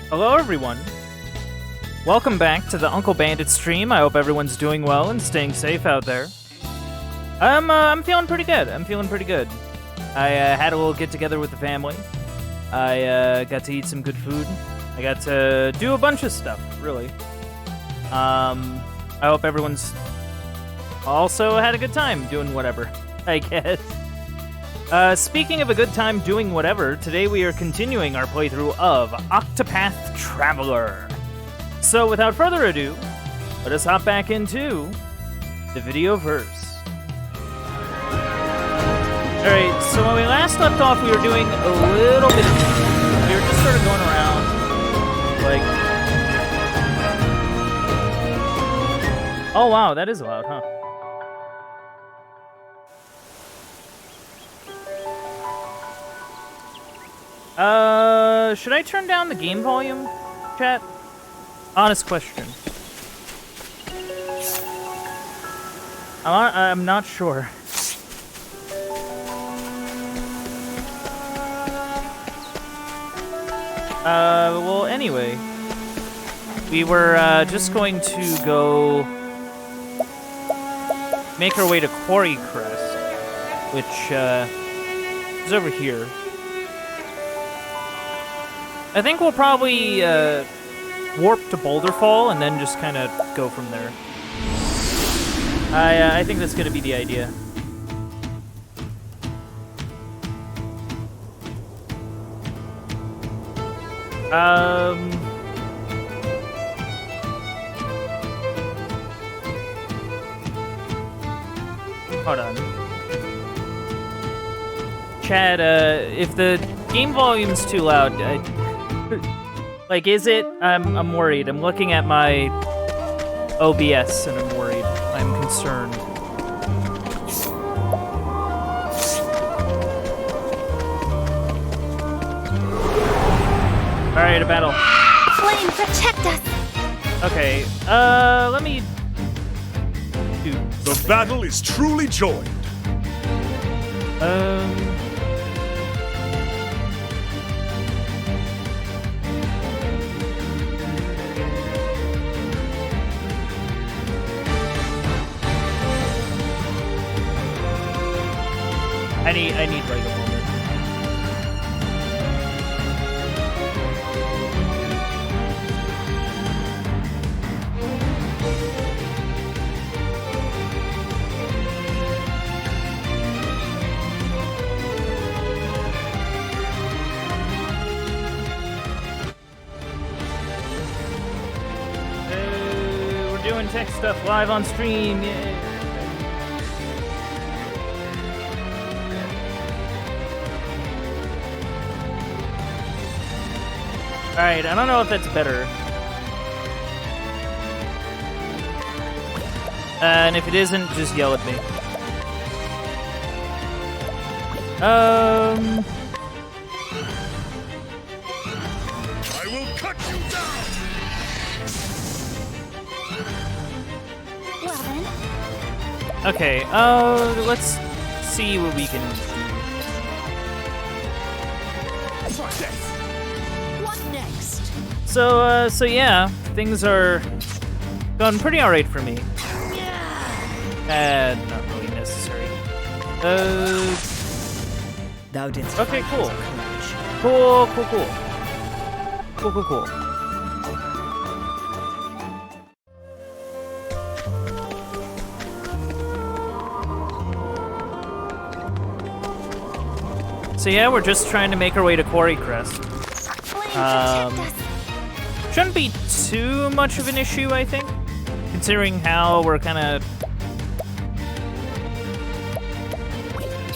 Hello, everyone. Welcome back to the Uncle Bandit stream. I hope everyone's doing well and staying safe out there. I'm feeling pretty good. I had a little get-together with the family. I got to eat some good food. I got to do a bunch of stuff, really. I hope everyone's also had a good time doing whatever, I guess. Speaking of a good time doing whatever, today we are continuing our playthrough of Octopath Traveler. So without further ado, let us hop back into the video verse. Alright, so when we last left off, we were doing a little bit of... We were just sort of going around, like... Oh wow, that is loud, huh? Should I turn down the game volume, chat? Honest question. I'm not sure. Well, anyway. We were, just going to go... make our way to QUARRYCREST, which, is over here. I think we'll probably warp to Boulder Fall and then just kind of go from there. I think that's gonna be the idea. Hold on. Chad, if the game volume's too loud, like, is it? I'm worried. I'm looking at my OBS and I'm worried. I'm concerned. Alright, a battle. Flame, protect us! Okay, let me do The battle is truly joined. I need like a moment. We're doing tech stuff live on stream, yay! Alright, I don't know if that's better. And if it isn't, just yell at me. I will cut you down. Well then. Okay, let's see what we can do. What next? So yeah, things are going pretty alright for me. Not really necessary. Thou didst Okay, fight cool. with courage. Cool. So yeah, we're just trying to make our way to QUARRYCREST. Flame, protect us! Shouldn't be too much of an issue, I think, considering how we're kind of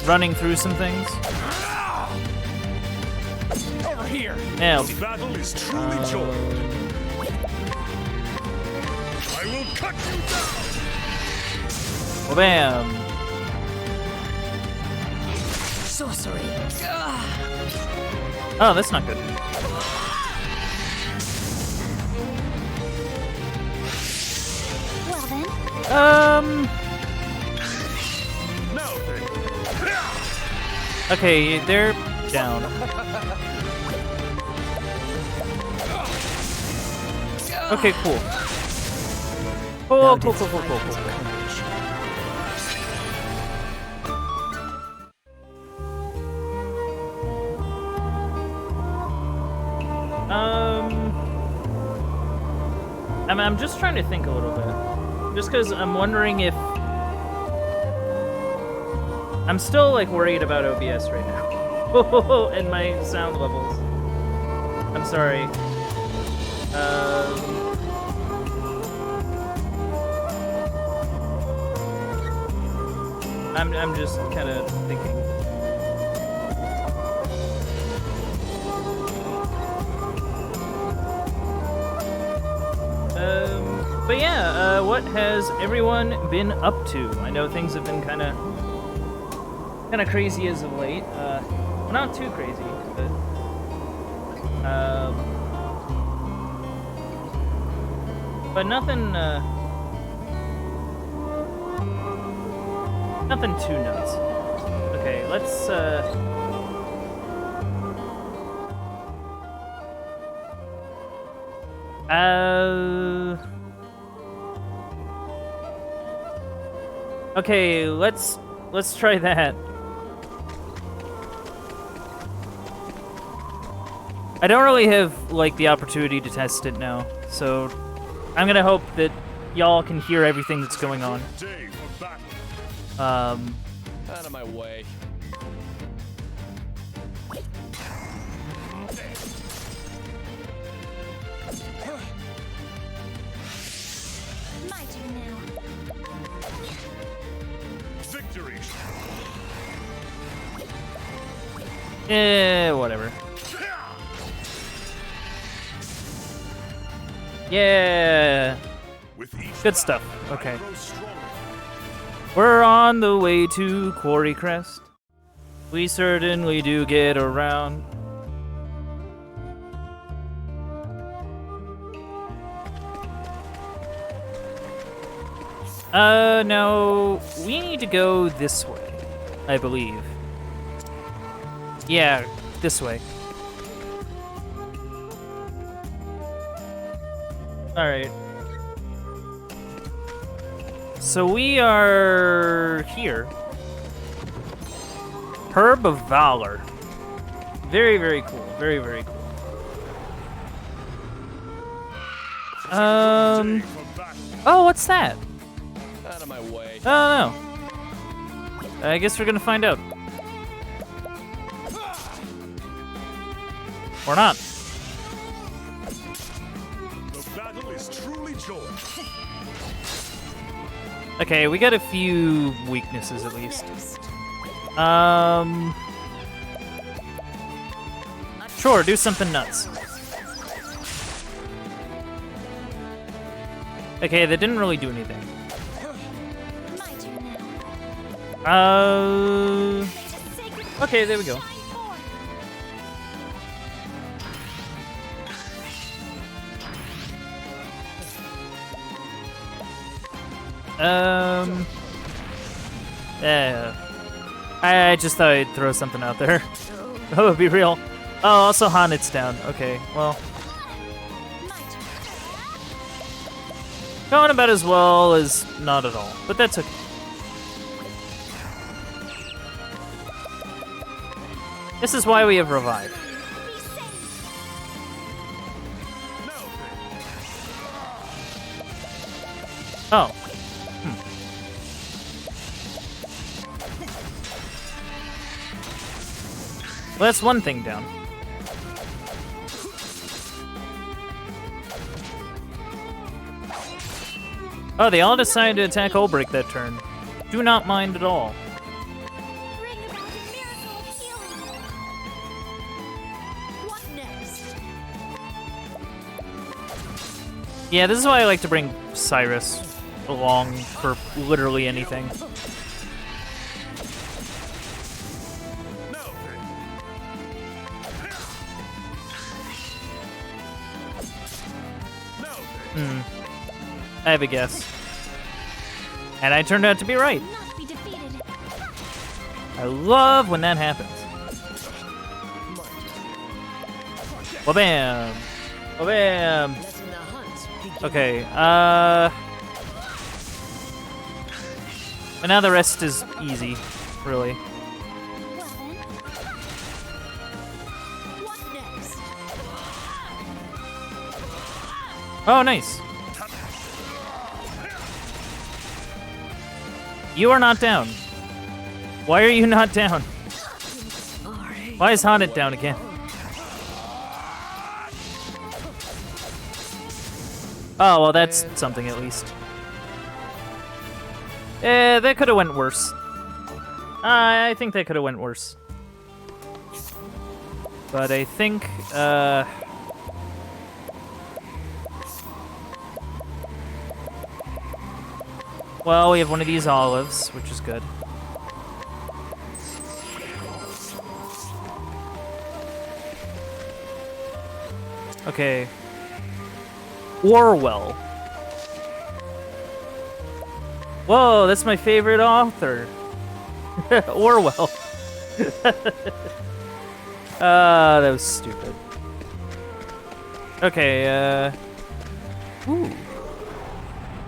running through some things. Over here. Yeah. The battle is truly joined. I will cut you down. Well, bam. Sorcery. Oh, that's not good. Well then. No, thank you. Okay, they're down. Okay, cool. Thou Cool. didst fight with courage. I'm just trying to think a little bit. Just because I'm wondering if... I'm still, like, worried about OBS right now. And my sound levels. I'm sorry. I'm just kind of thinking. But yeah, what has everyone been up to? I know things have been kind of crazy as of late. Well, not too crazy, but nothing, nothing too nuts. Okay, let's, okay, let's try that. I don't really have, like, the opportunity to test it now, so I'm gonna hope that y'all can hear everything that's going on. Day for battle. Out of my way. My turn now. Victory. Whatever. Yeah. With each Good stuff. battle, Okay. I grow stronger. We're on the way to QUARRYCREST. We certainly do get around. No, we need to go this way, I believe. Yeah, this way. Alright. So we are here. Herb of Valor. Very, very cool. Very, very cool. Day for battle. Oh, what's that? Out of my way. I don't know. I guess we're gonna find out. Or not. The battle is truly joy. Okay, we got a few weaknesses at least. Sure, do something nuts. Okay, that didn't really do anything. My turn now. Sacred Okay, there we go. shine forth. Yeah. I just thought I'd throw something out there. Oh, it'd be real. Oh, also Hanit's down. Okay, well. My turn. Going about as well as not at all, but that's okay. This is why we have Revive. Be safe. No. Oh. Well, that's one thing down. Oh, they all decided to attack Ulbrich that turn. Do not mind at all. Bring about a miracle of healing. What next? Yeah, this is why I like to bring Cyrus along for literally anything. No. No. I have a guess. And I turned out to be right. Not be defeated. I love when that happens. Well, bam. Well, bam. Letting the hunt Okay, and now the rest is easy, really. Well then. What next? Oh, nice. You are not down. Why are you not down? Why is Haunted down again? Oh, well, that's something at least. That could have went worse. I think that could have went worse. But I think, well, we have one of these olives, which is good. Okay. Orwell. Whoa, that's my favorite author. Orwell. That was stupid. Okay, ooh.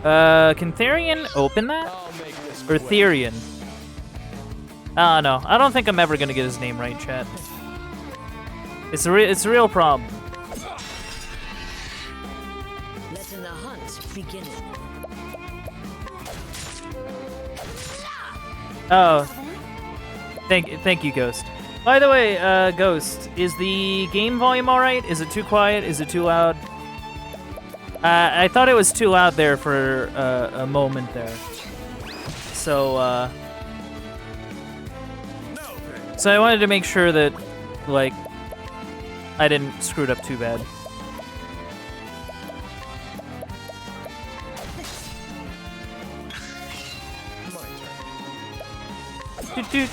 Can Therian open that? I'll make this Or quick. Therian? No. I don't think I'm ever gonna get his name right, chat. It's a real problem. Letting the hunt begin. Oh, thank you, Ghost. By the way, Ghost, is the game volume all right? Is it too quiet? Is it too loud? I thought it was too loud there for a moment there. So, so I wanted to make sure that, like, I didn't screw it up too bad. Do.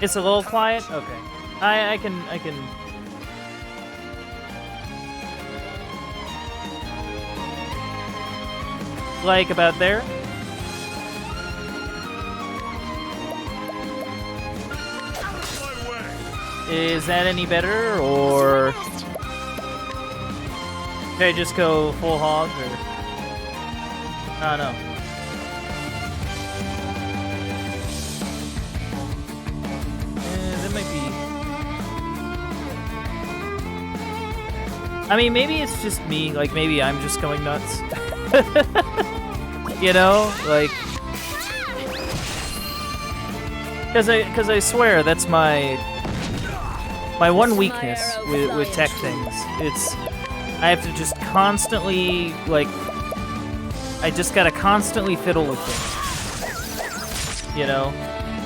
It's a little quiet? Okay. I can... Like, about there? My way. Is that any better, or... Should I just go full hog, or... I don't know. That might be... I mean, maybe it's just me, like, maybe I'm just going nuts. You know, like... Because I swear, that's my one weakness with tech things. It's... I have to just constantly, like... I just gotta constantly fiddle with things. You know?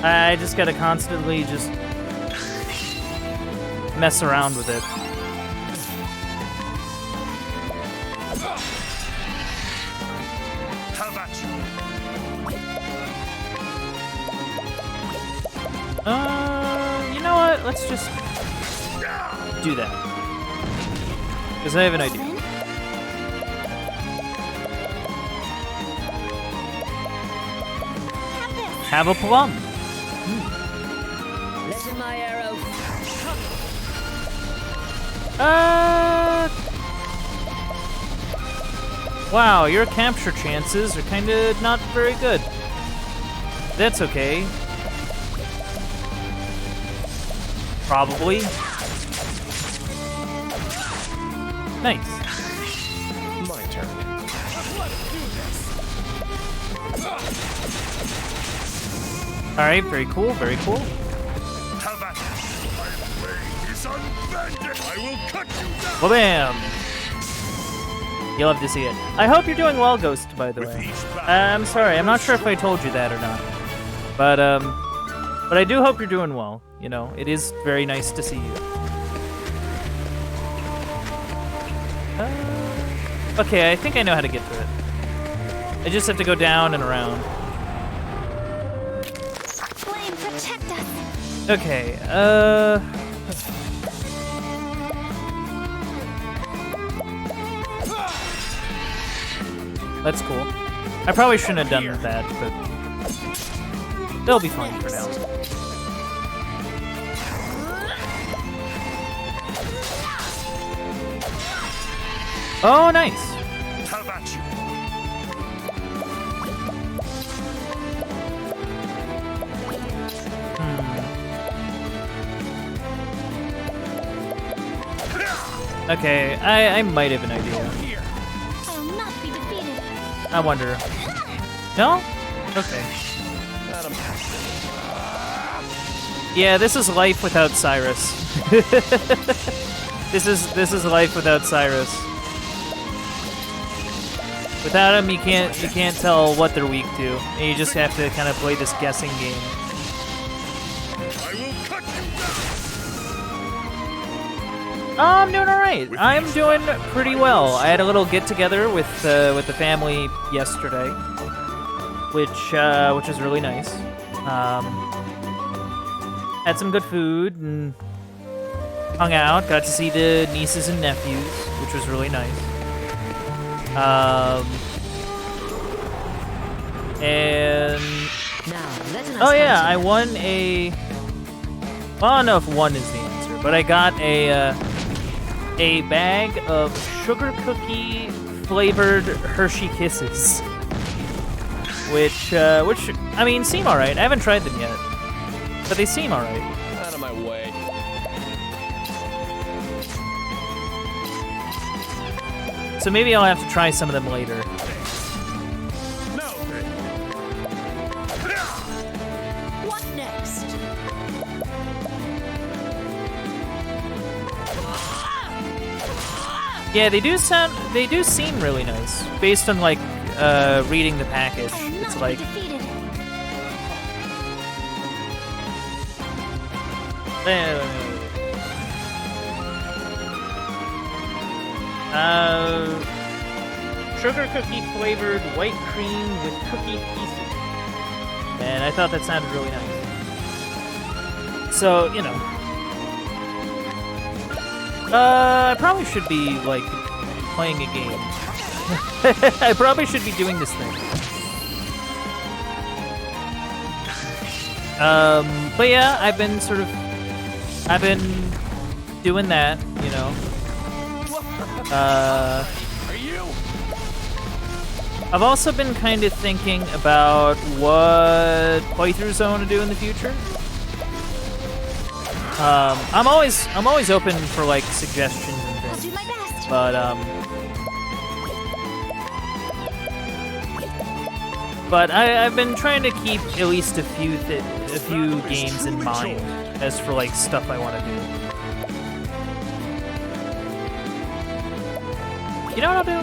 I just gotta constantly just... mess around with it. How about you? You know what? Let's just do that. Because I have an idea. Have a plum. Letting my arrow. Wow, your capture chances are kind of not very good. That's okay. Probably. Nice. My turn. Alright, very cool, very cool. How about my blade is unbending? I will cut you down. Well, bam! You'll love to see it. I hope you're doing well, Ghost, by the With way. each battle, I'm sorry, I'm not sure if I told you that or not. But I do hope you're doing well. You know, it is very nice to see you. Okay, I think I know how to get through it. I just have to go down and around. Flame, protect us. Okay, that's cool. I probably shouldn't have done that, but they'll be fine for now. Oh, nice. Have at you. Okay, I might have an idea. I will not be defeated. I wonder. No? Okay. Let him have Yeah, this is life without Cyrus. This is life without Cyrus. Without him, you can't tell what they're weak to, and you just have to kind of play this guessing game. I will cut you down. I'm doing all right. I'm doing pretty well. I had a little get together with the family yesterday, which is really nice. Had some good food and hung out. Got to see the nieces and nephews, which was really nice. And Now, let us oh yeah, hunt I won a. Well, I don't know if one is the answer, but I got a bag of sugar cookie flavored Hershey Kisses, which I mean seem alright. I haven't tried them yet, but they seem alright. out of my way. So maybe I'll have to try some of them later. No. What next? Yeah, they do seem really nice based on like reading the package. I will It's not like be defeated. Sugar cookie flavored white cream with cookie pieces. And I thought that sounded really nice. So, you know. I probably should be, like, playing a game. I probably should be doing this thing. But yeah, I've been doing that, you know. Are you? I've also been kind of thinking about what playthroughs I want to do in the future. I'm always open for like suggestions and I'll things, do my best. but I've been trying to keep at least a few games in mind as for like stuff I want to do. You know what I'll do?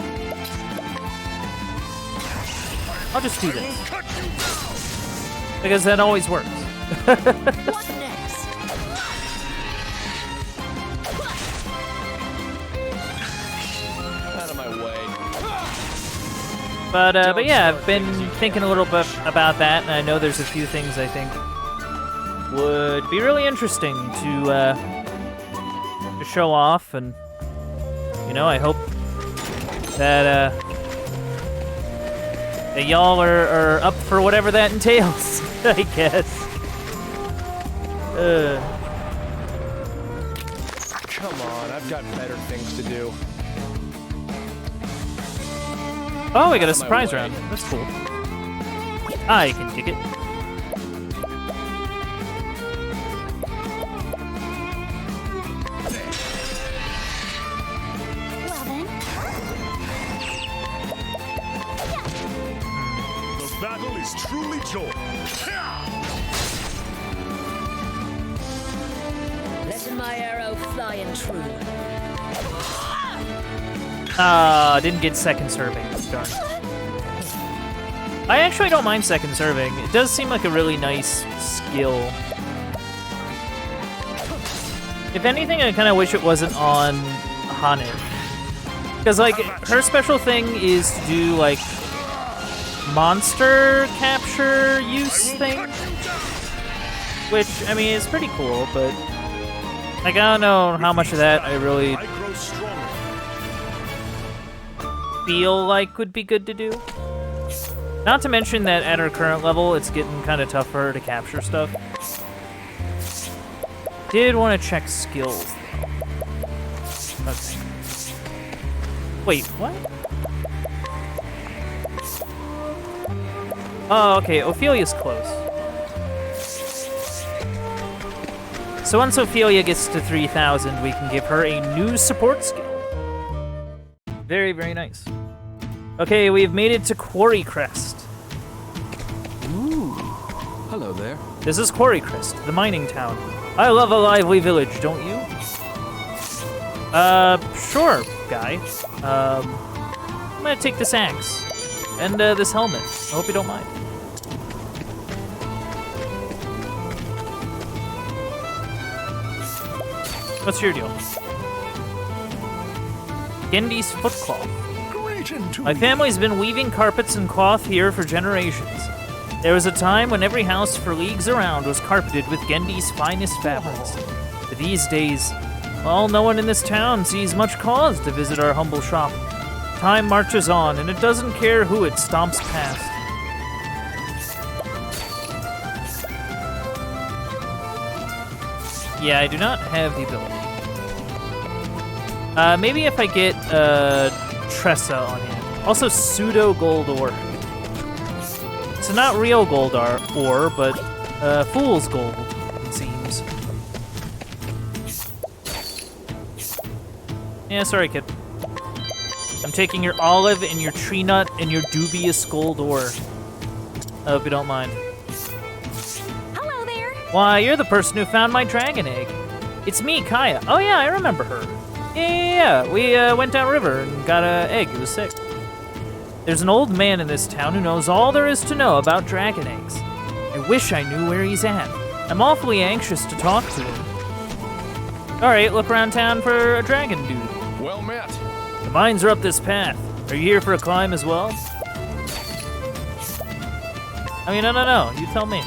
I'll just do this. Because that always works. What next? Out of my way. But yeah, I've been thinking a little bit about that, and I know there's a few things I think would be really interesting to show off, and you know, I hope that that y'all are up for whatever that entails. I guess. Come on, I've got better things to do. Oh, we got a Out of my surprise way. round. That's cool. I can kick it. Well then, The battle is truly joy. Letting my arrow fly and true. Didn't get second serving. Darn. I actually don't mind second serving. It does seem like a really nice skill. If anything, I kind of wish it wasn't on Hanet. Because, like, her special thing is to do, like, monster capture use thing. Which, I mean, is pretty cool, but... like, I don't know how much of that I really I grow stronger. feel like would be good to do. Not to mention that at her current level, it's getting kind of tough for her to capture stuff. Did want to check skills, though. Okay. Wait, what? Oh, okay, Ophelia's close. So once Ophelia gets to 3,000, we can give her a new support skill. Very, very nice. Okay, we've made it to QUARRYCREST. Hello there. This is QUARRYCREST, the mining town. I love a lively village, don't you? Sure, guy. I'm gonna take this axe. And, this helmet. I hope you don't mind. What's your deal? Gendy's footcloth. My family's been weaving carpets and cloth here for generations. There was a time when every house for leagues around was carpeted with Gendy's finest fabrics. But these days, well, no one in this town sees much cause to visit our humble shop. Time marches on, and it doesn't care who it stomps past. Yeah, I do not have the ability. Maybe if I get, Tressa on hand. Also, pseudo gold ore. So not real gold ore, but, fool's gold, it seems. Yeah, sorry, kid. I'm taking your olive and your tree nut and your dubious gold ore. I hope you don't mind. Hello there. Why, you're the person who found my dragon egg. It's me, Kaya. Oh yeah, I remember her. Yeah. We went downriver and got an egg. It was sick. There's an old man in this town who knows all there is to know about dragon eggs. I wish I knew where he's at. I'm awfully anxious to talk to him. Alright, look around town for a dragon dude. Well met. The mines are up this path. Are you here for a climb as well? I mean, no. You tell me.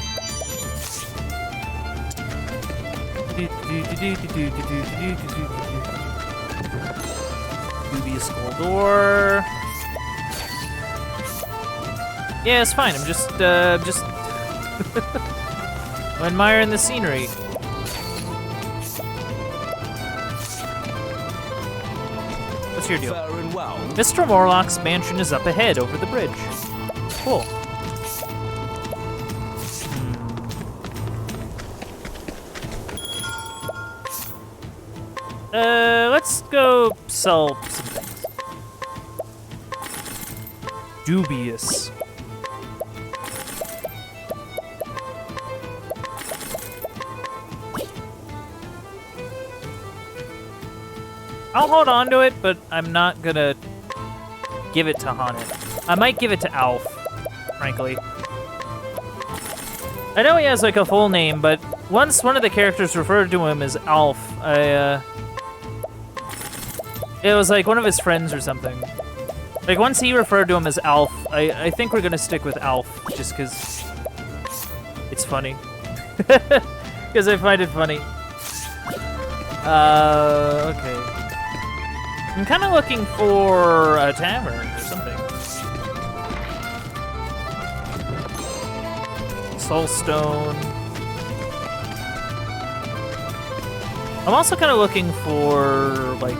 Dubious gold ore. Yeah, it's fine. I'm just admiring the scenery. What's your deal? Fair and well. Mr. Morlock's mansion is up ahead over the bridge. Cool. Let's go sell some things. Dubious. I'll hold on to it, but I'm not gonna give it to Haunted. I might give it to Alf, frankly. I know he has like a full name, but once one of the characters referred to him as Alf, it was like one of his friends or something. Like once he referred to him as Alf, I think we're gonna stick with Alf just because it's funny. Because I find it funny. Okay. I'm kind of looking for a tavern or something. Soulstone. I'm also kind of looking for, like,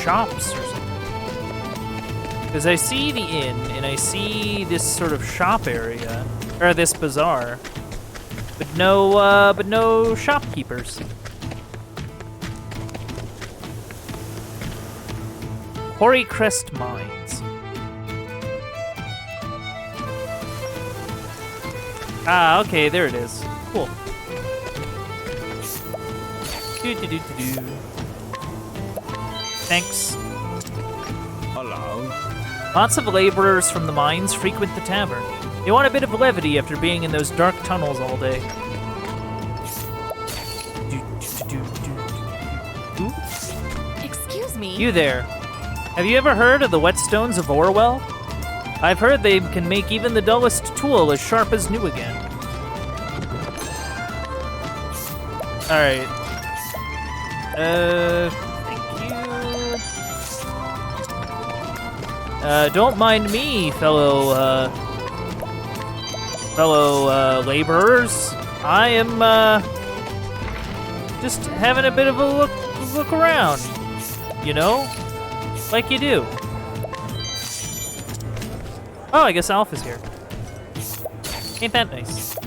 shops or something. Because I see the inn, and I see this sort of shop area, or this bazaar, but no shopkeepers. QUARRYCREST Mines. Ah, okay, there it is. Cool. Do. Thanks. Hello. Lots of laborers from the mines frequent the tavern. They want a bit of levity after being in those dark tunnels all day. Excuse me. You there. Have you ever heard of the whetstones of Orwell? I've heard they can make even the dullest tool as sharp as new again. Alright. Thank you. Don't mind me, fellow laborers. I am, just having a bit of a look around, you know? Like you do. Oh, I guess Alf is here. Ain't that nice?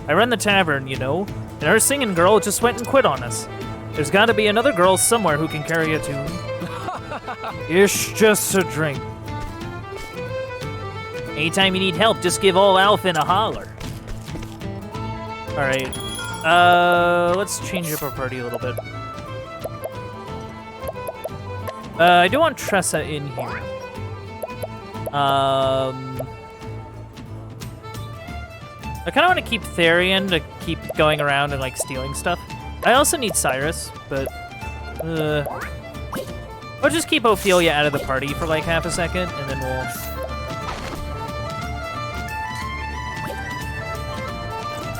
I run the tavern, you know, and our singing girl just went and quit on us. There's gotta be another girl somewhere who can carry a tune. It's just a drink. Anytime you need help, just give old Alphin a holler. Alright. Let's change up our party a little bit. I do want Tressa in here. I kind of want to keep Therian to keep going around and, like, stealing stuff. I also need Cyrus, but... I'll just keep Ophelia out of the party for, like, half a second, and then we'll...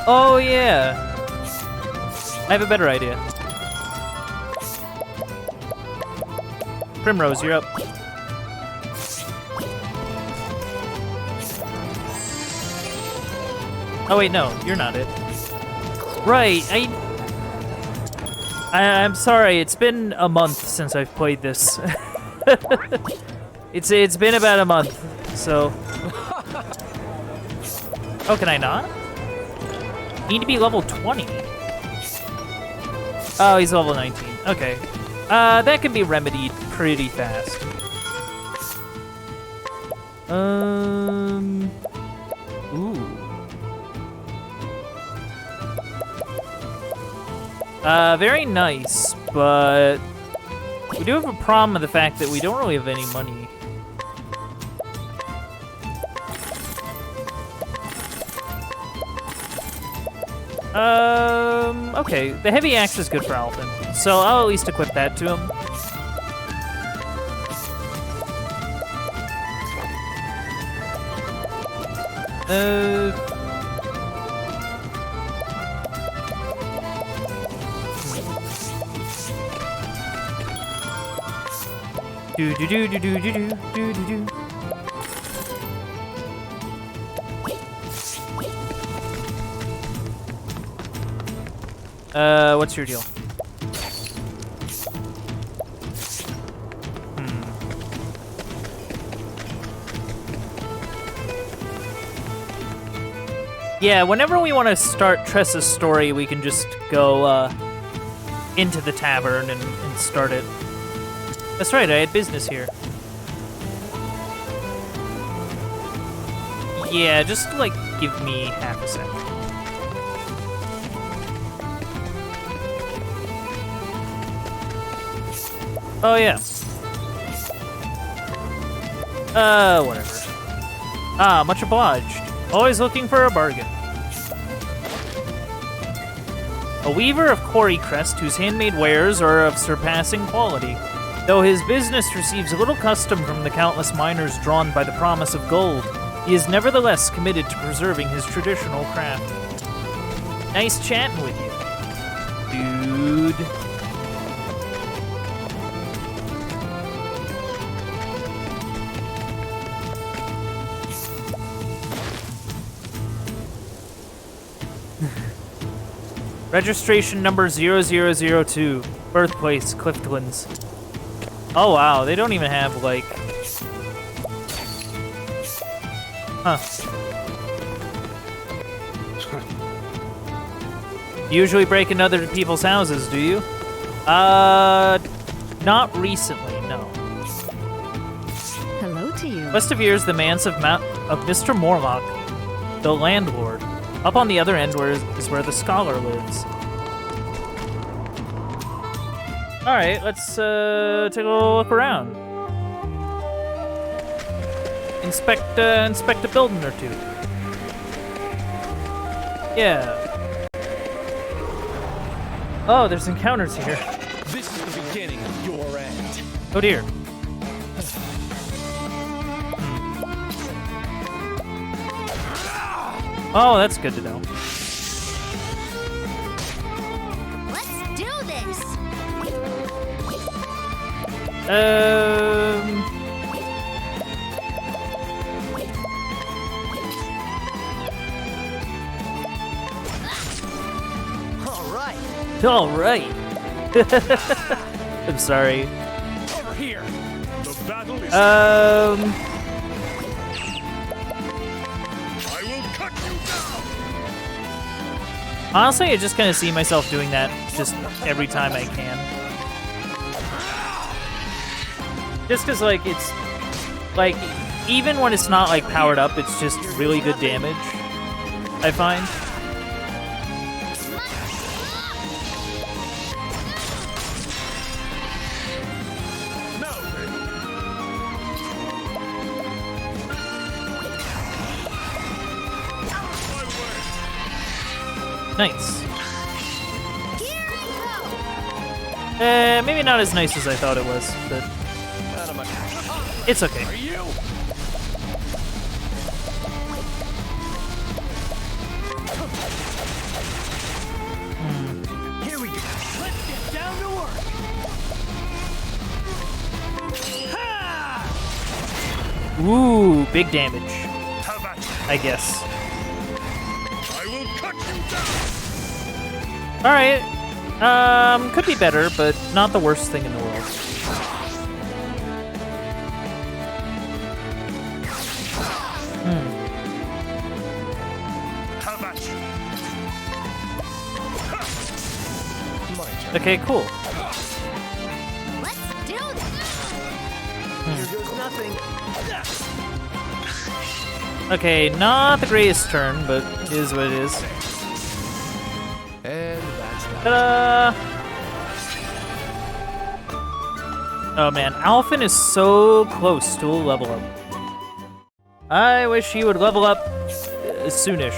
Oh, yeah! I have a better idea. Primrose, you're up. Oh wait, no, you're not it. Right, I'm sorry, it's been a month since I've played this. It's been about a month, so... Oh, can I not? Need to be level 20. Oh, he's level 19, okay. That can be remedied pretty fast. Ooh. Very nice, but we do have a problem with the fact that we don't really have any money. Okay, the heavy axe is good for Alphen, so I'll at least equip that to him. Do do do do do do do do do do. What's your deal? Yeah, whenever we want to start Tressa's story, we can just go into the tavern and start it. That's right, I had business here. Yeah, just, like, give me half a second. Oh, yeah. Whatever. Ah, much obliged. Always looking for a bargain. A weaver of QUARRYCREST whose handmade wares are of surpassing quality. Though his business receives little custom from the countless miners drawn by the promise of gold, he is nevertheless committed to preserving his traditional craft. Nice chatting with you, dude. Registration number 0002. Birthplace, Cliftlands. Oh wow, they don't even have, like... Huh. You usually break into other people's houses, do you? Not recently, no. Hello to you. West of here is the manse of Mr. Morlock, the landlord. Up on the other end is where the scholar lives. Alright, let's take a little look around. Inspect a building or two. Yeah. Oh, there's encounters here. This is the beginning of your end. Oh dear. Oh, that's good to know. Let's do this. All right. I'm sorry. Over here. The battle I will cut you down. Honestly, I just kind of see myself doing that just every time I can. Just because, like, it's like even when it's not like powered up, it's just really good damage. I find. Nice. Maybe not as nice as I thought it was, but it's okay. Are you? Here we go. Let's get down to work. Ha! Ooh, big damage, Have at you. I guess. I will cut you down. All right. Could be better, but not the worst thing in the world. Have at you. Okay, cool. Let's do this. Here goes nothing. Okay, not the greatest turn, but it is what it is. And that's that. Ta-da! Oh man, Alphen is so close to a level up. I wish he would level up soonish.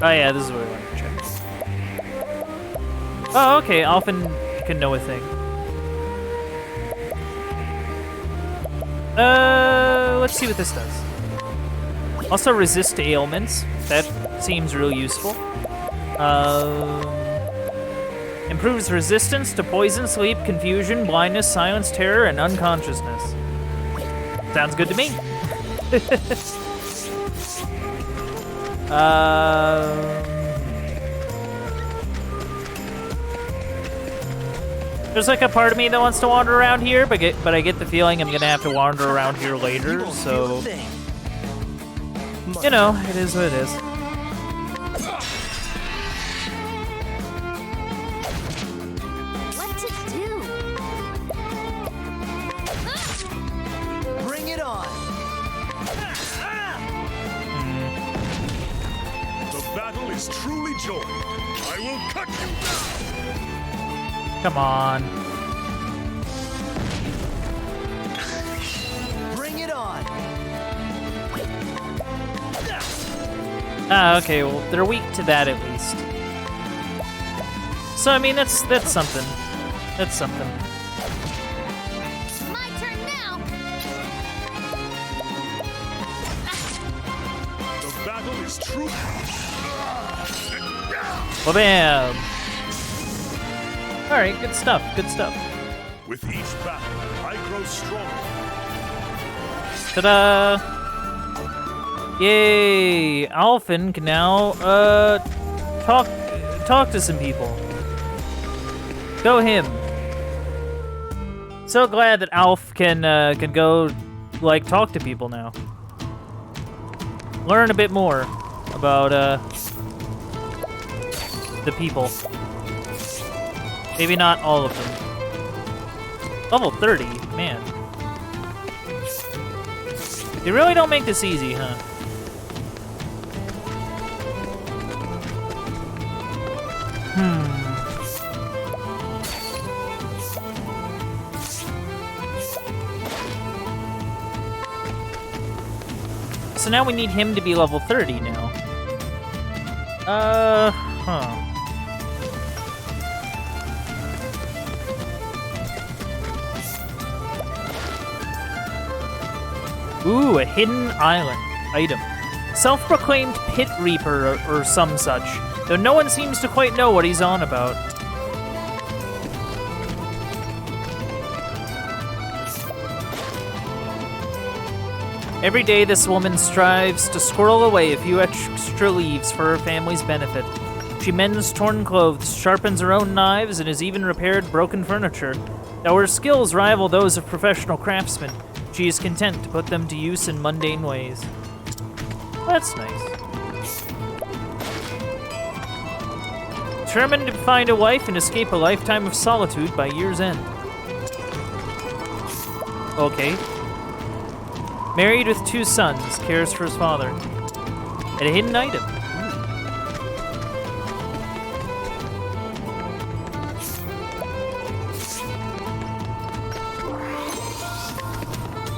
Oh yeah, this is what I wanted to check. Oh, okay, Alphen can know a thing. Let's see what this does. Also resist ailments. That seems really useful. Improves resistance to poison, sleep, confusion, blindness, silence, terror, and unconsciousness. Sounds good to me. There's like a part of me that wants to wander around here, but I get the feeling I'm gonna have to wander around here later, so you know, it is what it is. What to do? Bring it on. The battle is truly joined. I will cut you down. Come on. Bring it on. Ah, okay, well, they're weak to that at least. So, I mean, that's something. That's something. My turn now. The battle is true. Well, bam! Alright, good stuff, good stuff. With each battle, I grow stronger. Ta-da! Yay! Alphen can now, talk to some people. Go him. So glad that Alf can go, like, talk to people now. Learn a bit more about, the people. Maybe not all of them. Level 30, man. They really don't make this easy, huh? So now we need him to be level 30 now. Huh. Ooh, a hidden island item. Self-proclaimed Pit Reaper or some such, though no one seems to quite know what he's on about. Every day this woman strives to squirrel away a few extra leaves for her family's benefit. She mends torn clothes, sharpens her own knives, and has even repaired broken furniture. Though her skills rival those of professional craftsmen, she is content to put them to use in mundane ways. That's nice. Determined to find a wife and escape a lifetime of solitude by year's end. Okay. Married with 2 sons, cares for his father. And a hidden item.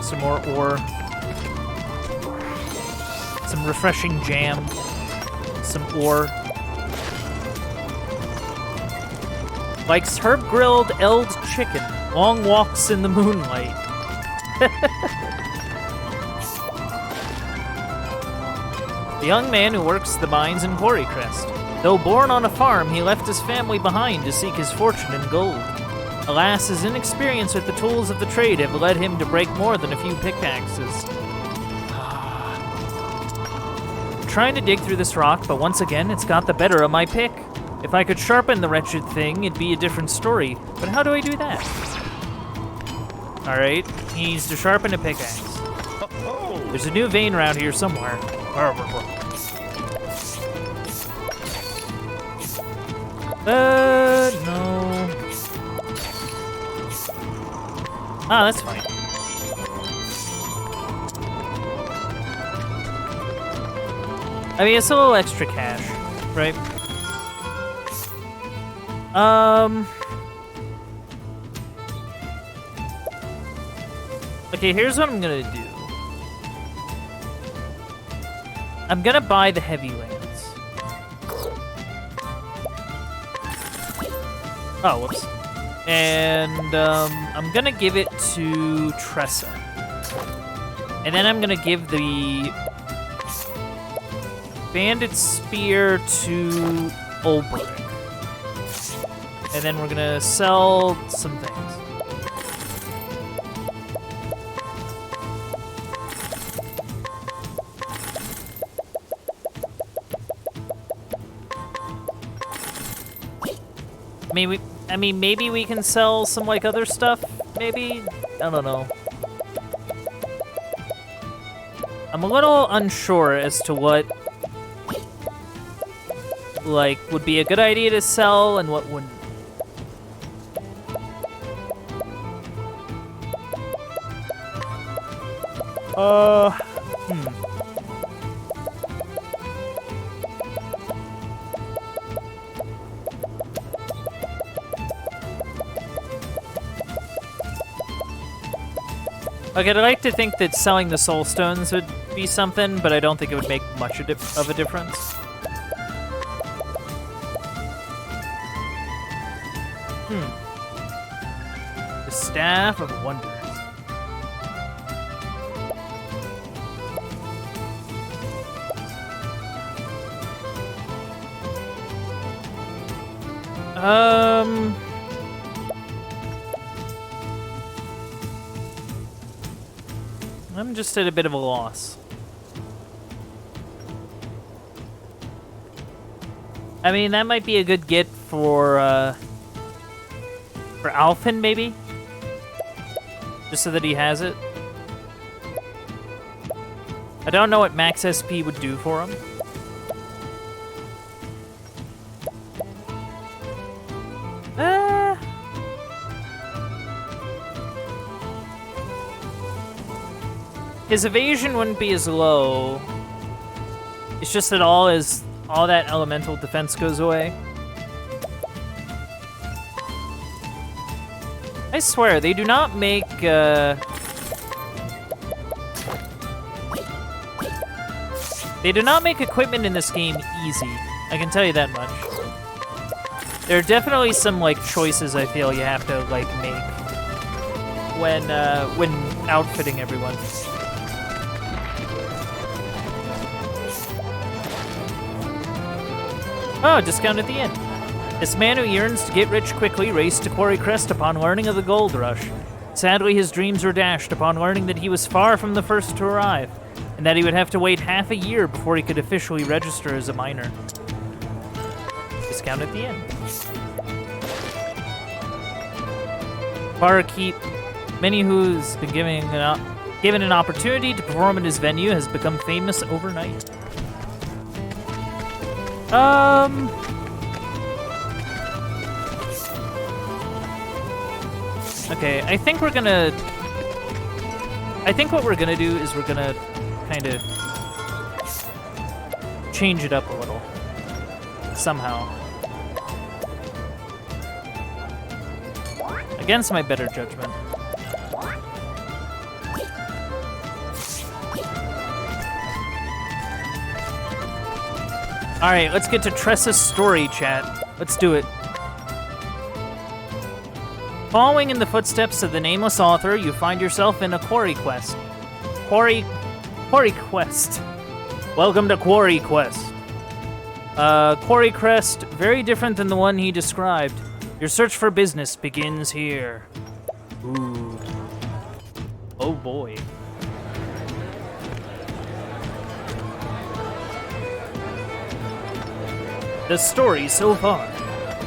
Some more ore. Some refreshing jam. Some ore. Likes herb-grilled eld chicken. Long walks in the moonlight. The young man who works the mines in QUARRYCREST. Though born on a farm, he left his family behind to seek his fortune in gold. Alas, his inexperience with the tools of the trade have led him to break more than a few pickaxes. Trying to dig through this rock, but once again, it's got the better of my pick. If I could sharpen the wretched thing, it'd be a different story. But how do I do that? Alright, he needs to sharpen a pickaxe. There's a new vein around here somewhere. No. Ah, that's fine. I mean, it's a little extra cash, right? Okay, here's what I'm gonna do. I'm gonna buy the heavy lance. Oh, whoops. And, I'm gonna give it to Tressa. And then I'm gonna give the Bandit Spear to Ulbrich. And then we're gonna sell some things. Maybe we can sell some, like, other stuff, maybe? I don't know. I'm a little unsure as to what, like, would be a good idea to sell and what wouldn't. Okay, I'd like to think that selling the soul stones would be something, but I don't think it would make much of a difference. The Staff of Wonders. I'm just at a bit of a loss. I mean, that might be a good get for Alphen, maybe? Just so that he has it. I don't know what max SP would do for him. His evasion wouldn't be as low. It's just that all that elemental defense goes away. I swear, they do not make, They do not make equipment in this game easy. I can tell you that much. There are definitely some, like, choices I feel you have to, like, make when outfitting everyone. Oh, discount at the end. This man who yearns to get rich quickly raced to QUARRYCREST upon learning of the gold rush. Sadly, his dreams were dashed upon learning that he was far from the first to arrive, and that he would have to wait half a year before he could officially register as a miner. discount at the end. Barkeep, many who's been given an opportunity to perform at his venue has become famous overnight. Okay, I think what we're gonna do is we're gonna kind of change it up a little. Somehow. Against my better judgment. Alright, let's get to Tressa's story, chat. Let's do it. Following in the footsteps of the nameless author, you find yourself in a quarry quest. Quarry quest. Welcome to Quarry Quest. QUARRYCREST, very different than the one he described. Your search for business begins here. Ooh. Oh boy. The story so far.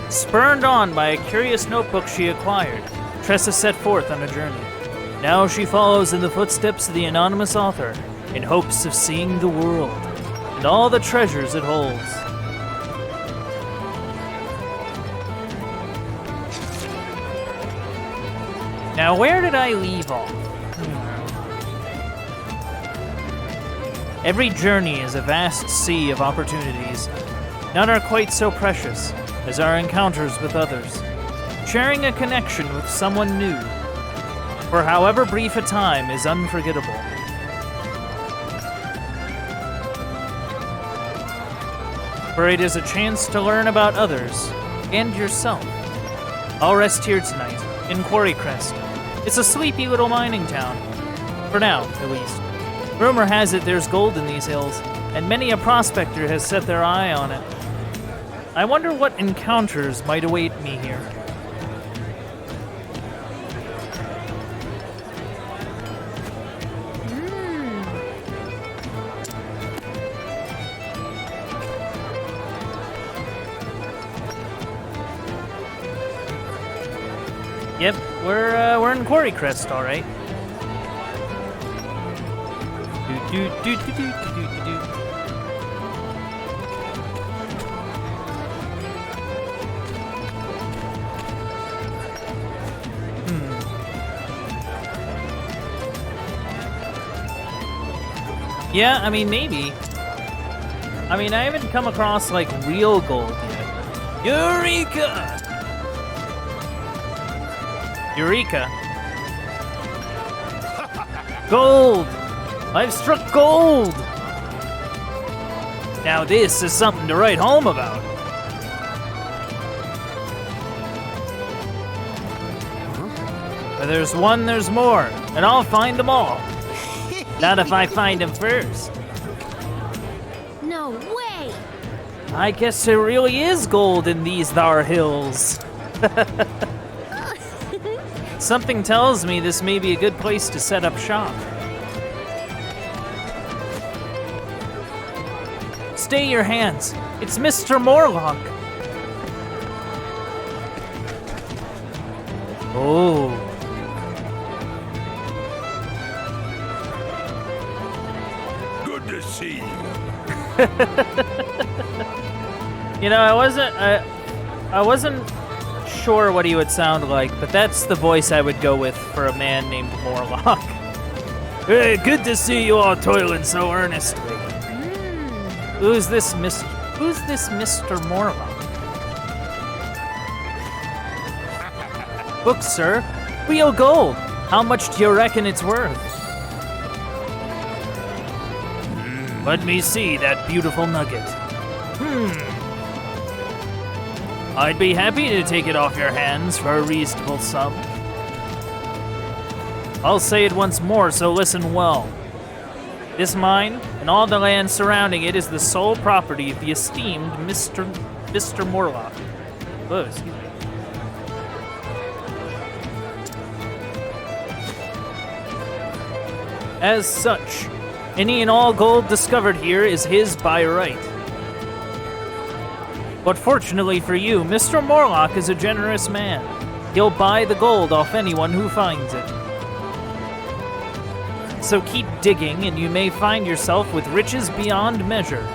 Spurned on by a curious notebook she acquired, Tressa set forth on a journey. Now she follows in the footsteps of the anonymous author, in hopes of seeing the world, and all the treasures it holds. Now, where did I leave off? Every journey is a vast sea of opportunities. None are quite so precious as our encounters with others. Sharing a connection with someone new, for however brief a time, is unforgettable. For it is a chance to learn about others and yourself. I'll rest here tonight, in QUARRYCREST. It's a sleepy little mining town. For now, at least. Rumor has it there's gold in these hills, and many a prospector has set their eye on it. I wonder what encounters might await me here. Yep, we're in QUARRYCREST, all right. Yeah, I mean, maybe. I mean, I haven't come across, like, real gold yet. Eureka! Eureka. Gold! I've struck gold! Now this is something to write home about. Where there's one, there's more, and I'll find them all. Not if I find them first. No way! I guess there really is gold in these thar hills. Something tells me this may be a good place to set up shop. Stay your hands. It's Mr. Morlock. Oh. Good to see you. You know, I wasn't sure what he would sound like, but that's the voice I would go with for a man named Morlock. Hey, good to see you all toiling so earnestly. Who's this Mr. Morlock? Look, sir, real gold. How much do you reckon it's worth? Let me see that beautiful nugget. I'd be happy to take it off your hands for a reasonable sum. I'll say it once more, so listen well. This mine, and all the land surrounding it, is the sole property of the esteemed Mr. Morlock. Oh, excuse me. As such, any and all gold discovered here is his by right. But fortunately for you, Mr. Morlock is a generous man. He'll buy the gold off anyone who finds it. So keep digging, and you may find yourself with riches beyond measure.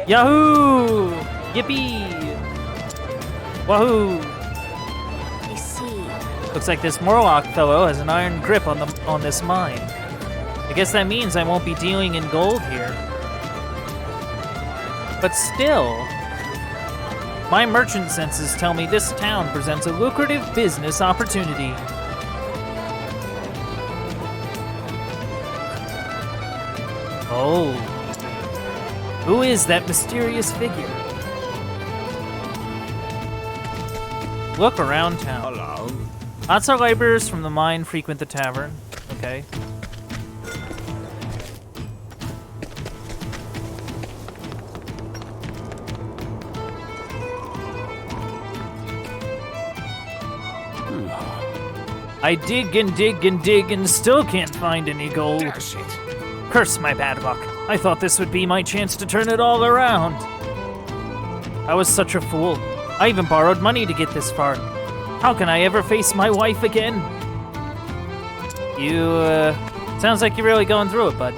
Yahoo! Yippee! Wahoo! I see. Looks like this Morlock fellow has an iron grip on this mine. I guess that means I won't be dealing in gold here. But still, my merchant senses tell me this town presents a lucrative business opportunity. Oh. Who is that mysterious figure? Look around town. Hello. Lots of laborers from the mine frequent the tavern. Okay. I dig and dig and dig and still can't find any gold. Dash it. Curse my bad luck. I thought this would be my chance to turn it all around. I was such a fool. I even borrowed money to get this far. How can I ever face my wife again? You, sounds like you're really going through it, bud.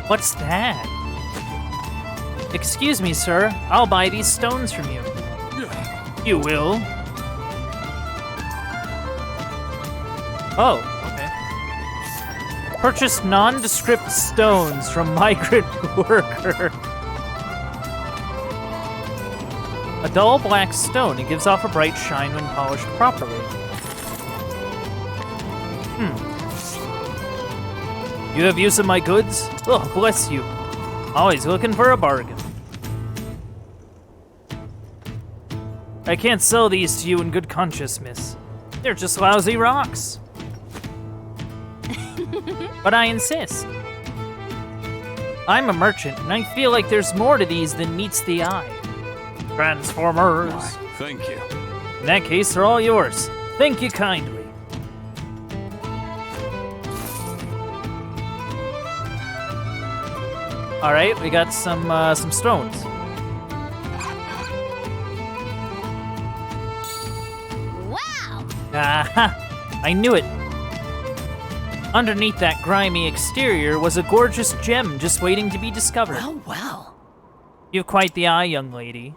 What's that? Excuse me, sir. I'll buy these stones from you. You will? Oh, okay. Purchase nondescript stones from migrant worker. A dull black stone. It gives off a bright shine when polished properly. You have use of my goods? Oh, bless you. Always looking for a bargain. I can't sell these to you in good conscience, miss. They're just lousy rocks. But I insist. I'm a merchant, and I feel like there's more to these than meets the eye. Transformers. Thank you. In that case, they're all yours. Thank you kindly. All right, we got some stones. Wow! Aha! I knew it. Underneath that grimy exterior was a gorgeous gem just waiting to be discovered. Oh, well. You have quite the eye, young lady.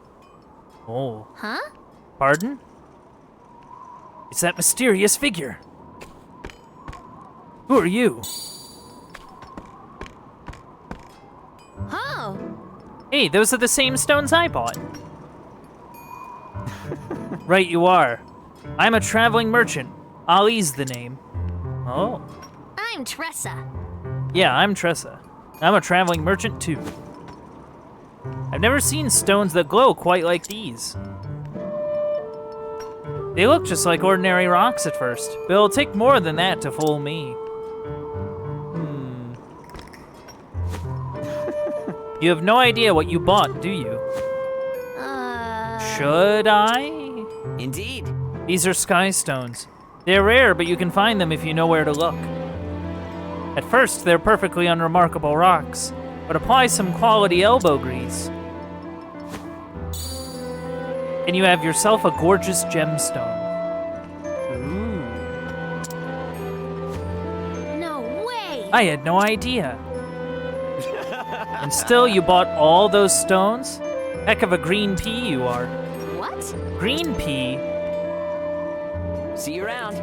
Oh. Huh? Pardon? It's that mysterious figure. Who are you? Oh! Hey, those are the same stones I bought. Right you are. I'm a traveling merchant. Ali's the name. Oh. I'm Tressa. Yeah, I'm Tressa. I'm a traveling merchant too. I've never seen stones that glow quite like these. They look just like ordinary rocks at first, but it'll take more than that to fool me. You have no idea what you bought, do you? Should I? Indeed. These are sky stones. They're rare, but you can find them if you know where to look. At first, they're perfectly unremarkable rocks, but apply some quality elbow grease, and you have yourself a gorgeous gemstone. Ooh. No way! I had no idea. And still, you bought all those stones? Heck of a green pea you are. What? Green pea? See you around.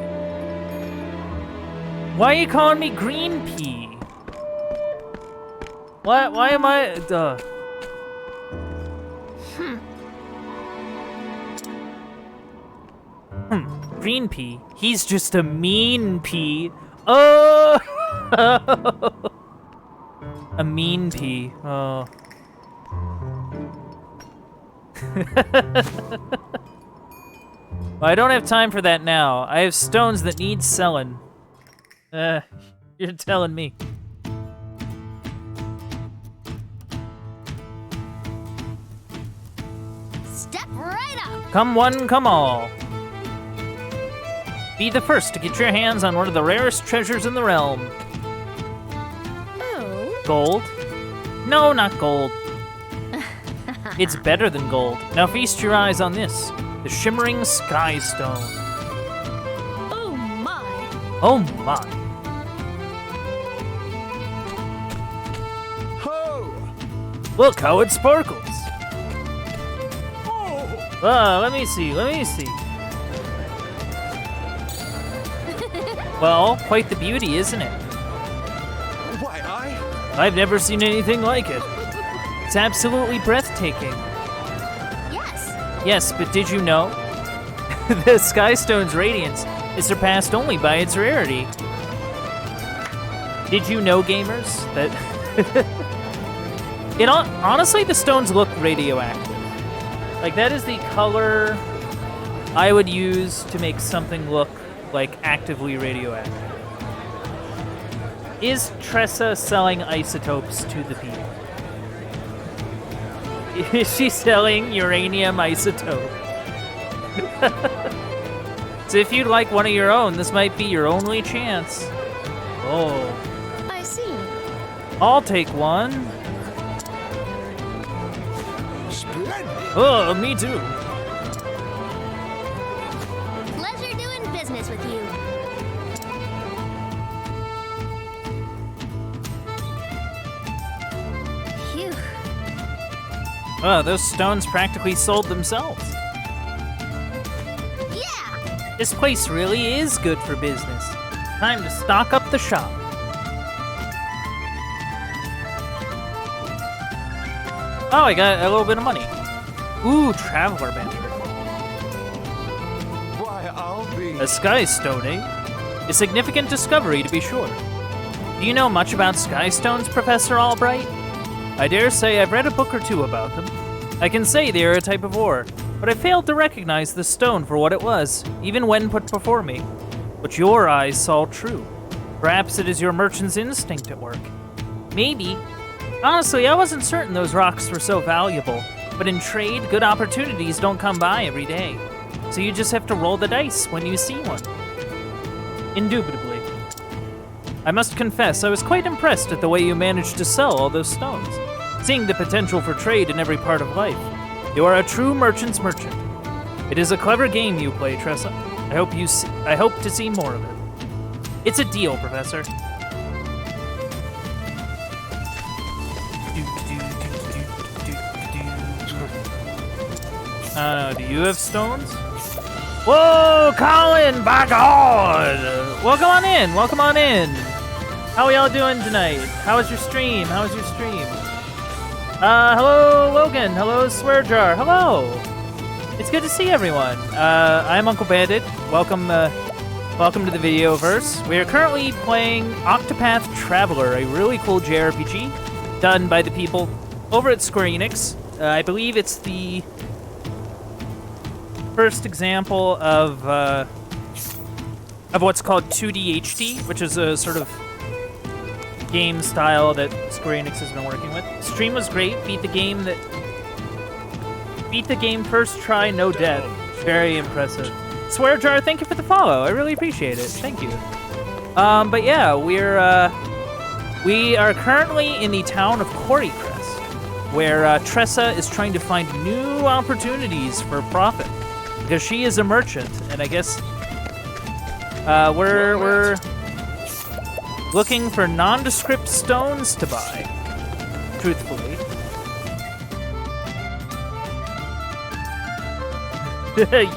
Why are you calling me green pea? Why am I, Green pea? He's just a mean pea. Oh! A mean pea. Oh. Well, I don't have time for that now. I have stones that need selling. You're telling me. Step right up! Come one, come all. Be the first to get your hands on one of the rarest treasures in the realm. Oh? Gold? No, not gold. It's better than gold. Now feast your eyes on this. The shimmering sky stone. Oh my. Oh my. Ho! Look how it sparkles. Oh, Let me see, let me see. Well, quite the beauty, isn't it? Why, I've never seen anything like it. It's absolutely breathtaking. Yes. Yes, but did you know? The Skystone's radiance is surpassed only by its rarity. Did you know, gamers, that... honestly, the stones look radioactive. Like, that is the color I would use to make something look, like, actively radioactive. Is Tressa selling isotopes to the people? Is she selling uranium isotope? So if you'd like one of your own, this might be your only chance. Oh. I see. I'll take one. Splendid! Oh, me too. Pleasure doing business with you. Phew. Oh, those stones practically sold themselves. Yeah. This place really is good for business. Time to stock up the shop. Oh, I got a little bit of money. Ooh, traveler banter. Why, I'll be... A sky stone, eh? A significant discovery, to be sure. Do you know much about sky stones, Professor Albright? I dare say I've read a book or two about them. I can say they are a type of ore, but I failed to recognize the stone for what it was, even when put before me. But your eyes saw true. Perhaps it is your merchant's instinct at work. Maybe. Honestly, I wasn't certain those rocks were so valuable, but in trade, good opportunities don't come by every day. So you just have to roll the dice when you see one. Indubitably. I must confess, I was quite impressed at the way you managed to sell all those stones, seeing the potential for trade in every part of life. You are a true merchant's merchant. It is a clever game you play, Tressa. I hope to see more of it. It's a deal, Professor. Do you have stones? Whoa, Colin, by God! Welcome on in, welcome on in. How are y'all doing tonight? How was your stream? How was your stream? Hello, Logan. Hello, Swearjar. Hello. It's good to see everyone. I'm Uncle Bandit. Welcome to the Videoverse. We are currently playing Octopath Traveler, a really cool JRPG done by the people over at Square Enix. I believe it's the first example of what's called 2D HD, which is a sort of game style that Square Enix has been working with. Stream was great. Beat the game first try, no death. Very impressive. Swearjar, thank you for the follow. I really appreciate it. Thank you. But yeah, we are currently in the town of QUARRYCREST, where Tressa is trying to find new opportunities for profit, because she is a merchant, and I guess we're looking for nondescript stones to buy, truthfully.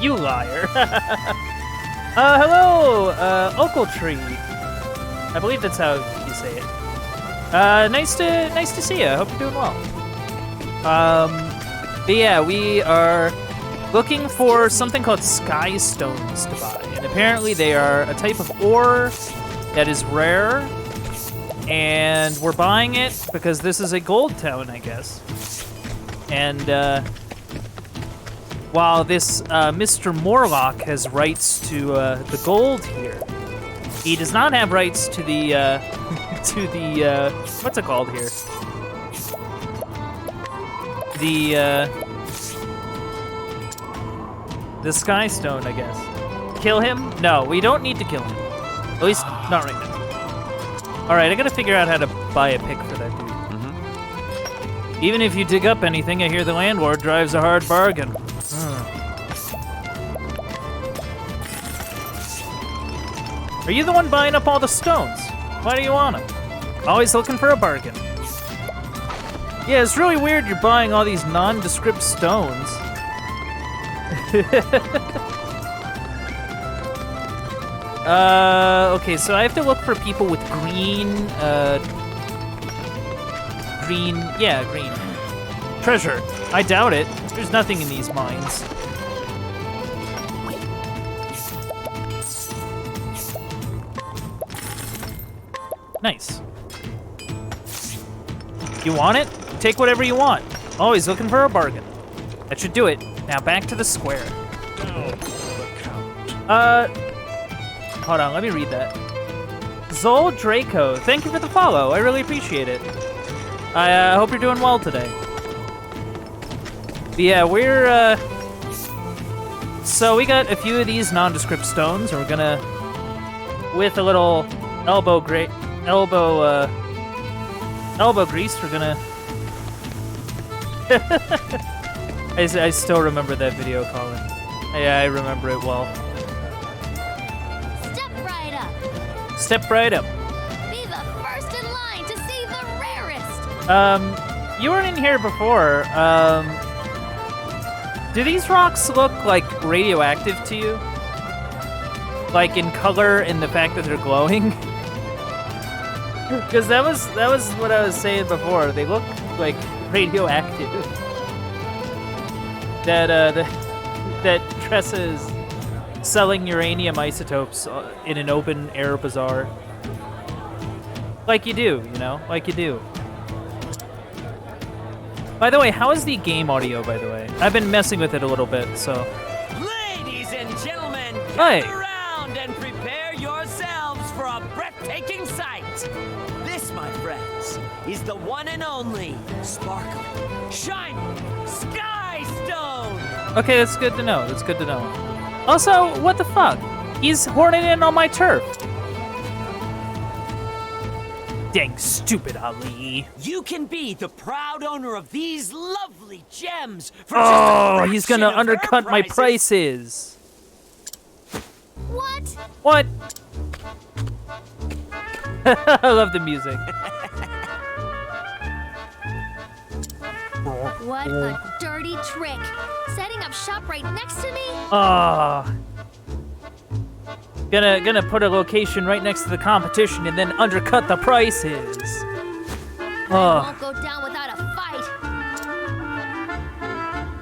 You liar. Hello, Oakletree. I believe that's how you say it. Nice to see you. Hope you're doing well. But yeah, we are looking for something called sky stones to buy, and apparently they are a type of ore that is rare, and we're buying it because this is a gold town, I guess. And while this Mr. Morlock has rights to the gold here, he does not have rights to the what's it called here? The sky stone, I guess. Kill him? No, we don't need to kill him. At least not right now. All right, I gotta figure out how to buy a pick for that dude. Even if you dig up anything, I hear the landlord drives a hard bargain. Are you the one buying up all the stones? Why do you want them? Always looking for a bargain. Yeah, it's really weird you're buying all these nondescript stones. Okay, so I have to look for people with green treasure. I doubt it. There's nothing in these mines. Nice. You want it? Take whatever you want. Always looking for a bargain. That should do it. Now back to the square. Hold on, let me read that. Zol Draco, thank you for the follow. I really appreciate it. I hope you're doing well today. But yeah, we're, so we got a few of these nondescript stones, and we're gonna, with a little elbow grease, we're gonna... I still remember that video, Colin. Yeah, I remember it well. Step right up. Step right up. Be the first in line to see the rarest. You weren't in here before. Do these rocks look like radioactive to you? Like in color and the fact that they're glowing? Because that was what I was saying before. They look like radioactive. That Tressa is selling uranium isotopes in an open air bazaar. Like you do, you know? Like you do. By the way, how is the game audio, by the way? I've been messing with it a little bit, so... Ladies and gentlemen, Hey. gather around and prepare yourselves for a breathtaking sight. This, my friends, is the one and only sparkling, shining Sky Stone. Okay, that's good to know. That's good to know. Also, what the fuck? He's horning in on my turf. Dang stupid Ali. You can be the proud owner of these lovely gems for Oh, just a he's gonna fraction of their undercut my prices. What? What? I love the music. What a dirty trick. Setting up shop right next to me? Ah. Gonna put a location right next to the competition and then undercut the prices. Won't go down without a fight.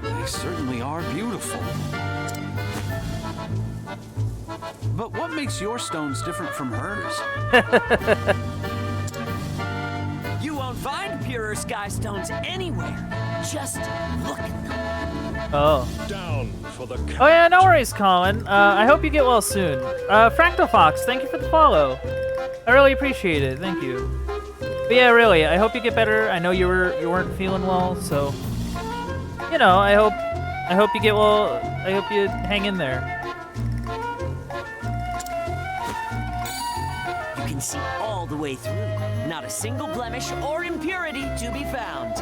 They certainly are beautiful. But what makes your stones different from hers? You won't find purer sky stones anywhere. Just look at them. Oh. Down for the count. Oh yeah, no worries, Colin. I hope you get well soon. Fractal Fox, thank you for the follow. I really appreciate it. Thank you. But yeah, really, I hope you get better. I know you weren't feeling well, so you know, I hope you get well. I hope you hang in there. You can see all the way through. Not a single blemish or impurity to be found.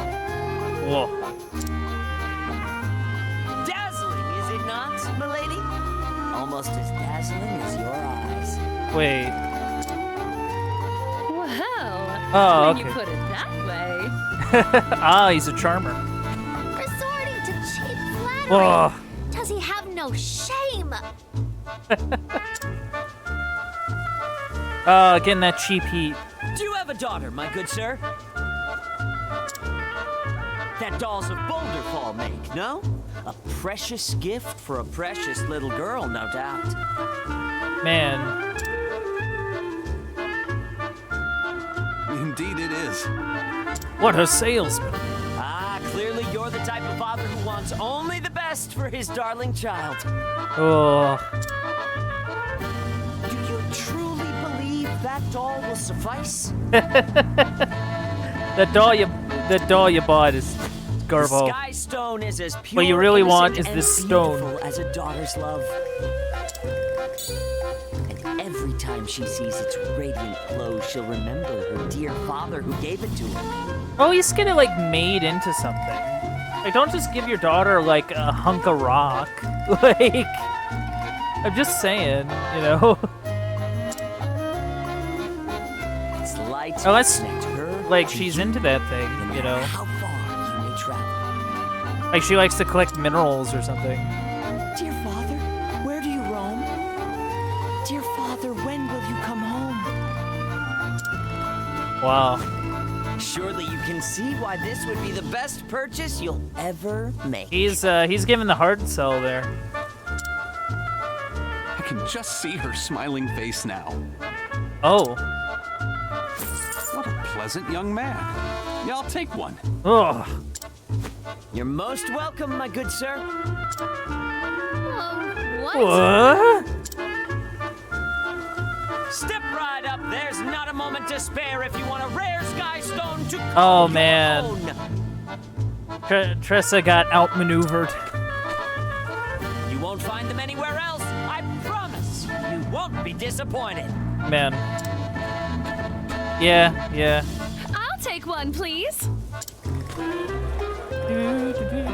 Whoa. Dazzling, is it not, milady? Almost as dazzling as your eyes. Wait. Well, Oh, when okay. you put it that way. Ah, he's a charmer. Resorting to cheap flattery. Whoa. Does he have no shame? Getting that cheap heat. Do you have a daughter, my good sir? That dolls of Boulder Fall make, no? A precious gift for a precious little girl, no doubt. Man. Indeed it is. What a salesman. Ah, clearly you're the type of father who wants only the best for his darling child. Oh. Do you truly believe that doll will suffice? That doll you bought is The garbo. Sky Stone is as pure, What you really want innocent, is this and stone. beautiful as a daughter's love. And every time she sees its radiant glow, she'll remember her dear father who gave it to her. Oh, he's get it like made into something. Like, don't just give your daughter like a hunk of rock. Like, I'm just saying, you know. Its light Unless, connect her like, to she's you, into that thing, no you matter know. how far you may travel. Like, she likes to collect minerals or something. Dear father, where do you roam? Dear father, when will you come home? Wow. Surely you can see why this would be the best purchase you'll ever make. He's giving the hard sell there. I can just see her smiling face now. Oh. What a pleasant young man. Yeah, I'll take one. Ugh. You're most welcome, my good sir. What? What? Step right up. There's not a moment to spare if you want a rare sky stone to Oh, call your man. own. Tressa got outmaneuvered. You won't find them anywhere else. I promise. You won't be disappointed. Man. Yeah. I'll take one, please.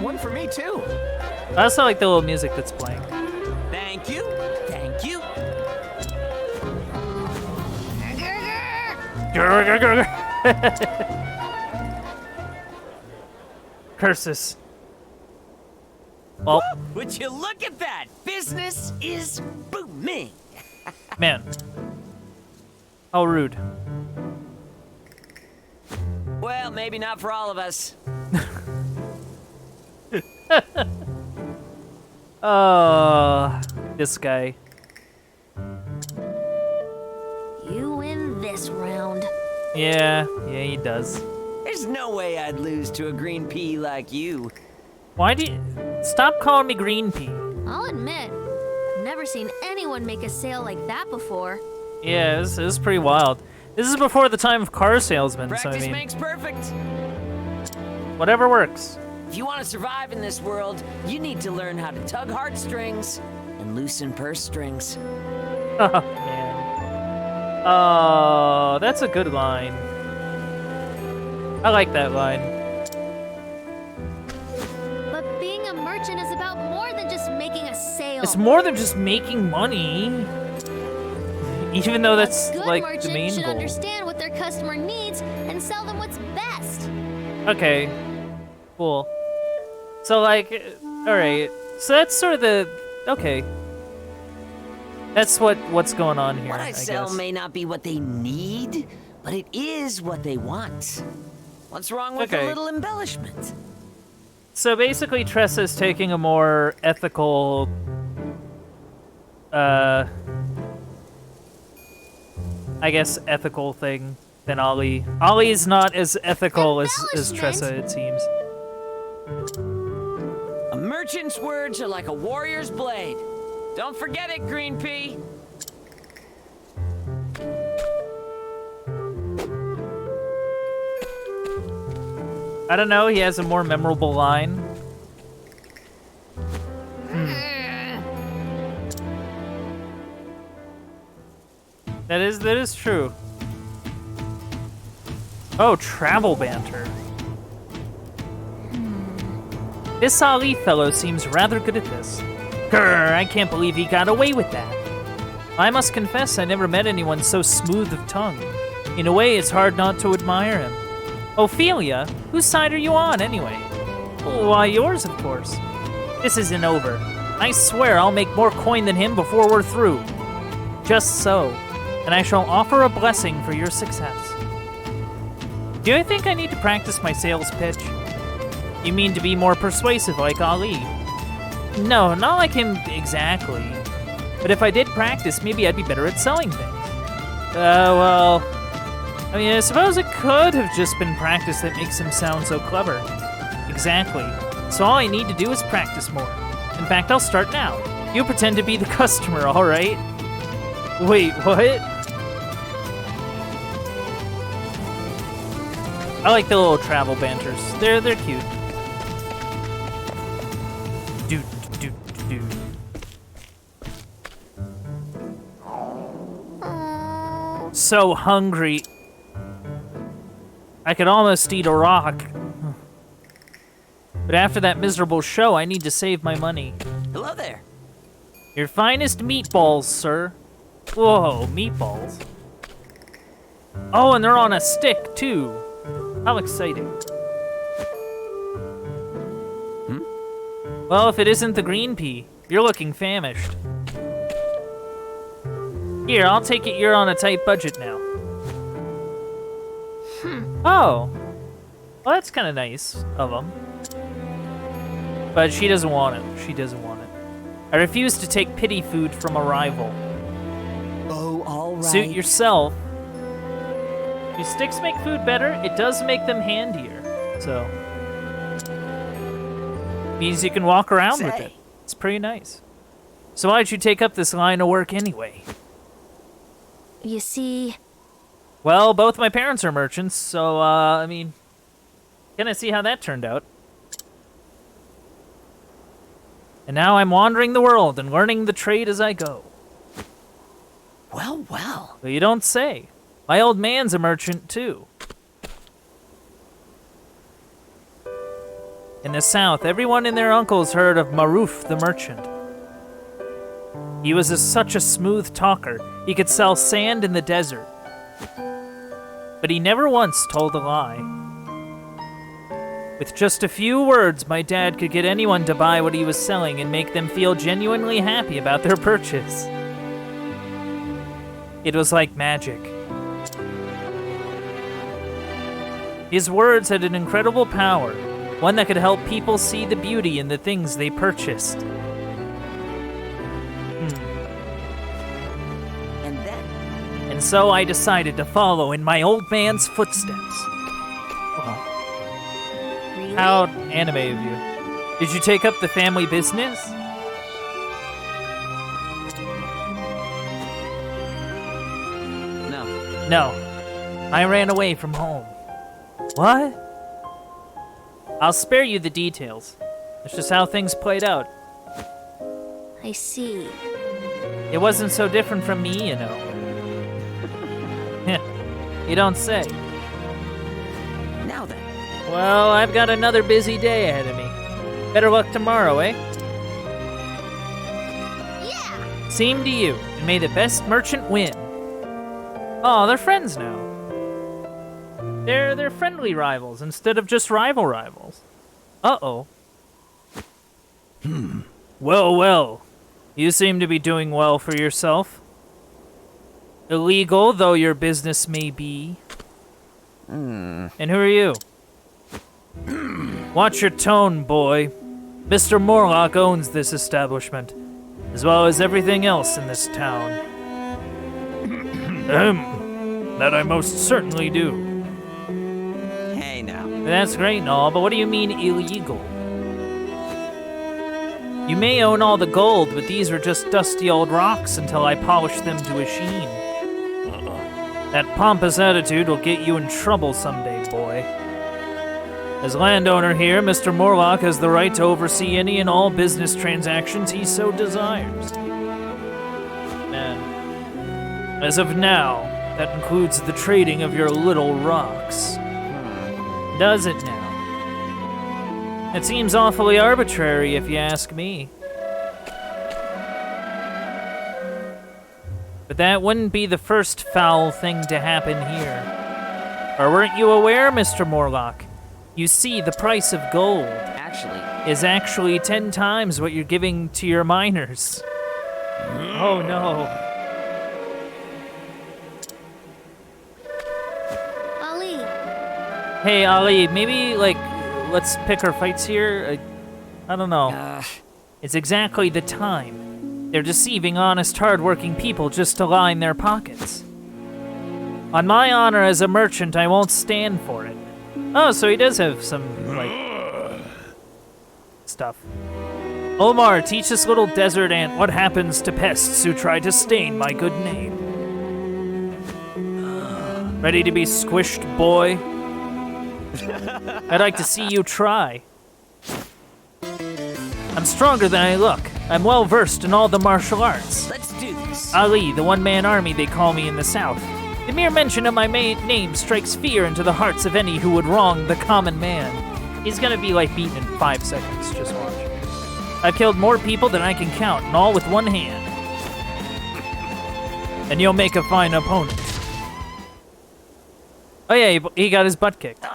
One for me, too. I also like the little music that's playing. Thank you. Thank you. Curses. Well, Would you look at that? Business is booming. man. How rude. Well, maybe not for all of us. Oh, this guy. You win this round. Yeah, he does. There's no way I'd lose to a green pea like you. Why do you... Stop calling me Green Pea. I'll admit, I've never seen anyone make a sale like that before. Yeah, this is pretty wild. This is before the time of car salesmen, so I Practice mean, makes perfect. whatever works. If you want to survive in this world, you need to learn how to tug heartstrings and loosen purse strings. Oh, man. Oh, that's a good line. I like that line. But being a merchant is about more than just making a sale. It's more than just making money. Even though that's a good like merchant the main should goal. understand what their customer needs and sell them what's best. Okay, cool. So like, all right. So that's sort of the okay. That's what's going on here. What I sell guess. may not be what they need, but it is what they want. What's wrong with Okay. a little embellishment? So basically, Tressa's taking a more ethical, I guess ethical thing than Ollie. Ollie's not as ethical as Tressa, it seems. A merchant's words are like a warrior's blade. Don't forget it, Green Pea. I don't know, he has a more memorable line. That is true. Oh, travel banter. This Ali fellow seems rather good at this. Grr, I can't believe he got away with that. I must confess I never met anyone so smooth of tongue. In a way, it's hard not to admire him. Ophelia, whose side are you on, anyway? Why, yours, of course. This isn't over. I swear I'll make more coin than him before we're through. Just so, and I shall offer a blessing for your success. Do you think I need to practice my sales pitch? You mean to be more persuasive like Ali? No, not like him exactly. But if I did practice, maybe I'd be better at selling things. Well... I mean, I suppose it could have just been practice that makes him sound so clever. Exactly. So all I need to do is practice more. In fact, I'll start now. You pretend to be the customer, all right? Wait, what? I like the little travel banters. They're cute. Do. so hungry. I could almost eat a rock. But after that miserable show, I need to save my money. Hello there. Your finest meatballs, sir. Whoa, meatballs. Oh, and they're on a stick, too. How exciting. Well, if it isn't the green pea, you're looking famished. Here, I'll take it you're on a tight budget now. Oh. Well, that's kind of nice of them. But she doesn't want it. She doesn't want it. I refuse to take pity food from a rival. Oh, all right. Suit yourself. Do sticks make food better? It does make them handier. So. Means you can walk around with it. It's pretty nice. So why'd you take up this line of work anyway? You see, Well, both my parents are merchants, so, I mean, gonna see how that turned out. And now I'm wandering the world and learning the trade as I go. Well, well. Well, you don't say. My old man's a merchant, too. In the South, everyone and their uncles heard of Maruf the merchant. He was such a smooth talker, he could sell sand in the desert. But he never once told a lie. With just a few words, my dad could get anyone to buy what he was selling and make them feel genuinely happy about their purchase. It was like magic. His words had an incredible power, one that could help people see the beauty in the things they purchased. And then? And so I decided to follow in my old man's footsteps. really? How anime of you. Did you take up the family business? No. No. I ran away from home. What? I'll spare you the details. That's just how things played out. I see. It wasn't so different from me, you know. You don't say. Now then. Well, I've got another busy day ahead of me. Better luck tomorrow, eh? Yeah! Same to you, and may the best merchant win. Oh, they're friends now. They're friendly rivals instead of just rivals. Uh-oh. Well, well. You seem to be doing well for yourself. Illegal though your business may be. And who are you? Watch your tone, boy. Mr. Morlock owns this establishment, as well as everything else in this town. That I most certainly do. Hey now. That's great and all, but what do you mean illegal? You may own all the gold, but these are just dusty old rocks until I polish them to a sheen. That pompous attitude will get you in trouble someday, boy. As landowner here, Mr. Morlock has the right to oversee any and all business transactions he so desires. And as of now, that includes the trading of your little rocks. Does it now? It seems awfully arbitrary, if you ask me. But that wouldn't be the first foul thing to happen here. Or weren't you aware, Mr. Morlock? You see, the price of gold is actually 10 times what you're giving to your miners. Oh no. Ali, Hey, Ali, maybe, like, let's pick our fights here? I don't know. It's exactly the time. They're deceiving honest, hard-working people just to line their pockets. On my honor as a merchant, I won't stand for it. Oh, so he does have some, like, stuff. Omar, teach this little desert ant what happens to pests who try to stain my good name. Ready to be squished, boy? I'd like to see you try. I'm stronger than I look. I'm well versed in all the martial arts. Let's do this. Ali, the one-man army they call me in the South. The mere mention of my name strikes fear into the hearts of any who would wrong the common man. He's gonna be like beaten in 5 seconds, just watch. I've killed more people than I can count, and all with one hand. And you'll make a fine opponent. Oh yeah, he got his butt kicked.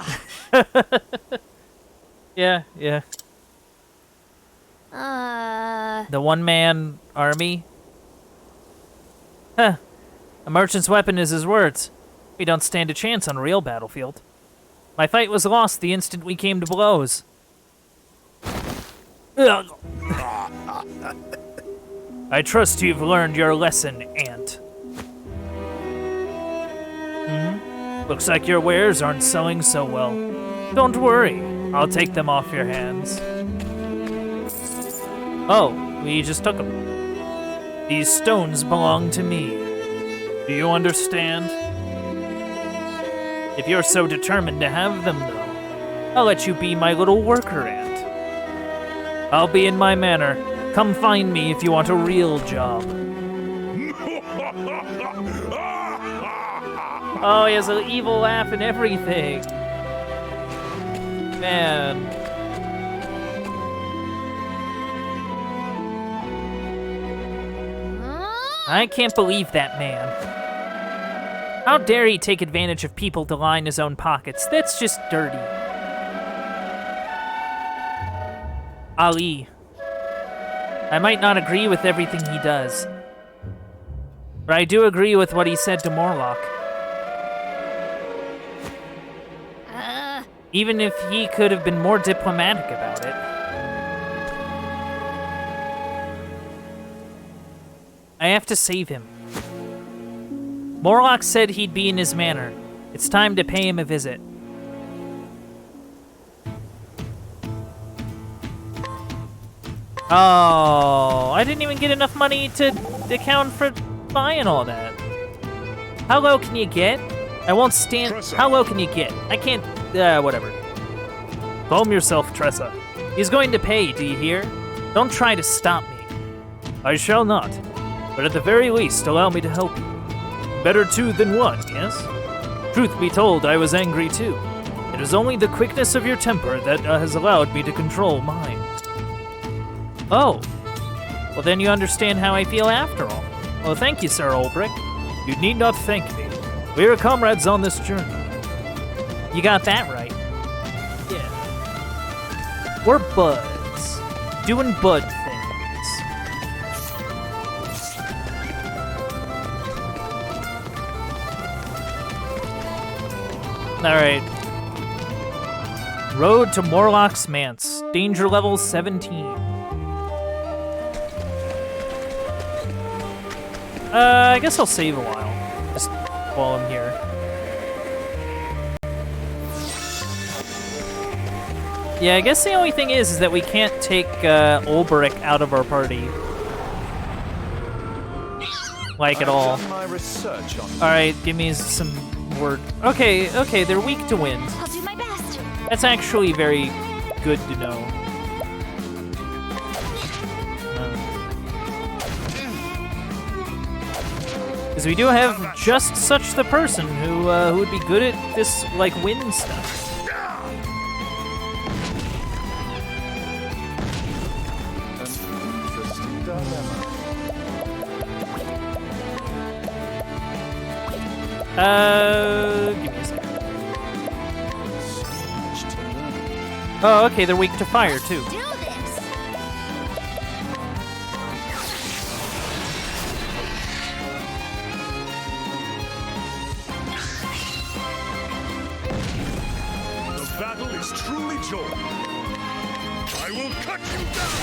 Yeah. The one-man army. Huh. A merchant's weapon is his words. We don't stand a chance on a real battlefield. My fight was lost the instant we came to blows. Ugh. I trust you've learned your lesson, Ant. Looks like your wares aren't selling so well. Don't worry, I'll take them off your hands. Oh, we just took them. These stones belong to me. Do you understand? If you're so determined to have them, though, I'll let you be my little worker ant. I'll be in my manor. Come find me if you want a real job. Oh, he has an evil laugh and everything. Man. I can't believe that man. How dare he take advantage of people to line his own pockets? That's just dirty. Ali. I might not agree with everything he does, but I do agree with what he said to Morlock. Even if he could have been more diplomatic about it. I have to save him. Morlock said he'd be in his manor. It's time to pay him a visit. Oh, I didn't even get enough money to account for buying all that. How low can you get? I won't stand. How low can you get? I can't. Whatever. Calm yourself, Tressa. He's going to pay, do you hear? Don't try to stop me. I shall not. But at the very least, allow me to help you. Better two than one, yes? Truth be told, I was angry too. It is only the quickness of your temper that has allowed me to control mine. Oh. Well, then you understand how I feel after all. Well, thank you, Sir Olbrick. You need not thank me. We are comrades on this journey. You got that right. Yeah. We're buds. Doing bud things. Alright. Road to Morlock's Manse. Danger level 17. I guess I'll save a while. Just while I'm here. Yeah, I guess the only thing is that we can't take Olberic out of our party. Like at all. Alright, give me some word. Okay, they're weak to wind. I'll do my best. That's actually very good to know. Because we do have just such the person who would be good at this, like, wind stuff. Give me a second. Oh, okay, they're weak to fire, too. Do this. The battle is truly joined. I will cut you down.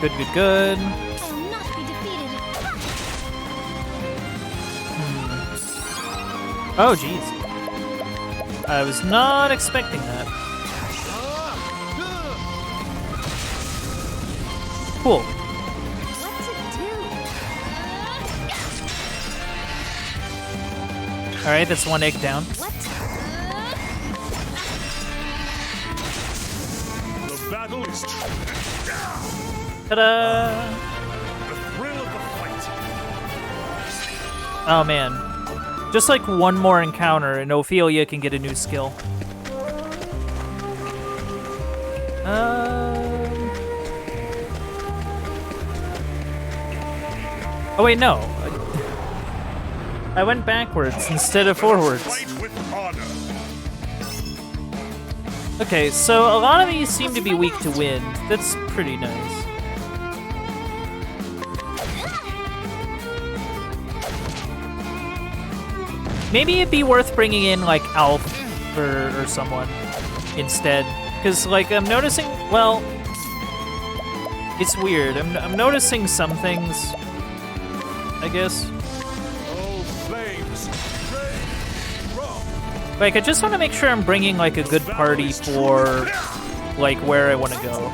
Good, good, good. I will not be defeated. Oh, jeez. I was not expecting that. Cool. What's it do? Alright, that's one egg down. What? The battle is Ta-da! the thrill of the fight. Oh, man. Just like one more encounter, and Ophelia can get a new skill. Oh wait, no. I went backwards instead of forwards. Fight with honor. Okay, so a lot of these seem to be weak to wind. That's pretty nice. Maybe it'd be worth bringing in, like, Alf or someone instead. Because, like, I'm noticing, well, it's weird. I'm noticing some things, I guess. Oh, flames! Rain, rock. Like, I just want to make sure I'm bringing, like, a good party for, like, where I want to go.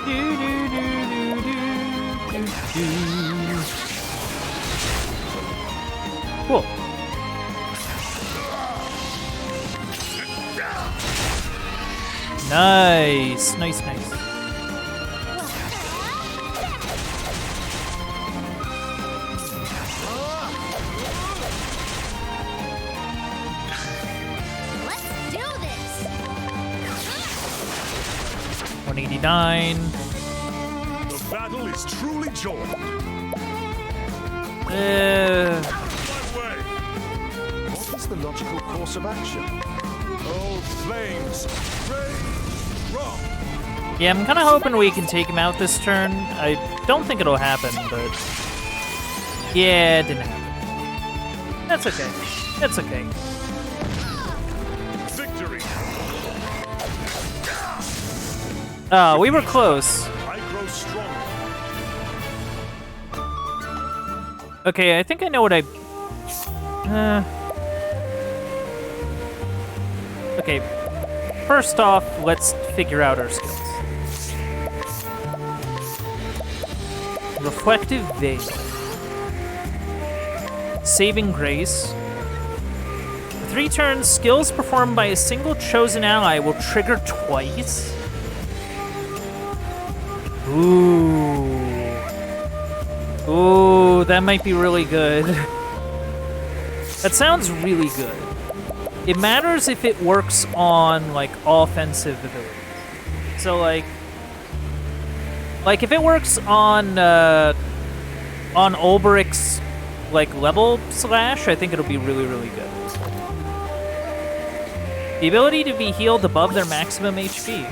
Dude. Here I Cool. Nice, nice, nice. Let's do this. 189. The battle is truly joined. Uh, My way. What is the logical course of action? Oh, flames! Rain, rock. yeah, I'm kind of hoping we can take him out this turn. I don't think it'll happen, but yeah, it didn't happen. That's okay. That's okay. Victory! Oh, we were close. I grow stronger. Okay, I think I know what I... Okay, first off, let's figure out our skills. Reflective Veil. Saving Grace. 3 turns, skills performed by a single chosen ally will trigger twice. Ooh. Ooh, that might be really good. That sounds really good. It matters if it works on, like, offensive abilities. So, like if it works on Ulbrich's, like, level slash, I think it'll be really, really good. The ability to be healed above their maximum HP.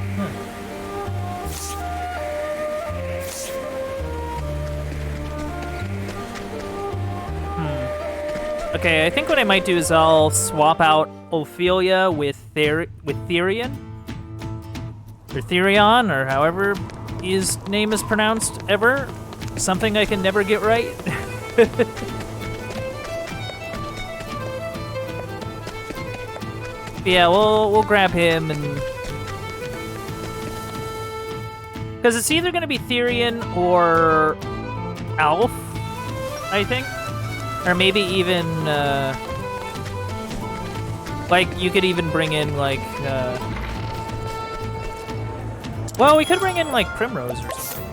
Okay, I think what I might do is I'll swap out Ophelia with Therion. Or Therion, or however his name is pronounced ever. Something I can never get right. Yeah, we'll grab him and... Because it's either going to be Therion or Alf, I think. Or maybe even, like, you could even bring in, like, well, we could bring in, like, Primrose or something.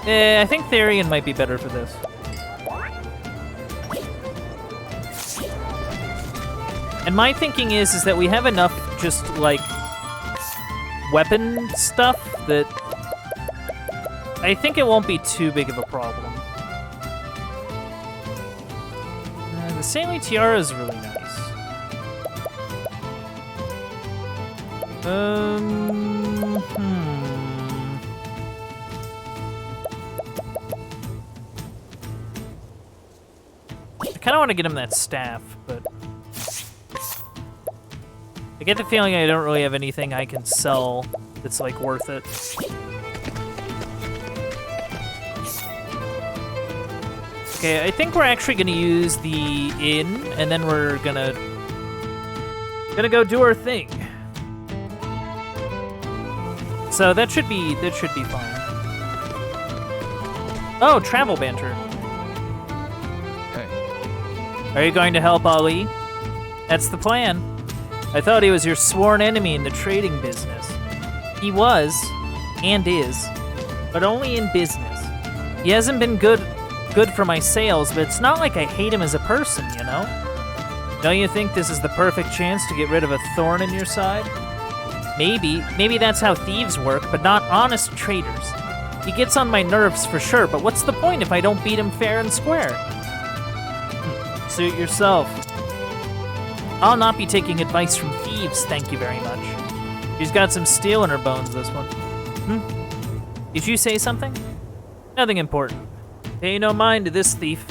I think Therion might be better for this. And my thinking is that we have enough just, like, weapon stuff that I think it won't be too big of a problem. The Saintly Tiara is really nice. I kind of want to get him that staff, but I get the feeling I don't really have anything I can sell that's, like, worth it. Okay, I think we're actually gonna use the inn, and then we're gonna go do our thing. So that should be fine. Oh, travel banter. Hey, Are you going to help Ali? That's the plan. I thought he was your sworn enemy in the trading business. He was, and is, but only in business. He hasn't been good for my sales, but it's not like I hate him as a person, you know? Don't you think this is the perfect chance to get rid of a thorn in your side? Maybe that's how thieves work, but not honest traders. He gets on my nerves for sure, but what's the point if I don't beat him fair and square? Suit yourself. I'll not be taking advice from thieves, thank you very much. She's got some steel in her bones, this one. Did you say something? Nothing important. Pay no mind to this thief.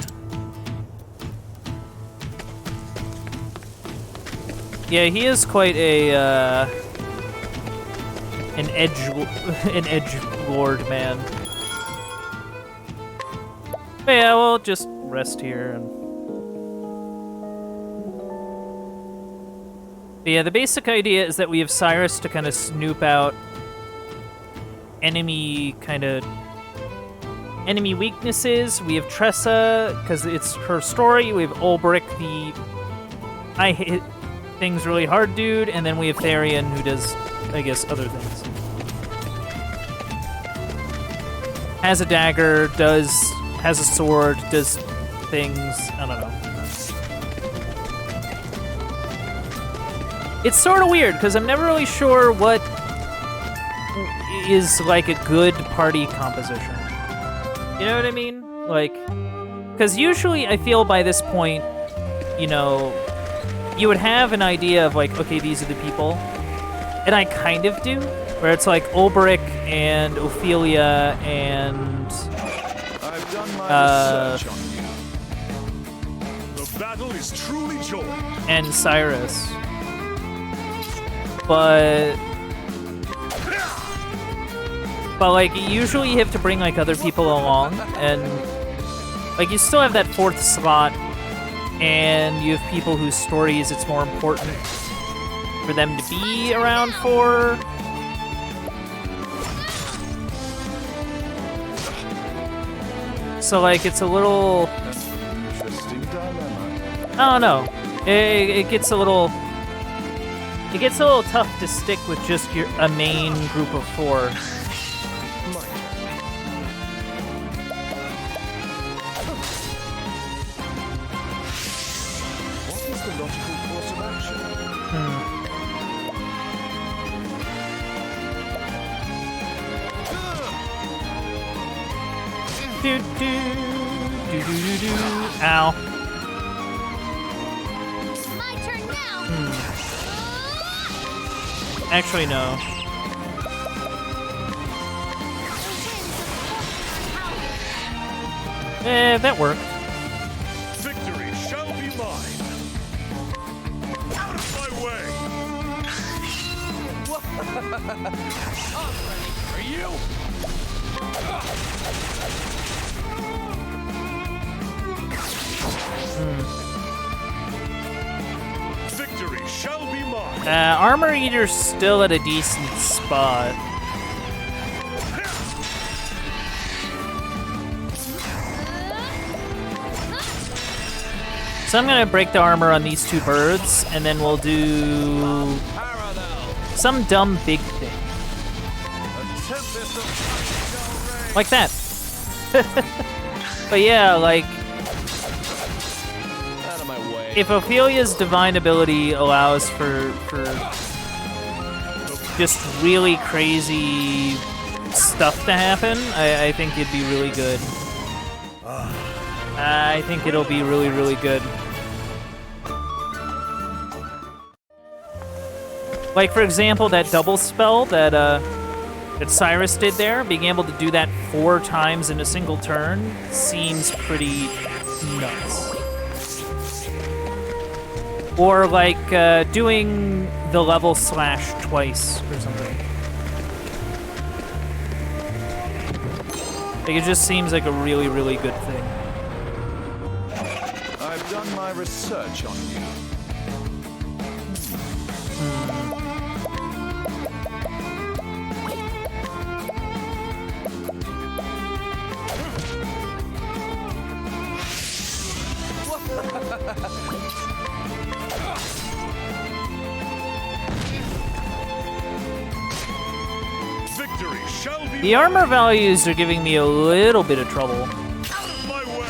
Yeah, he is quite an edgelord man. But yeah, we'll just rest here and. But yeah, the basic idea is that we have Cyrus to kind of snoop out enemy weaknesses. We have Tressa, because it's her story. We have Ulbrich, the I hit things really hard dude, and then we have Therian, who does, I guess, other things. Has a dagger, has a sword, does things, I don't know. It's sort of weird, because I'm never really sure what is, like, a good party composition. You know what I mean? Like, because usually I feel by this point, you know, you would have an idea of, like, okay, these are the people. And I kind of do, where it's like Ulbrich and Ophelia and I've done my research on you. The battle is truly joined. And Cyrus. But like, usually you have to bring, like, other people along, and, like, you still have that fourth slot, and you have people whose stories it's more important for them to be around for. So, like, it's a little... Interesting dilemma. I don't know. It gets a little... It gets a little tough to stick with just a main group of 4. What is the logical course of action? Ow. My turn now. Actually, no. That worked. Victory shall be mine. Out of my way. I'm ready for you. Victory shall be mine. Armor Eater's still at a decent spot. So I'm gonna break the armor on these 2 birds, and then we'll do some dumb big thing. Like that. But yeah, like, Out of my way. if Ophelia's divine ability allows for just really crazy stuff to happen, I think it'd be really good. I think it'll be really, really good. Like, for example, that double spell that Cyrus did there, being able to do that 4 times in a single turn seems pretty nuts. Or, like, doing the level slash twice or something. Like, it just seems like a really, really good thing. I've done my research on you. The armor values are giving me a little bit of trouble. My way.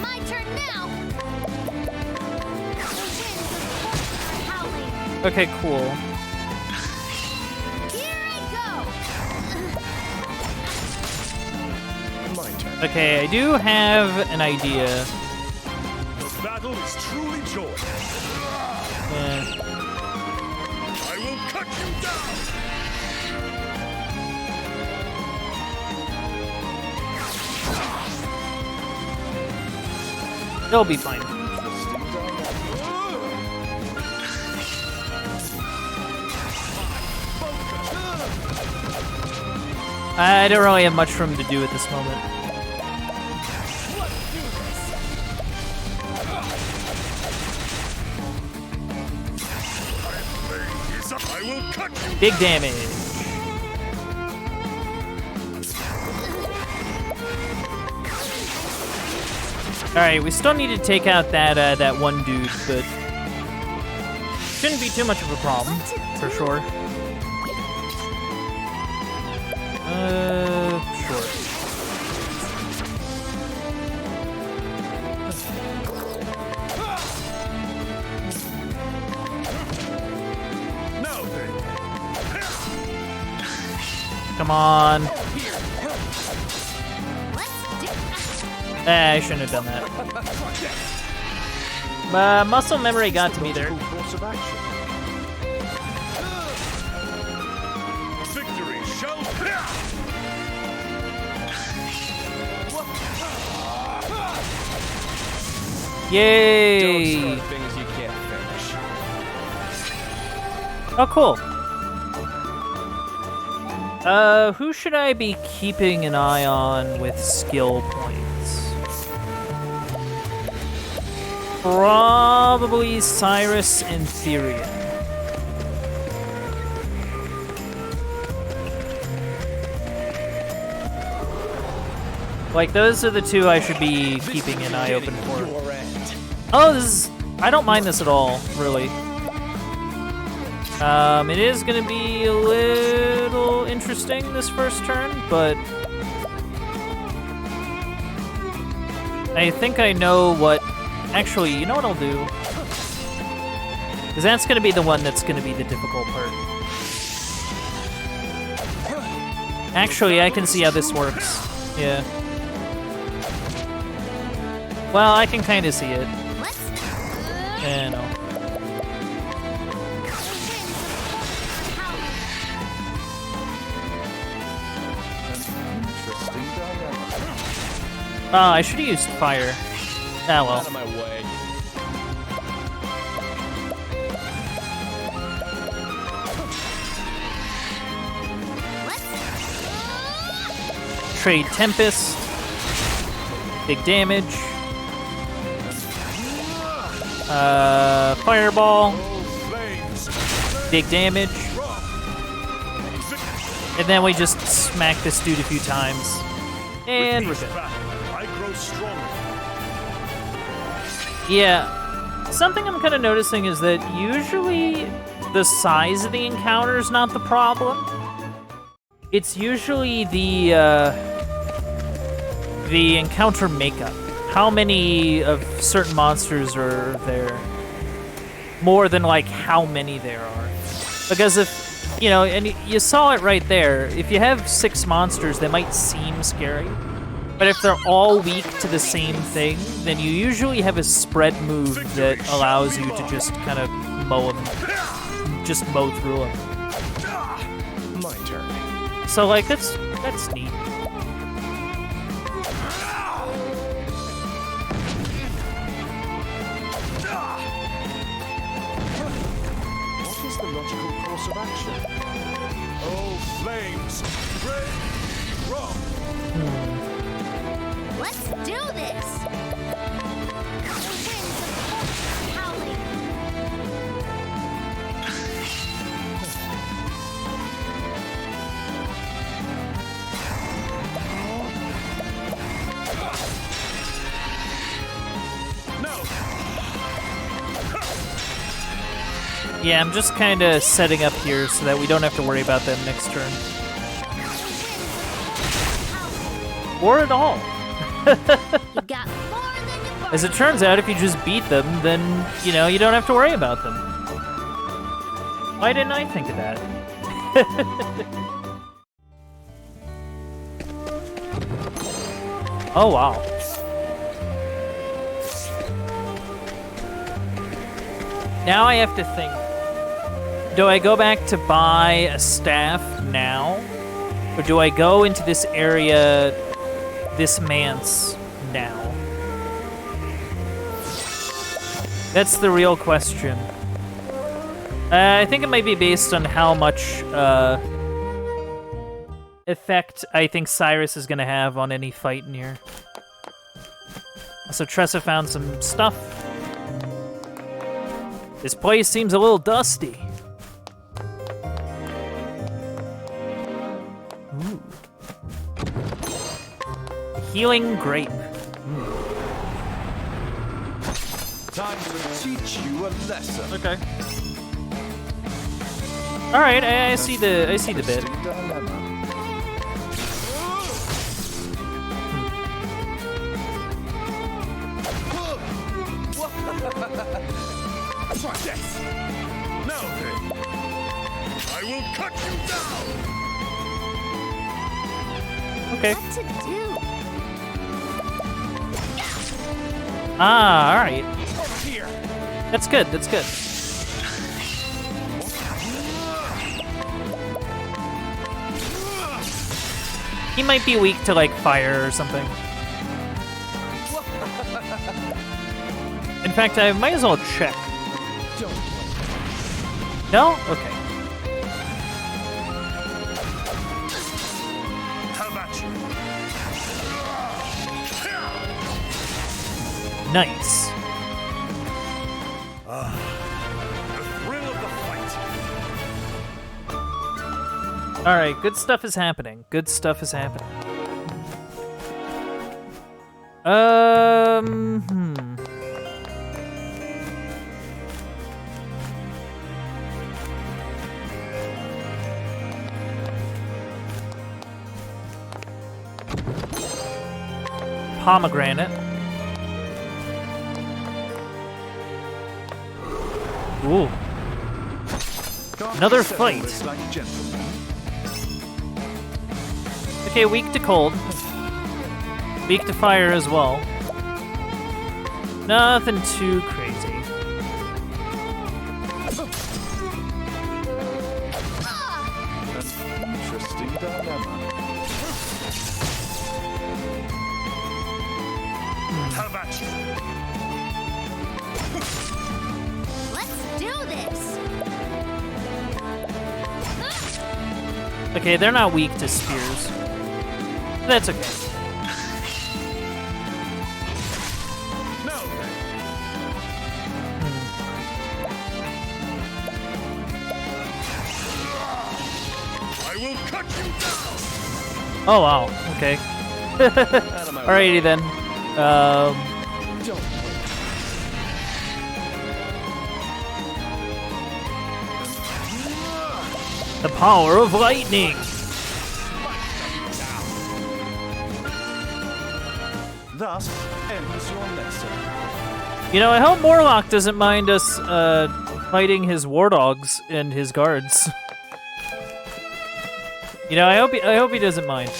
My turn now. The winds of force are howling. Okay, cool. Here I go. My turn. Okay, I do have an idea. The battle is truly joy. I will cut you down. They'll be fine. I don't really have much room to do at this moment. I will cut you. Big damage. Alright, we still need to take out that one dude, but shouldn't be too much of a problem, for sure. Sure. Now then. Come on. Let's do. I shouldn't have done that. Muscle memory got to me there. Course of action. Victory shall. Yay! Things you can't finish. Oh, cool. Who should I be keeping an eye on with skill points? Probably Cyrus and Therian. Like, those are the two I should be keeping an eye open for. Your end. Oh, this is... I don't mind this at all, really. It is gonna be a little interesting this first turn, but... I think I know what... Actually, you know what I'll do? Because that's gonna be the one that's gonna be the difficult part. Actually, I can see how this works. Yeah. Well, I can kind of see it. Yeah, no. Interesting dilemma. Oh, I should have used fire. Ah, Out well. of my way. Trade Tempest. Big damage. Fireball. Big damage. And then we just smack this dude a few times. And we're good. I grow stronger. Yeah. Something I'm kind of noticing is that usually the size of the encounter is not the problem. It's usually the encounter makeup. How many of certain monsters are there? More than, like, how many there are. Because if, you know, and you saw it right there, if you have 6 monsters, they might seem scary. But if they're all weak to the same thing, then you usually have a spread move that allows you to just kind of mow them. Just mow through them. My turn. So, like, that's neat. What is the logical course of action? Oh, flames! Red, rock! Let's do this. The winds of force are howling. Now! Yeah, I'm just kind of setting up here so that we don't have to worry about them next turn. Or at all. You got more than you As it turns out, if you just beat them, then, you know, you don't have to worry about them. Why didn't I think of that? Oh, wow. Now I have to think. Do I go back to buy a staff now? Or do I go into this area, this manse, now? That's the real question. I think it might be based on how much effect I think Cyrus is gonna have on any fight in here. So Tressa found some stuff. This place seems a little dusty. Ooh. Healing grape. Time to teach you a lesson. Okay. All right, I see the bit. Try this. Now then, I will cut you down. Okay. What to do? Ah, all right. Here. That's good. That's good. He might be weak to like fire or something. In fact, I might as well check. No? Okay. How about you? Nice. The thrill of the fight. All right, good stuff is happening. Good stuff is happening. Pomegranate. Ooh. Another fight. Like gentlemen. Okay, weak to cold. Weak to fire as well. Nothing too crazy. Interesting dilemma. How about you? Let's do this. Okay, they're not weak to spears. That's okay. No. I will cut you down. Oh wow. Okay. Alrighty then. The power of lightning. Thus ends your lesson. You know, I hope Morlock doesn't mind us fighting his war dogs and his guards. You know, I hope he doesn't mind.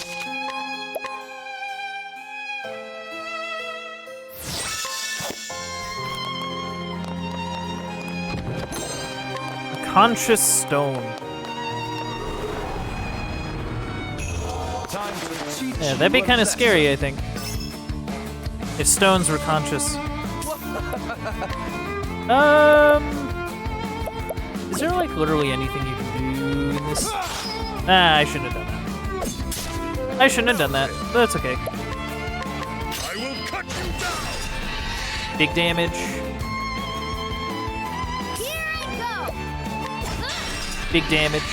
A conscious stone. Time to teach Yeah, that'd be you a kind of lesson. scary, I think. If stones were conscious. Is there like literally anything you can do in this? Ah, I shouldn't have done that. I shouldn't have done that, but that's okay. I will cut you down. Big damage, Here I go. big damage.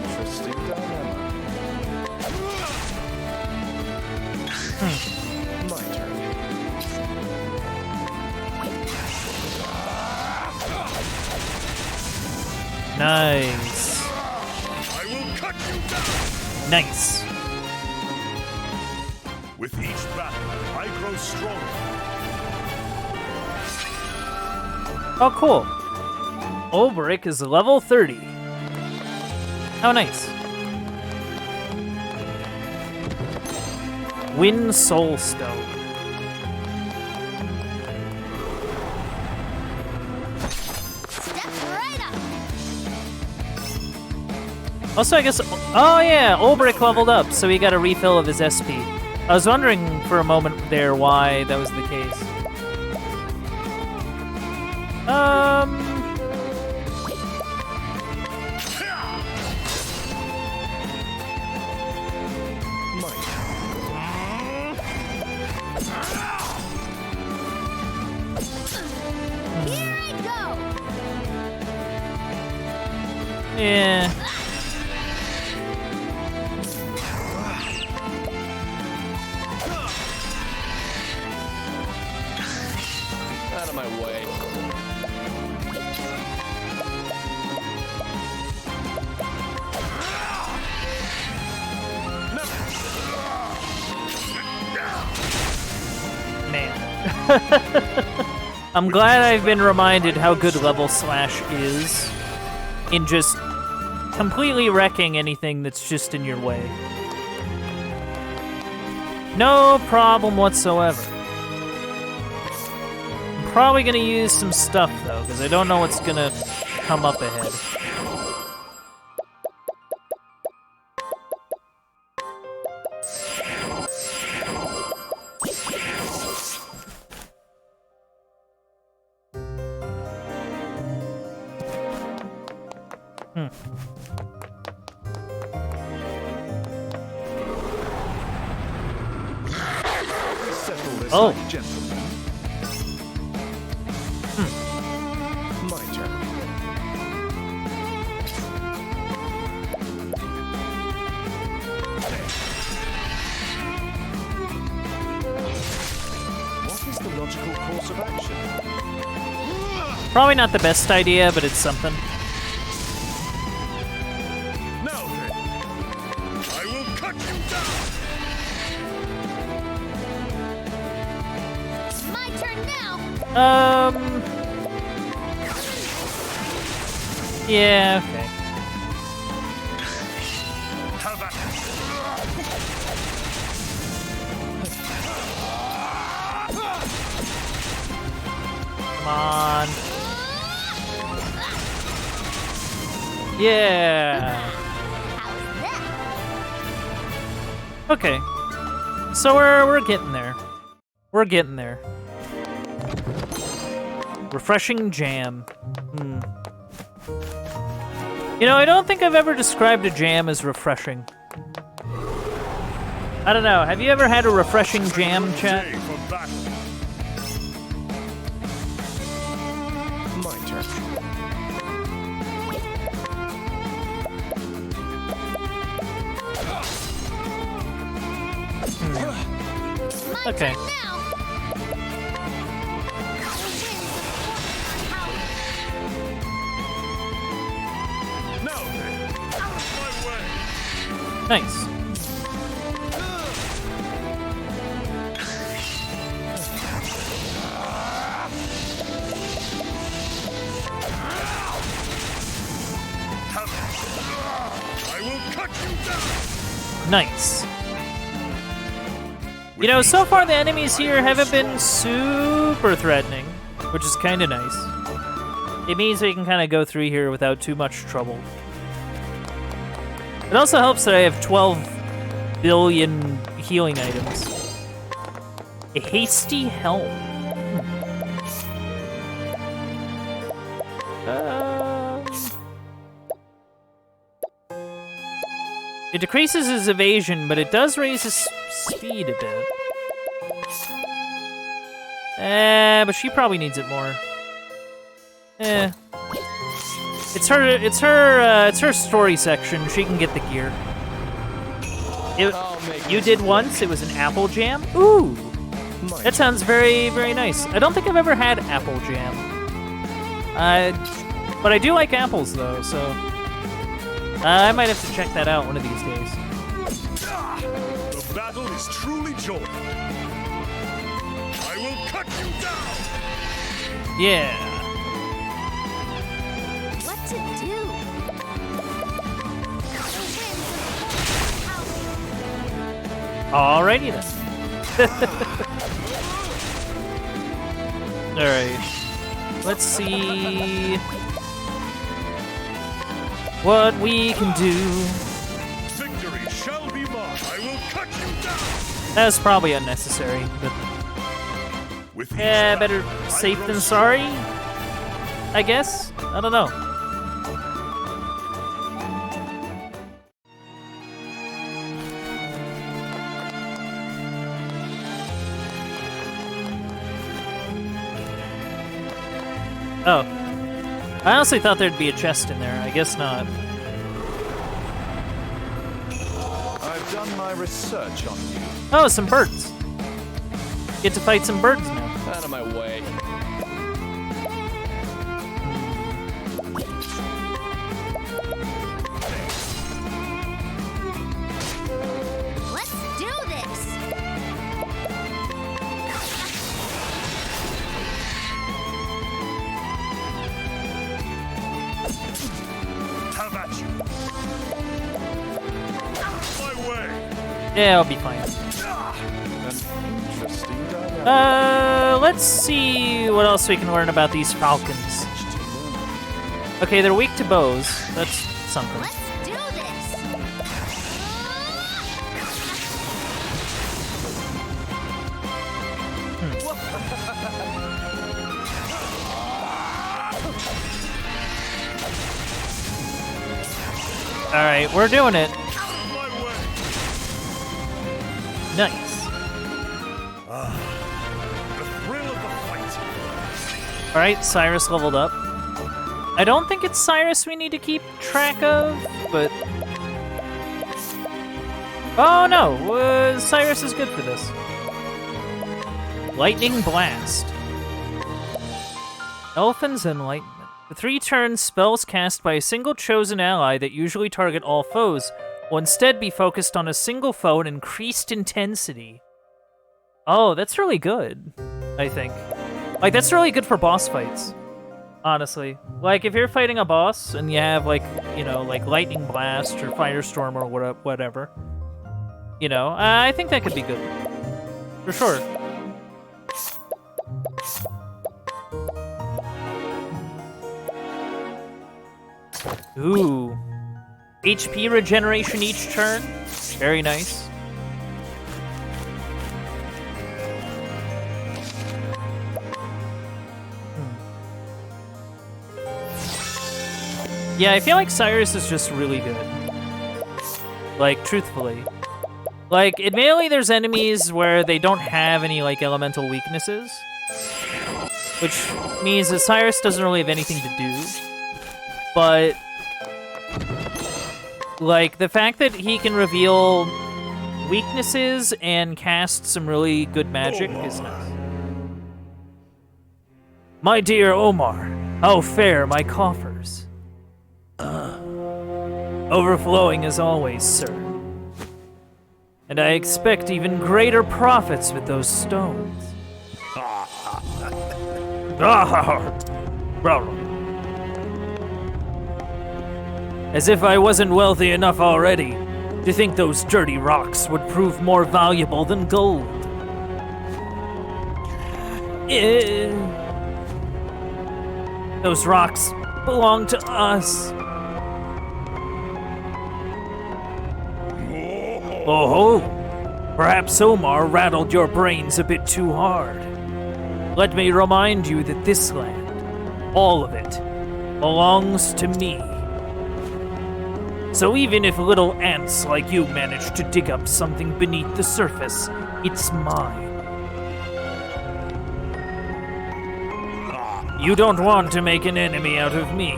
Interesting dilemma. My turn. Nice. I will cut you down. Nice. With each battle, I grow stronger. Oh, cool. Ulbrich is level 30. How nice. Wind Soul Stone. Step right up. Also, I guess... Oh, yeah, Ulbrich leveled up, so he got a refill of his SP. I was wondering for a moment there why that was the case. Here I go. Yeah. Out of my way. Man. I'm glad I've been reminded how good Level Slash is in just completely wrecking anything that's just in your way. No problem whatsoever. I'm probably gonna use some stuff though, because I don't know what's gonna come up ahead. Settle this Oh. like gentlemen. My turn. What is the logical course of action? Probably not the best idea, but it's something. Now then, I will cut you down. It's my turn now. Yeah, okay. Have at it. Come on. Yeah. How's that? Okay. So we're getting there. We're getting there. Refreshing jam. You know, I don't think I've ever described a jam as refreshing. I don't know. Have you ever had a refreshing jam, chat? Day for battle. My turn. It's my Okay. turn now. Now then, out of my way. Nice. I will cut you down. Nice. You know, so far the enemies here haven't been super threatening, which is kind of nice. It means we can kind of go through here without too much trouble. It also helps that I have 12 billion healing items. A hasty helm. It decreases his evasion, but it does raise his speed a bit. But she probably needs it more. It's her story section. She can get the gear. You did once. It was an apple jam. Ooh, that sounds very, very nice. I don't think I've ever had apple jam. But I do like apples, though, so I might have to check that out one of these days. The battle is truly joy. I will cut you down. Yeah. What to do? Alrighty then. Alright. Let's see what we can do. Victory shall be mine. I will cut you down. That's probably unnecessary, but With yeah, each better battle, I safe grow than stronger. sorry, I guess? I don't know. Oh. I honestly thought there'd be a chest in there. I guess not. I've done my research on you. Oh, some birds. Get to fight some birds now. Out of my way. Let's do this. Have at you. My way. Yeah, I'll be fine. An interesting dynamic. Let's see what else we can learn about these falcons. Okay, they're weak to bows. That's something. Let's do this. Alright, we're doing it. My way. Nice. The thrill of the fight. Alright, Cyrus leveled up. I don't think it's Cyrus we need to keep track of, but... Oh no, Cyrus is good for this. Lightning Blast. Elfin's Enlightenment. The 3-turn spells cast by a single chosen ally that usually target all foes will instead be focused on a single foe in increased intensity. Oh, that's really good, I think. Like, that's really good for boss fights, honestly. Like, if you're fighting a boss and you have, like, you know, like Lightning Blast or Firestorm or whatever, you know, I think that could be good. For sure. Ooh. HP regeneration each turn. Very nice. Yeah, I feel like Cyrus is just really good. Like, truthfully. Like, admittedly, there's enemies where they don't have any, like, elemental weaknesses. Which means that Cyrus doesn't really have anything to do. But, like, the fact that he can reveal weaknesses and cast some really good magic is nice. My dear Omar, how fare my coffers? Overflowing as always, sir. And I expect even greater profits with those stones. As if I wasn't wealthy enough already to think those dirty rocks would prove more valuable than gold. Those rocks belong to us. Oh, perhaps Omar rattled your brains a bit too hard. Let me remind you that this land, all of it, belongs to me. So even if little ants like you manage to dig up something beneath the surface, it's mine. You don't want to make an enemy out of me.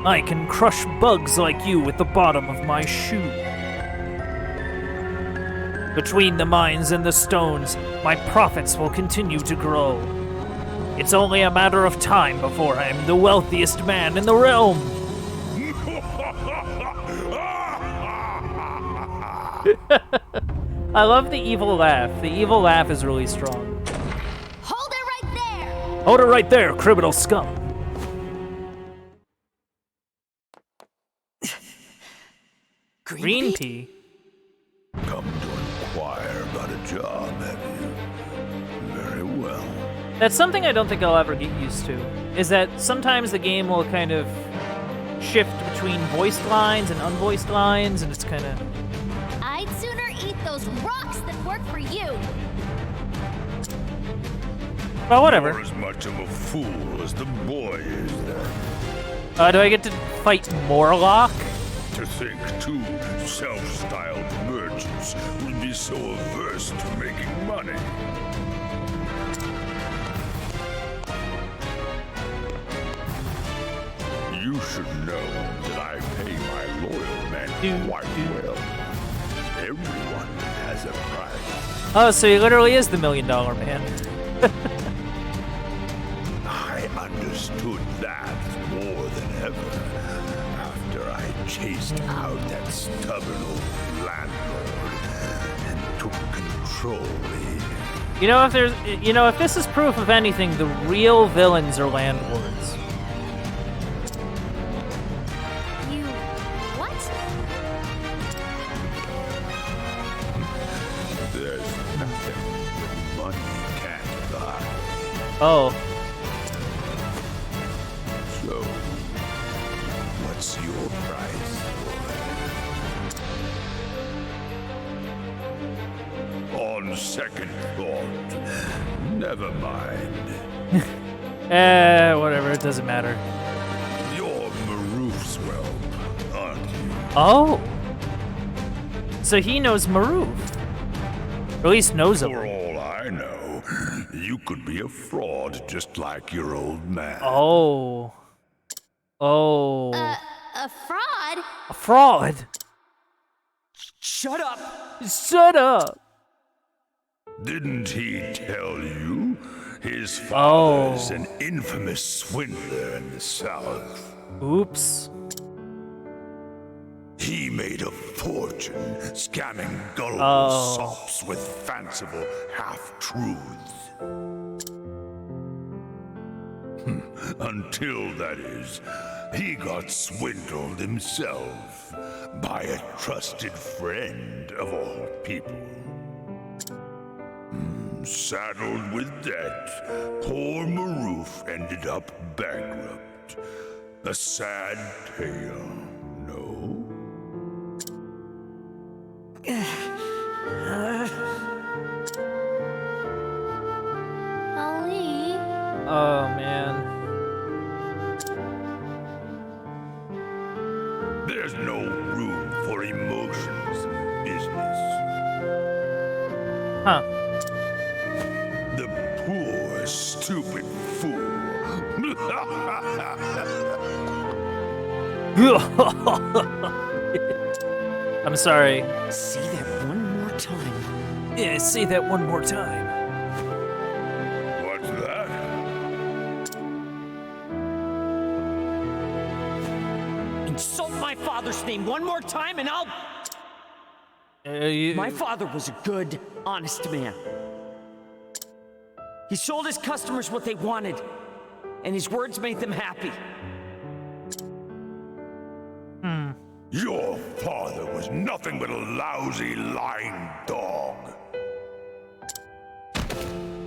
I can crush bugs like you with the bottom of my shoe. Between the mines and the stones, my profits will continue to grow. It's only a matter of time before I am the wealthiest man in the realm. I love the evil laugh. The evil laugh is really strong. Hold it right there! Hold it right there, criminal scum. Green tea? Come to inquire about a job, have you? Very well. That's something I don't think I'll ever get used to, is that sometimes the game will kind of shift between voiced lines and unvoiced lines, and it's kind of... I'd sooner eat those rocks than work for you! Well, whatever. You're as much of a fool as the boy is, then. Do I get to fight Morlock? To think two self-styled merchants would be so averse to making money. You should know that I pay my loyal men quite well. Everyone has a price. Oh, so he literally is the $1 Million Man. I understood that more than ever after I chased out that stubborn old landlord and took control here. You know, if this is proof of anything, the real villains are landlords. You... what? There's nothing that money can't buy. Oh. So, what's your price, boy? On second thought, never mind. Whatever, it doesn't matter. You're Maruf's whelp, aren't you? Oh. So he knows Maruf. Or at least knows him. For all I know, you could be a fraud just like your old man. Oh. Oh. A fraud? A fraud? Shut up! Shut up! Didn't he tell you? His father's an infamous swindler in the South. Oops. He made a fortune scamming gullible sops with fanciful half-truths. Until, that is, he got swindled himself by a trusted friend of all people. Saddled with debt, poor Maruf ended up bankrupt. A sad tale, no? Ali? Oh, man. There's no room for emotions in business. Huh. The poor, stupid fool. I'm sorry. Say that one more time. Yeah, say that one more time. What's that? Insult my father's name one more time and I'll... You... My father was a good, honest man. He sold his customers what they wanted, and his words made them happy. Your father was nothing but a lousy, lying dog.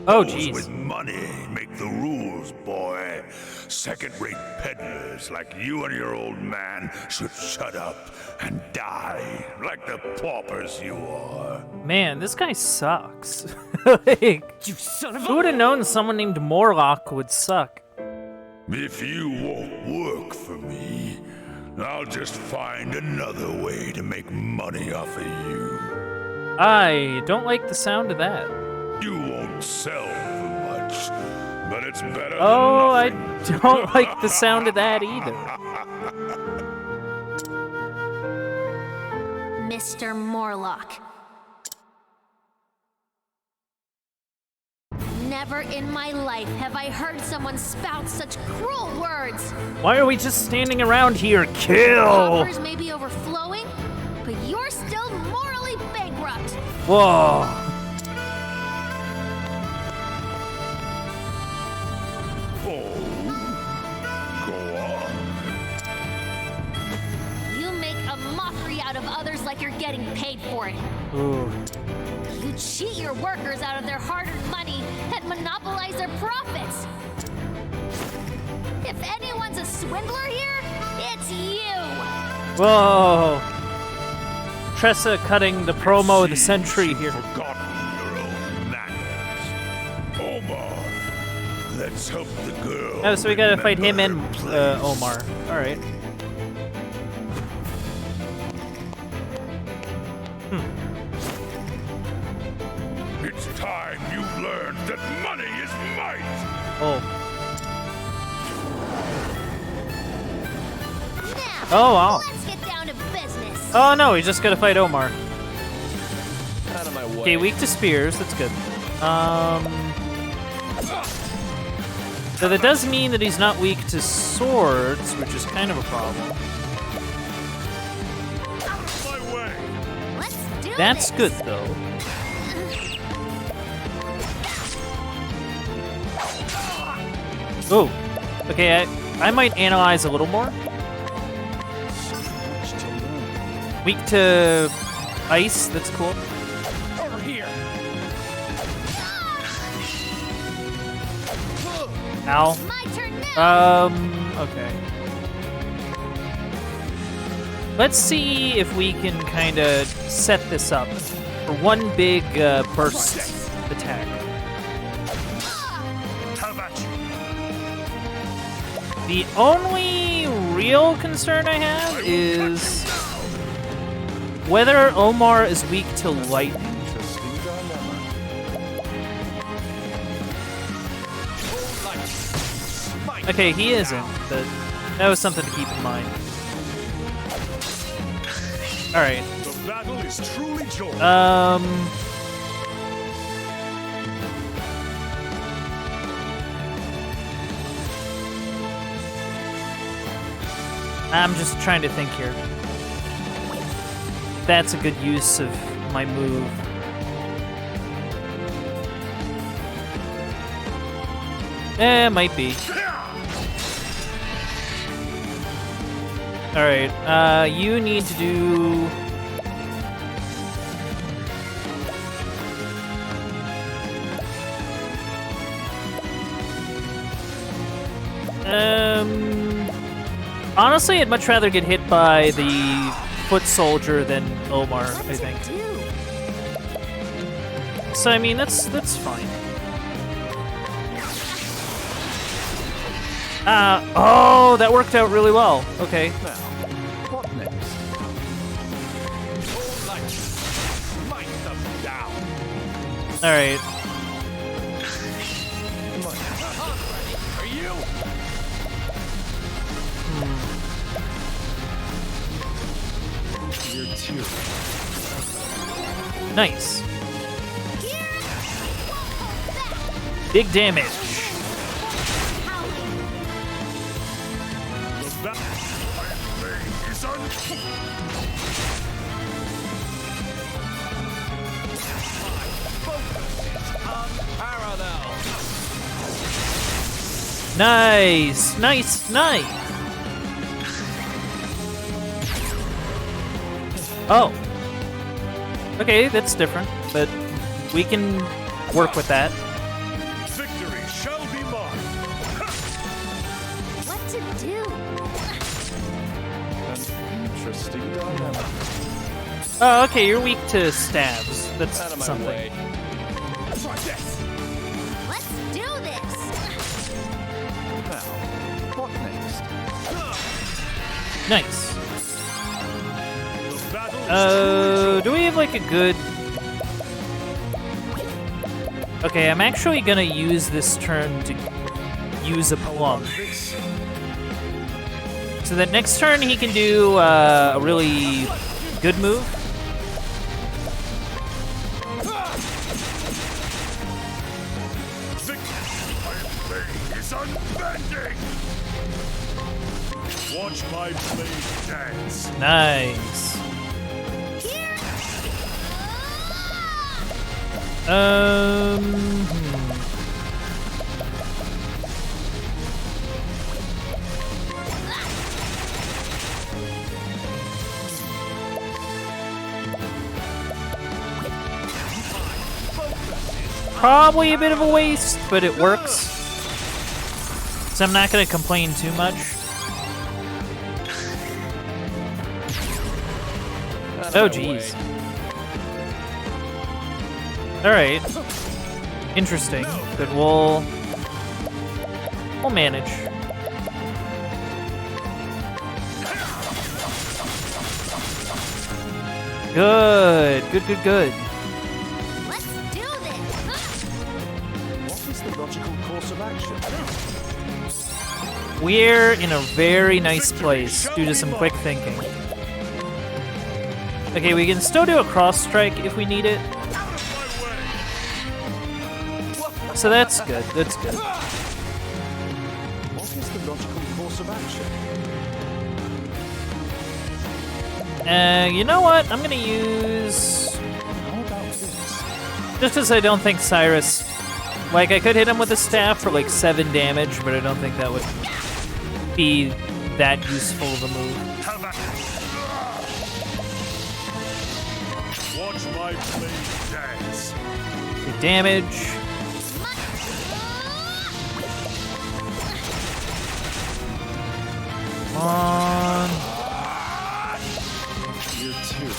Oh, Those jeez. with money make the rules, boy. Second-rate peddlers like you and your old man should shut up and die like the paupers you are. Man, this guy sucks. Like, You son of who a... would have known someone named Morlock would suck? If you won't work for me, I'll just find another way to make money off of you. I don't like the sound of that. You won't sell for much, but it's better Oh, I than nothing. don't like the sound of that either. Mr. Morlock. Never in my life have I heard someone spout such cruel words. Why are we just standing around here? Kill! Coffers may be overflowing, but you're still morally bankrupt. Whoa. Go on. You make a mockery out of others like you're getting paid for it. Ooh. You cheat your workers out of their hard-earned money and monopolize their profits. If anyone's a swindler here, it's you. Whoa. Tressa cutting the promo of the century here. Forgotten your own manners. Omar, let's help the girl. Oh, so we gotta fight him and remember her place. Omar. Alright. It's time you learned that money is might. Oh. Now, Oh, wow. let's get down to business. Oh no, we just gotta fight Omar. Out of my way. Okay, weak to spears. That's good. So that does mean that he's not weak to swords, which is kind of a problem. Out of my way. Let's do That's this. good though. Oh, okay. I might analyze a little more. Weak to ice. That's cool. Over here. Ow. My turn now. Okay. Let's see if we can kind of set this up for one big burst attack. How about you? The only real concern I have is whether Omar is weak to lightning. Interesting dilemma. Okay, he isn't, but that was something to keep in mind. Alright. The battle is truly joined. I'm just trying to think here. That's a good use of my move. Might be. Alright, you need to do... Honestly, I'd much rather get hit by the foot soldier than Omar, I think. So, I mean, that's fine. Oh, that worked out really well. Okay. Now, what next? Might them down. Alright. Are you? You're too. Nice. Here, won't hold back. Big damage. Howling. The battle is Unparalleled. Nice. Nice. Nice. Oh. Okay, that's different, but we can work with that. Victory shall be mine. What to do? An interesting dilemma. Oh, okay, you're weak to stabs. That's Out of my something. way. Try this. Let's do this. Now, what next? Nice. The battle is Do we have like a good... Okay, I'm actually gonna use this turn to use a plum. this. So that next turn he can do a really good move. bending! Watch my blade dance. Nice. Here. Probably a bit of a waste, but it works. So I'm not gonna complain too much. Oh, jeez. Alright. Interesting. But we'll manage. Good. Good. Let's do this. What is the logical course of action? We're in a very nice place due to some quick thinking. Okay, we can still do a cross strike if we need it. So that's good. That's good. What is the logical course of action? You know what? I'm gonna use... How about this? Just because I don't think Cyrus... Like, I could hit him with a staff for like 7 damage, but I don't think that would be that useful of a move. Watch my blade dance. Good damage. Come on. You too.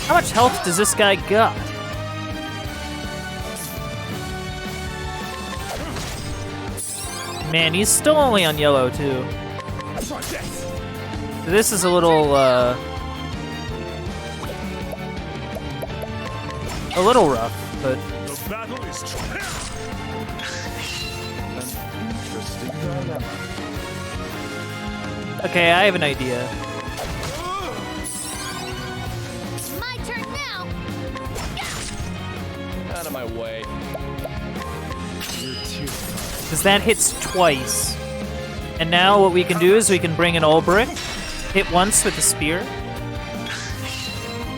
How much health does this guy got? Man, he's still only on yellow, too. So this is a little rough, but... The battle is Interesting dilemma. Okay, I have an idea. My turn now. Out of my way. You too. Because that hits twice. And now what we can do is we can bring an Ulbrich, hit once with the spear.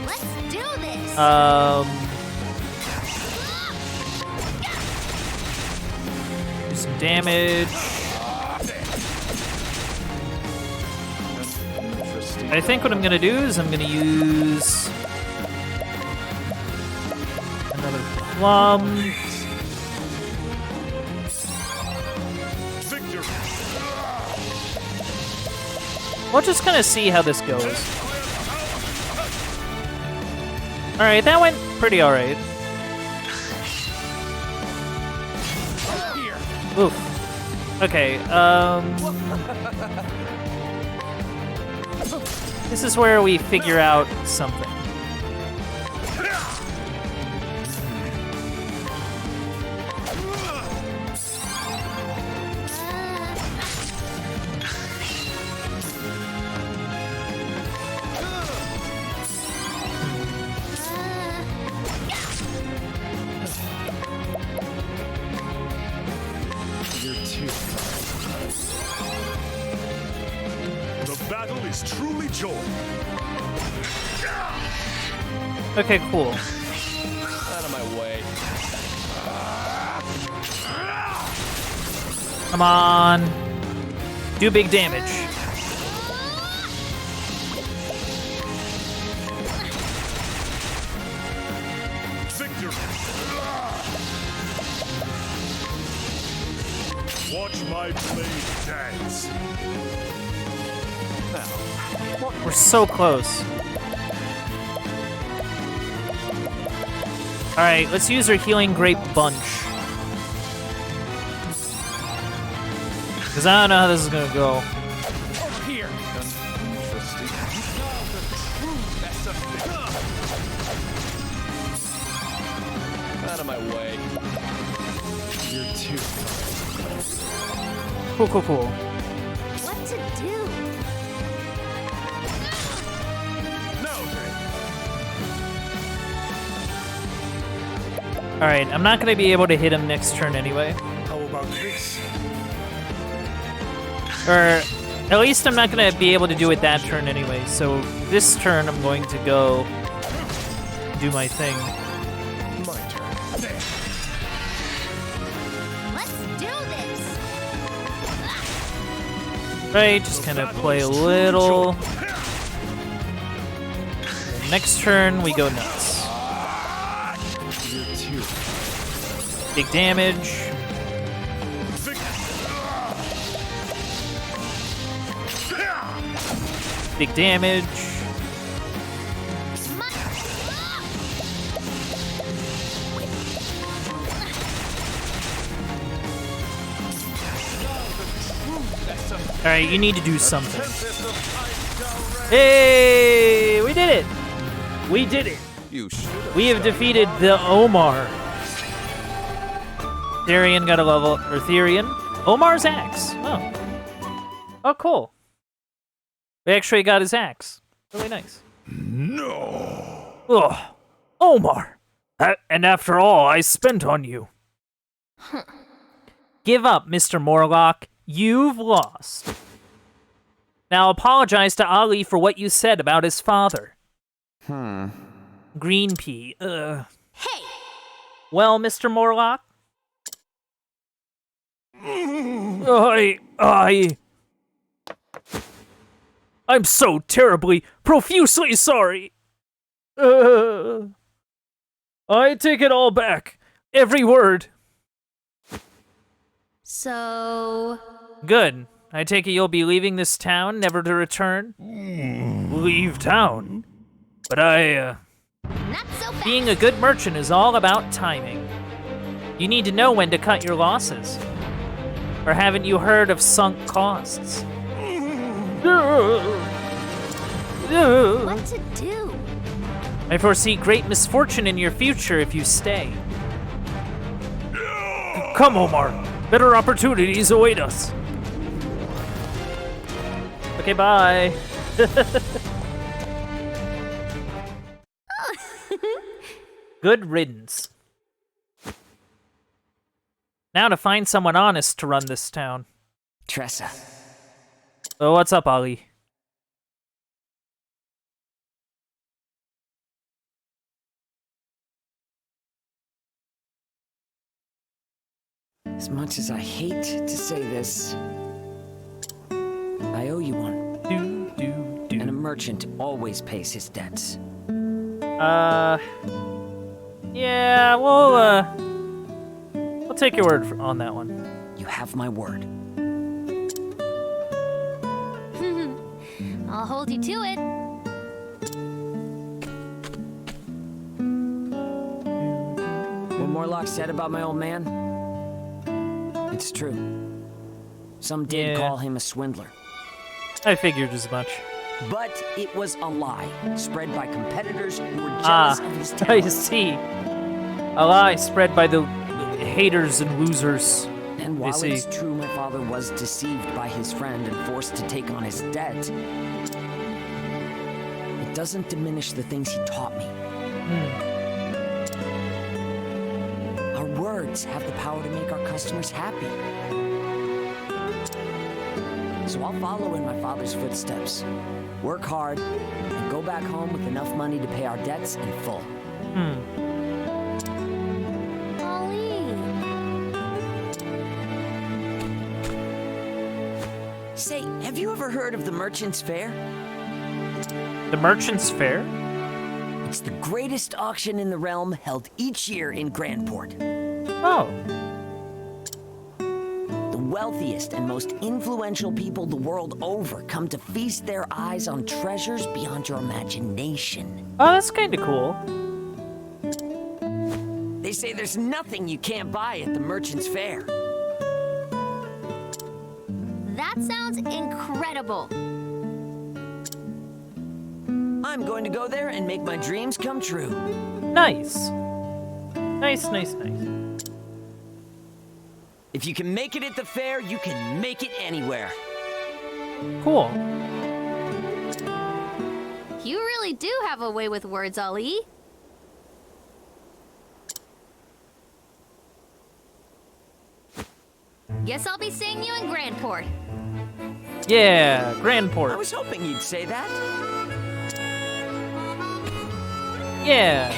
Let's do this. Do some damage. Interesting. I think what I'm gonna do is I'm gonna use another plum. victory. We'll just kind of see how this goes. Alright, that went pretty alright. Here. Oof. Okay, this is where we figure out something. You too. The battle is truly joy. Okay, cool. Out of my way. Come on. Do big damage. Victory. Watch my blade dance. We're so close. Alright, let's use our healing grape bunch. Because I don't know how this is gonna go. Over here. Interesting. That's a big. Out of my way. You too. Cool. Let's Alright, I'm not gonna be able to hit him next turn anyway. How about this? Or at least I'm not gonna be able to do it that turn anyway. So this turn I'm going to go do my thing. My turn. There. Let's do this. Right, just kind of play a little. Next turn we go nuts. Big damage. Big damage. Alright, you need to do something. Hey! We did it! We did it! You should. We have defeated the Omar. Therian got a level, or Therian. Omar's axe. Oh. Oh, cool. We actually got his axe. Really nice. No. Ugh. Omar. And after all I spent on you. Give up, Mr. Morlock. You've lost. Now apologize to Ali for what you said about his father. Green pea. Ugh. Hey, Well, Mr. Morlock? I'm so terribly, profusely sorry. I take it all back. Every word. so Good. I take it you'll be leaving this town, never to return? Leave town? But not so fast. being a good merchant is all about timing. You need to know when to cut your losses. Or haven't you heard of sunk costs? What to do? I foresee great misfortune in your future if you stay. Come, Omar. Better opportunities await us. Okay, bye. Good riddance. Now to find someone honest to run this town. Tressa. Oh, what's up, Ali? As much as I hate to say this, I owe you one. And a merchant always pays his debts. Yeah, we'll take your word on that one. You have my word. I'll hold you to it. What Morlock said about my old man, it's true. Some did call him a swindler. I figured as much. But it was a lie, spread by competitors who were jealous of his I talent. see. A lie spread by the haters and losers. And while see. it's true my father was deceived by his friend and forced to take on his debt, it doesn't diminish the things he taught me. Our words have the power to make our customers happy. So I'll follow in my father's footsteps, work hard, and go back home with enough money to pay our debts in full. Ollie. Say, have you ever heard of the Merchant's Fair? The Merchant's Fair? It's the greatest auction in the realm, held each year in Grandport. Oh. The wealthiest and most influential people the world over come to feast their eyes on treasures beyond your imagination. Oh, that's kind of cool. They say there's nothing you can't buy at the Merchant's Fair. That sounds incredible. I'm going to go there and make my dreams come true. Nice. Nice. If you can make it at the fair, you can make it anywhere. Cool. You really do have a way with words, Ali. Guess I'll be seeing you in Grandport. Yeah, I Grandport. was hoping you'd say that. Yeah.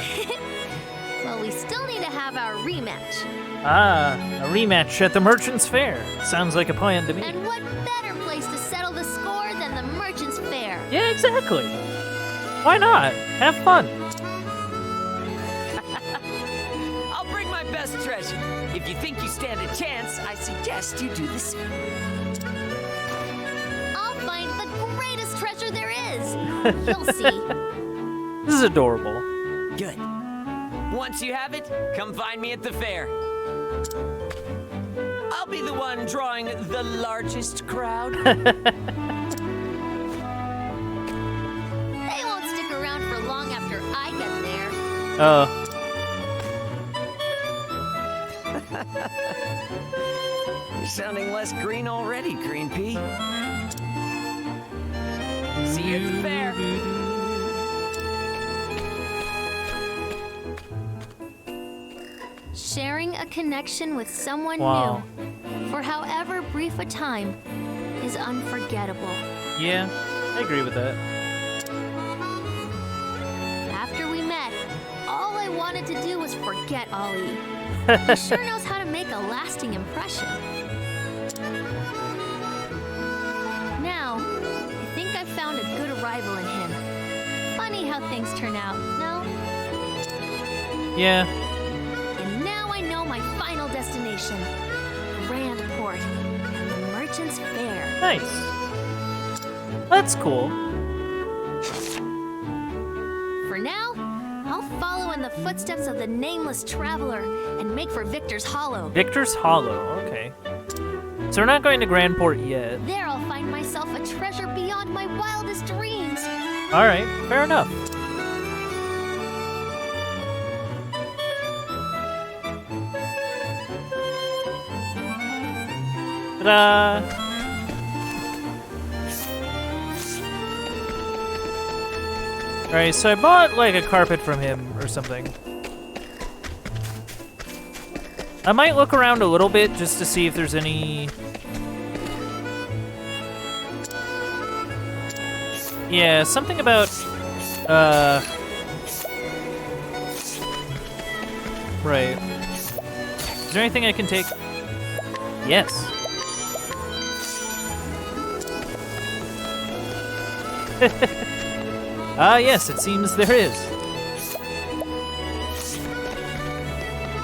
Well, we still need to have our rematch. Ah, a rematch at the Merchant's Fair. Sounds like a plan to me. And what better place to settle the score than the Merchant's Fair? Yeah, exactly. Why not? Have fun. I'll bring my best treasure. If you think you stand a chance, I suggest you do the same. I'll find the greatest treasure there is. You'll see. This is adorable. Good. Once you have it, come find me at the fair. I'll be the one drawing the largest crowd. They won't stick around for long after I get there. You're sounding less green already, Green Pea. See you at the fair. Sharing a connection with someone Wow. new, for however brief a time, is unforgettable. Yeah, I agree with that. After we met, all I wanted to do was forget Ollie. He sure knows how to make a lasting impression. Now, I think I've found a good rival in him. Funny how things turn out, no? Yeah. And now I know my final destination, Grandport and the Merchant's Fair. Nice. That's cool. For now, I'll follow in the footsteps of the nameless traveler and make for Victor's Hollow. Victor's Hollow. Okay. So we're not going to Grandport yet. There I'll find myself a treasure beyond my wildest dreams. All right. Fair enough. Ta-da! Alright, so I bought like a carpet from him or something. I might look around a little bit just to see if there's any... Yeah, something about... Right. Is there anything I can take? Yes. Ah, yes, it seems there is.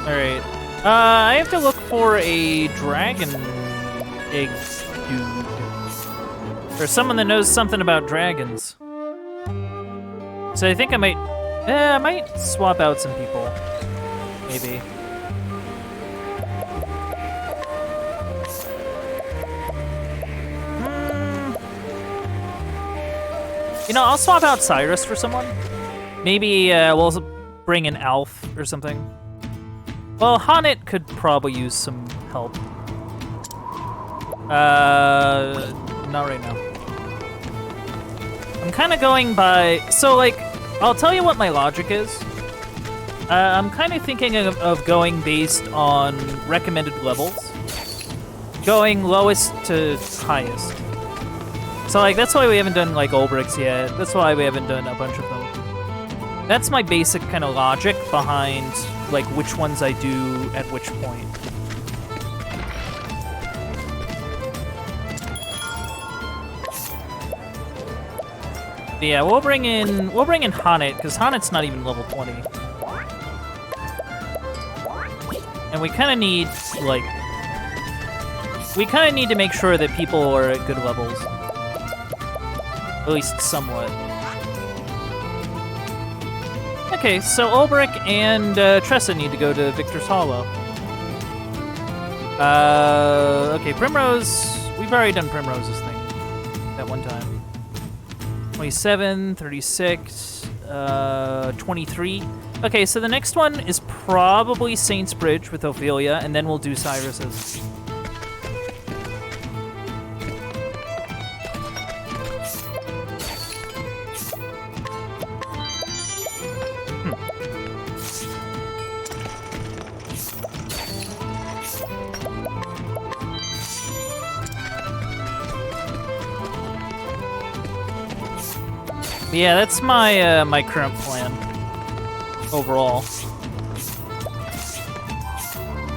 Alright. I have to look for a dragon egg dude. Or someone that knows something about dragons. So I think I might swap out some people. Maybe. You know, I'll swap out Cyrus for someone. Maybe we'll bring in Alf or something. Well, Honnet could probably use some help. Not right now. I'm kind of going by... So, like, I'll tell you what my logic is. I'm kind of thinking of going based on recommended levels. Going lowest to highest. So, like, that's why we haven't done, like, Ulbrich's yet. That's why we haven't done a bunch of them. That's my basic kind of logic behind, like, which ones I do at which point. But yeah, we'll bring in Honnet, because Honnet's not even level 20. And we kind of need, like... We kind of need to make sure that people are at good levels. At least somewhat. Okay, so Ulbrich and Tressa need to go to Victor's Hollow. Okay, Primrose... We've already done Primrose's thing. That one time. 27, 36, 23. Okay, so the next one is probably Saint's Bridge with Ophelia, and then we'll do Cyrus's. Yeah, that's my my current plan overall.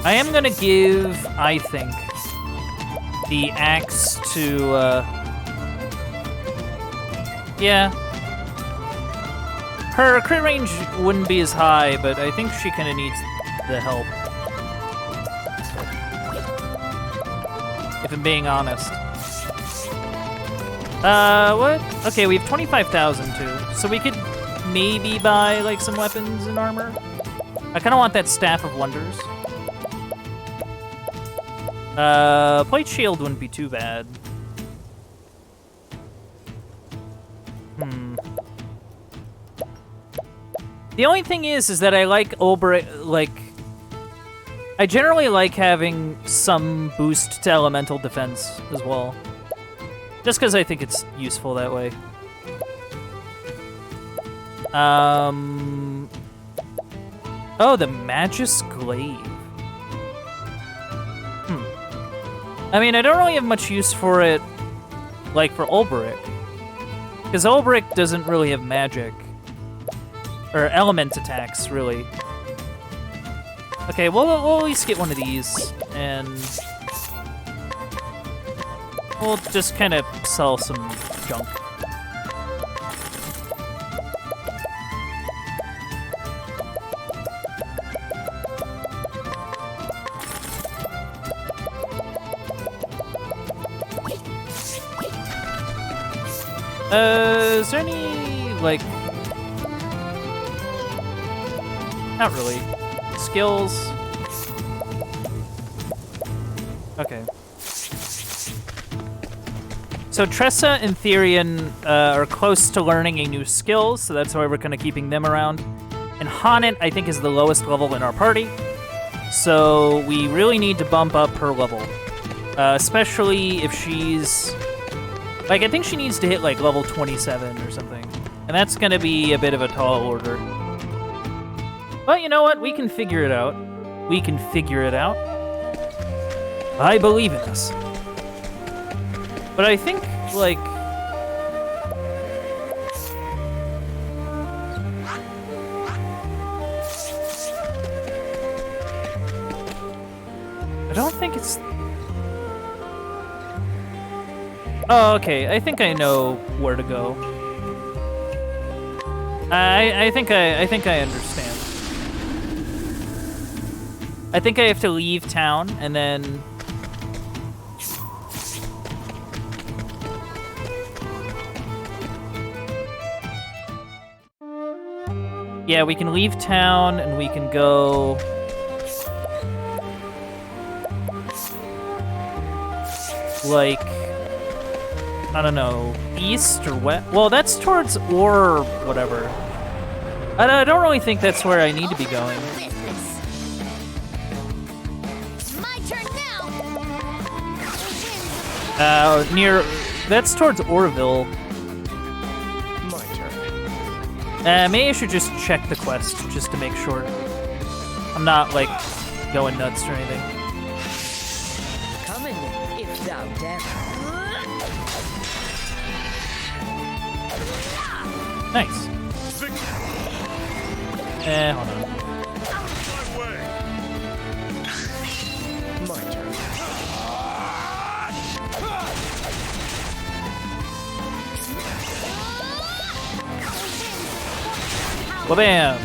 I am gonna give, I think, the axe to yeah. Her crit range wouldn't be as high, but I think she kind of needs the help. If I'm being honest. What? Okay, we have 25,000 too, so we could maybe buy like some weapons and armor. I kind of want that Staff of Wonders. Plate shield wouldn't be too bad. The only thing is that I like I generally like having some boost to elemental defense as well. Just because I think it's useful that way. Oh, the Magus Glaive. I mean, I don't really have much use for it, like, for Ulbrich. Because Ulbrich doesn't really have magic. Or element attacks, really. Okay, we'll at least get one of these, and we'll just kind of sell some junk. Is there any, like... Not really. Skills. Okay. So Tressa and Therian are close to learning a new skill, so that's why we're kind of keeping them around. And Hanit, I think, is the lowest level in our party, so we really need to bump up her level. Especially if she's... Like, I think she needs to hit, like, level 27 or something. And that's gonna be a bit of a tall order. But you know what? We can figure it out. We can figure it out. I believe in us. But I think, like... I don't think it's... Oh, okay. I think I know where to go. I think I understand. I think I have to leave town and then... Yeah, we can leave town and we can go... Like... I don't know, east or west? Well, that's towards or whatever. I don't really think that's where I need to be going. It's my turn now. Near... That's towards Orville. My turn. Maybe I should just check the quest, just to make sure. I'm not, like, going nuts or anything. Come in, if thou darest. Nice. Hold on. My turn. Well, bam.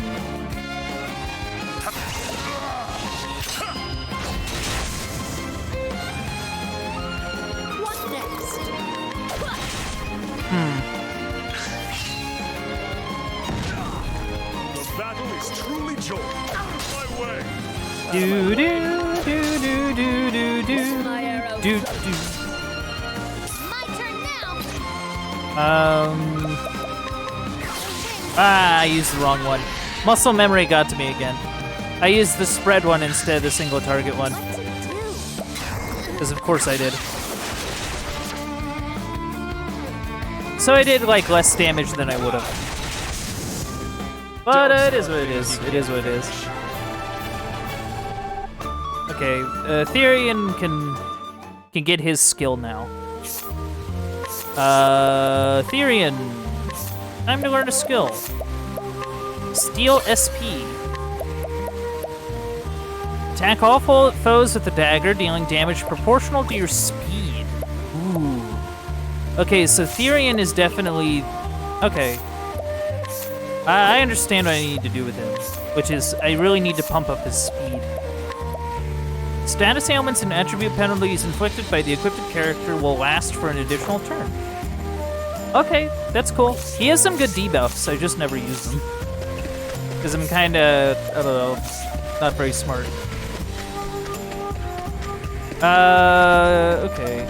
What next? The battle is truly joined. My way. Do do do do do do do My arrow. do do. My turn now. I used the wrong one. Muscle memory got to me again. I used the spread one instead of the single target one. What to do? Because of course I did. So I did like less damage than I would have. But it is what it is. It is what it is. Okay, Therian can get his skill now. Therian. Time to learn a skill. Steel SP. Attack all foes with the dagger, dealing damage proportional to your speed. Ooh. Okay, so Therian is definitely... Okay. I understand what I need to do with him, which is I really need to pump up his speed. Status ailments and attribute penalties inflicted by the equipped character will last for an additional turn. Okay, that's cool. He has some good debuffs, I just never use them. Because I'm kinda, I don't know, not very smart. Okay.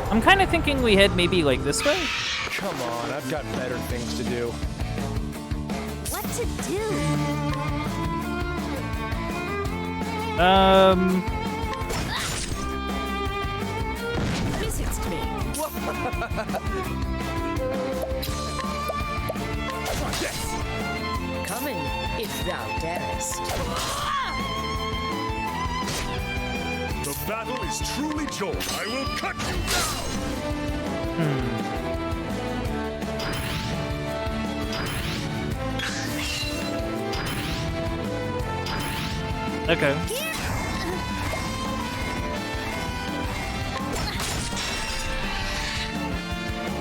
I'm kinda thinking we head maybe like this way? Come on, I've got better things to do. What to do? Visits me. Coming, if thou darest. The battle is truly joined. I will cut you down! Okay.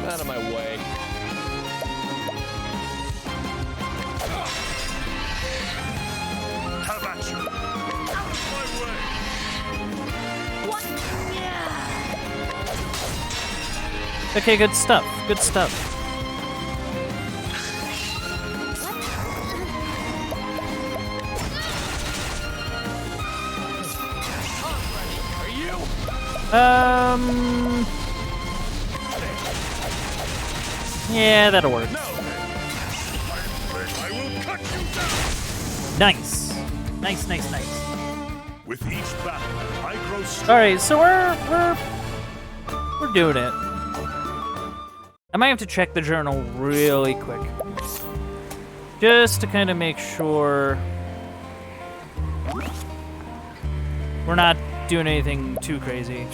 Out of my way. Have at you! Out of my way! What? Okay, good stuff. Good stuff. Are you? Yeah, that'll work. Now then, I will cut you down! Nice. Nice, nice, nice. With each battle, I grow stronger. All right, so we're doing it. I might have to check the journal really quick, just to kind of make sure we're not doing anything too crazy.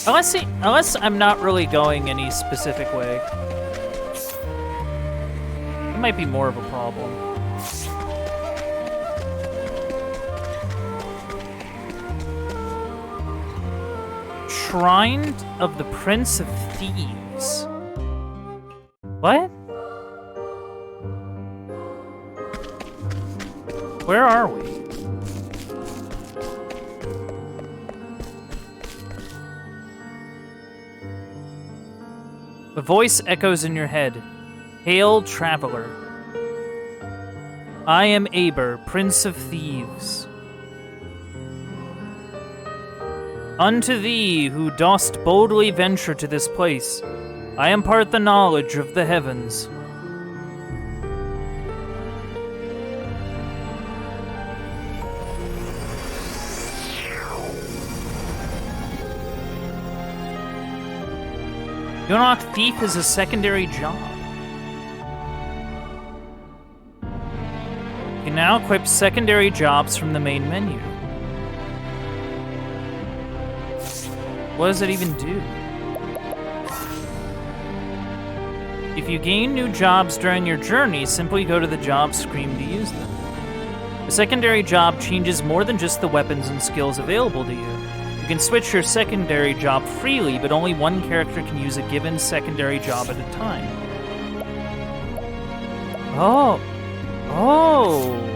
Unless I'm not really going any specific way. It might be more of a problem. Shrine of the Prince of Thieves. What? Where are we? The voice echoes in your head. Hail, traveler. I am Aber, Prince of Thieves. Unto thee, who dost boldly venture to this place, I impart the knowledge of the heavens. You unlock Thief as a secondary job. You can now equip secondary jobs from the main menu. What does it even do? If you gain new jobs during your journey, simply go to the job screen to use them. The secondary job changes more than just the weapons and skills available to you. You can switch your secondary job freely, but only one character can use a given secondary job at a time. Oh. Oh.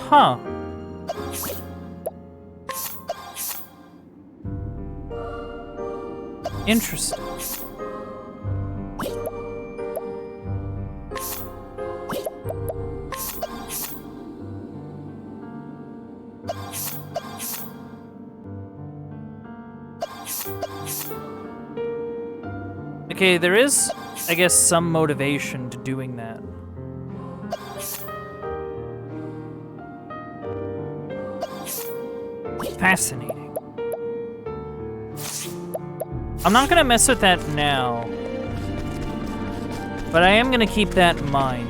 Huh. Interesting. Okay, there is, I guess, some motivation to doing that. Fascinating. I'm not gonna mess with that now, but I am gonna keep that in mind.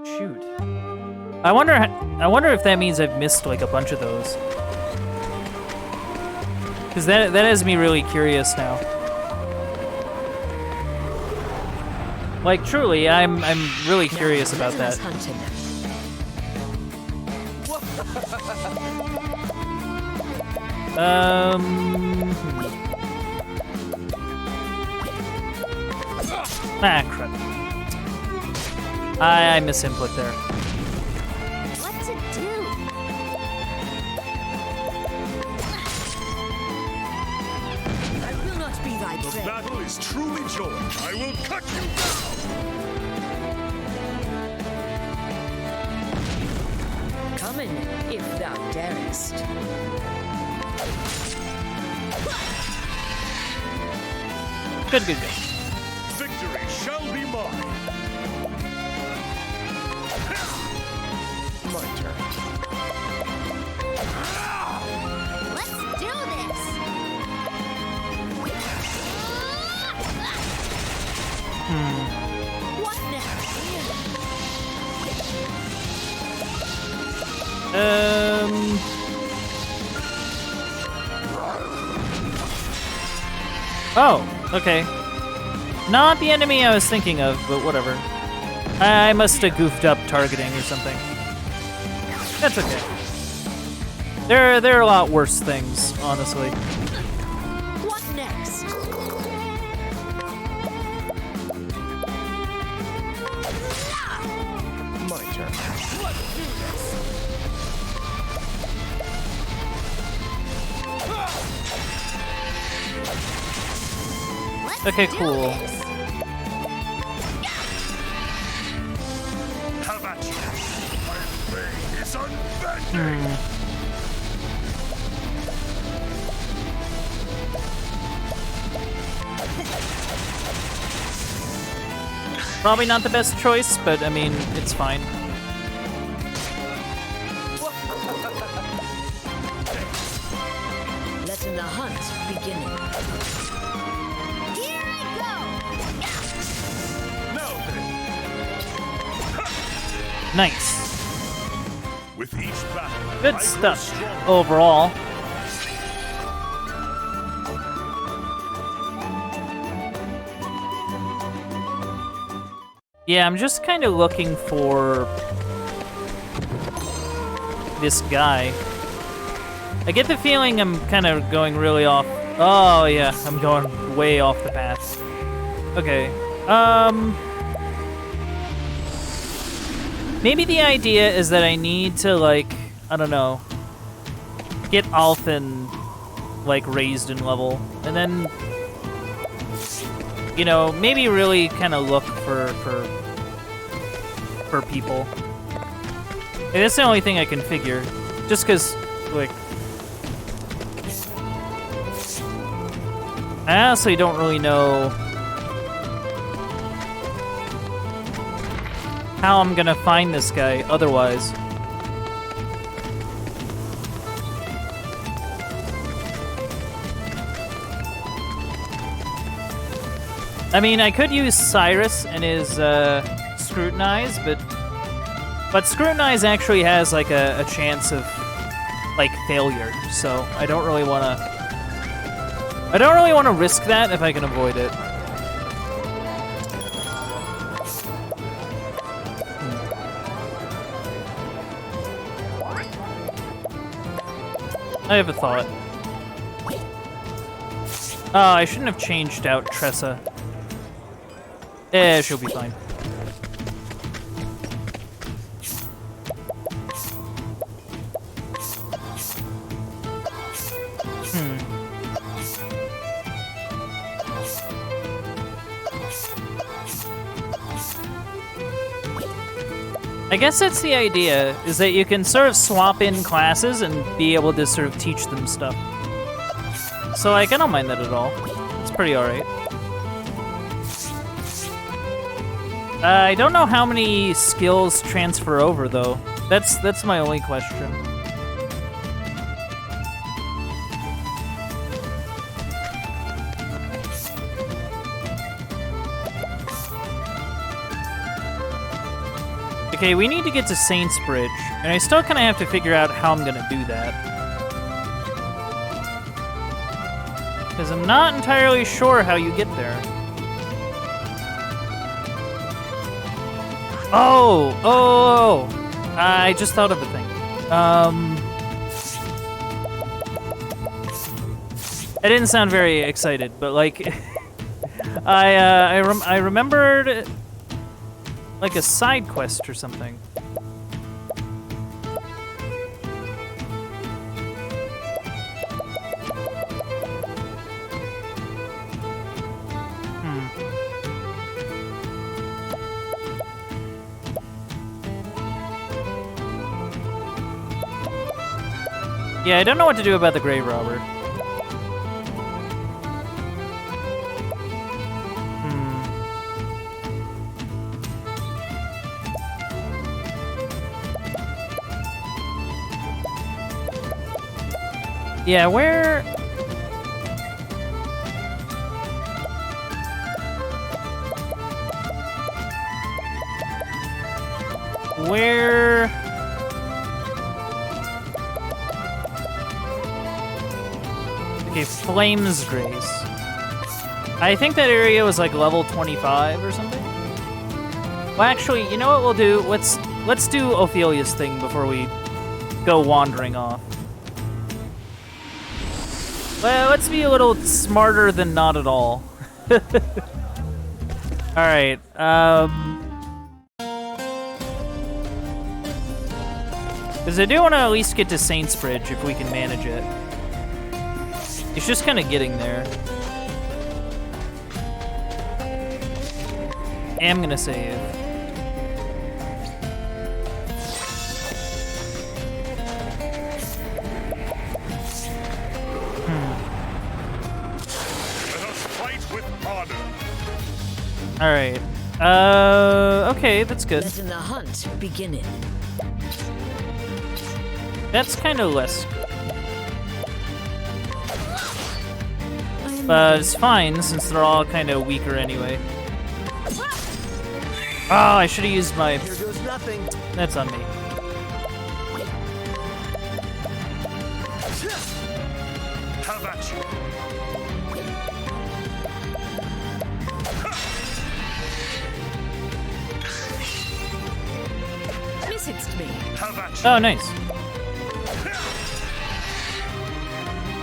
Shoot. I wonder if that means I've missed like a bunch of those. Because that has me really curious now. Like truly, I'm really curious about that. Ah, crap. I misinput there. What to do? I will not be thy The prey. battle is truly joined. I will cut you down. Come in, if thou darest. Good, good, good. Victory shall be mine. My turn. Let's do this! What Oh, okay. Not the enemy I was thinking of, but whatever. I must have goofed up targeting or something. That's okay. There are a lot worse things, honestly. What next? My turn. Let's Okay, do cool. this. Have at you. My blade is unbending. Probably not the best choice, but I mean, it's fine. Letting the hunt begin. Here I Now then, Nice. with each battle, I Good grow stuff stronger. overall. Yeah, I'm just kind of looking for this guy. I get the feeling I'm kind of going really off. Oh yeah, I'm going way off the path. Okay. Maybe the idea is that I need to, like, I don't know, get Alphen, like, raised in level, and then, you know, maybe really kind of look for people. And that's the only thing I can figure. Just because, like, I honestly don't really know how I'm gonna find this guy otherwise. I mean, I could use Cyrus and his Scrutinize, but Scrutinize actually has like a chance of like failure, so I don't really want to risk that if I can avoid it. I have a thought. Oh, I shouldn't have changed out Tressa. She'll be fine. I guess that's the idea, is that you can sort of swap in classes and be able to sort of teach them stuff. So, like, I don't mind that at all. It's pretty alright. I don't know how many skills transfer over, though. That's my only question. Okay, we need to get to Saints Bridge, and I still kind of have to figure out how I'm gonna do that. Because I'm not entirely sure how you get there. Oh! I just thought of a thing. I didn't sound very excited, but like, I remembered like a side quest or something. Yeah, I don't know what to do about the grave robber. Yeah, where... Okay, Flames Grace. I think that area was like level 25 or something. Well, actually, you know what we'll do? Let's do Ophelia's thing before we go wandering off. Well, let's be a little smarter than not at all. Alright, because I do want to at least get to Saints Bridge if we can manage it. It's just kind of getting there. I'm gonna save. Alright. Okay, that's good. Letting the hunt begin. That's kind of less good. But it's fine, since they're all kind of weaker anyway. Oh, I should have used my... Here goes nothing. That's on me. How about you? Listens to me. How about you? Oh, nice.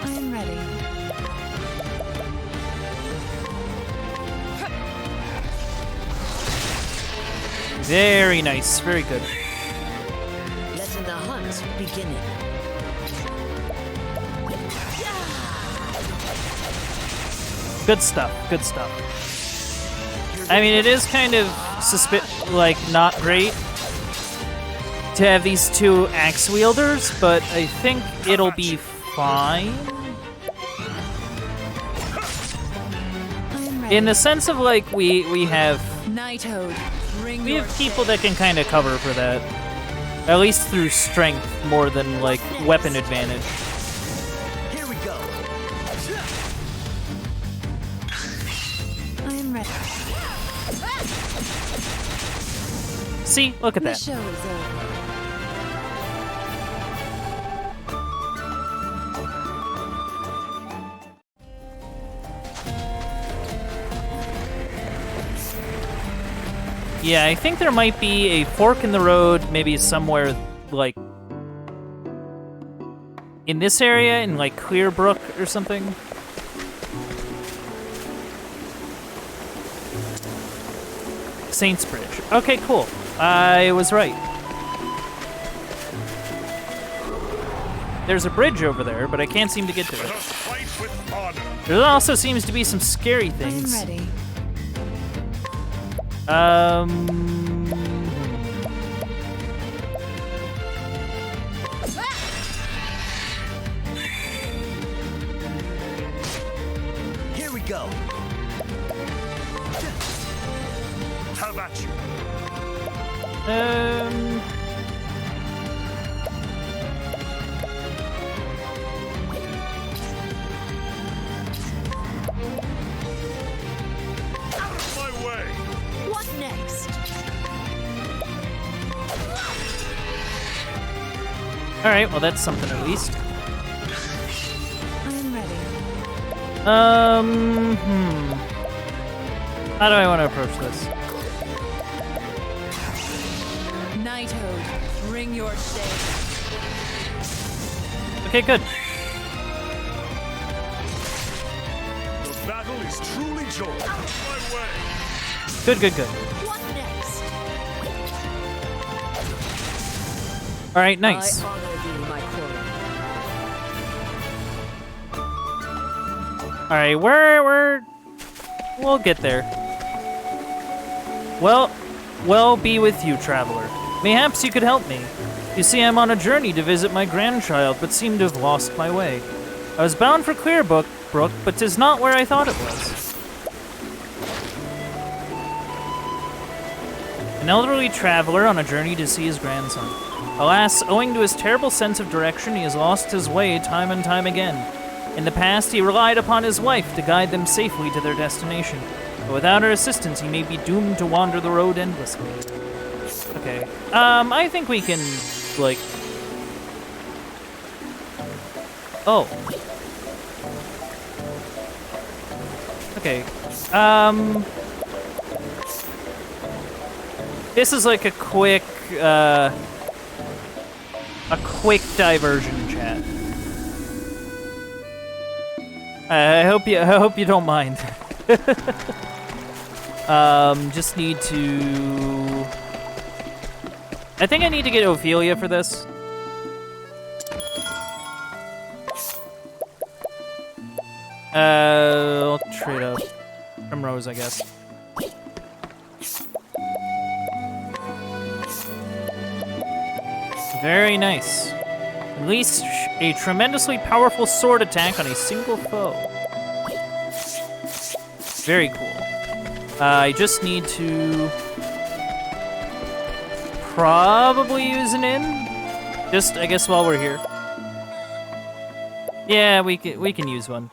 I'm ready. Very nice. Very good. Letting the hunt begin. Good stuff. Good stuff. I mean, it is kind of not great to have these two axe wielders, but I think it'll be fine. In the sense of like we have people that can kind of cover for that, at least through strength more than like weapon advantage. Here we go. I'm ready. See, look at The that. show is over. Yeah, I think there might be a fork in the road, maybe somewhere like in this area, in like Clearbrook or something. Saints Bridge. Okay, cool. I was right. There's a bridge over there, but I can't seem to get to it. There also seems to be some scary things. I'm ready. Here we go. How about you? Out of my way. What next? Alright, well that's something at least. I'm ready. How do I want to approach this? Knighthood, bring your shade. Okay, good. The battle is truly joined. Out of my way. Good, good, good. What next? Alright, nice. I honor thee, my quarry. Alright, we'll get there. Well, be with you, traveler. Mayhaps you could help me. You see, I'm on a journey to visit my grandchild, but seem to have lost my way. I was bound for Queerbrook, but 'tis not where I thought it was. An elderly traveler on a journey to see his grandson. Alas, owing to his terrible sense of direction, he has lost his way time and time again. In the past, he relied upon his wife to guide them safely to their destination, but without her assistance, he may be doomed to wander the road endlessly. Okay, I think we can, like... Oh. Okay, this is like a quick diversion, chat. I hope you don't mind. Just need to... I think I need to get Ophelia for this. I'll trade up Primrose, I guess. Very nice. Unleash a tremendously powerful sword attack on a single foe. Very cool. I just need to probably use an inn. Just, I guess, while we're here. Yeah, we can use one.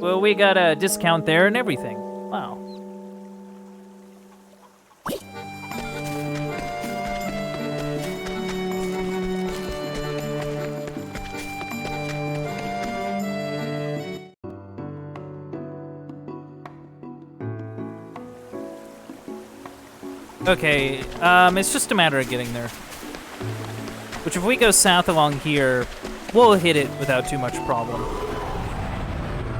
Well, we got a discount there and everything. Wow. Okay, it's just a matter of getting there. Which, if we go south along here, we'll hit it without too much problem.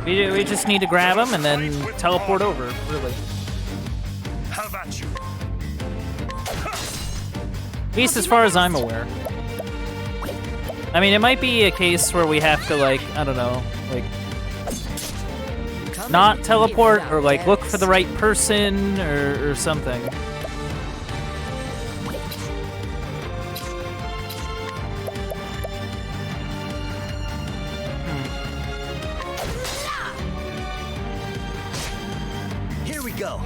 We just need to grab him and then teleport over, really. How about you? At least as far as I'm aware. I mean, it might be a case where we have to, like, I don't know, like, not teleport or, like, look for the right person or something. Go.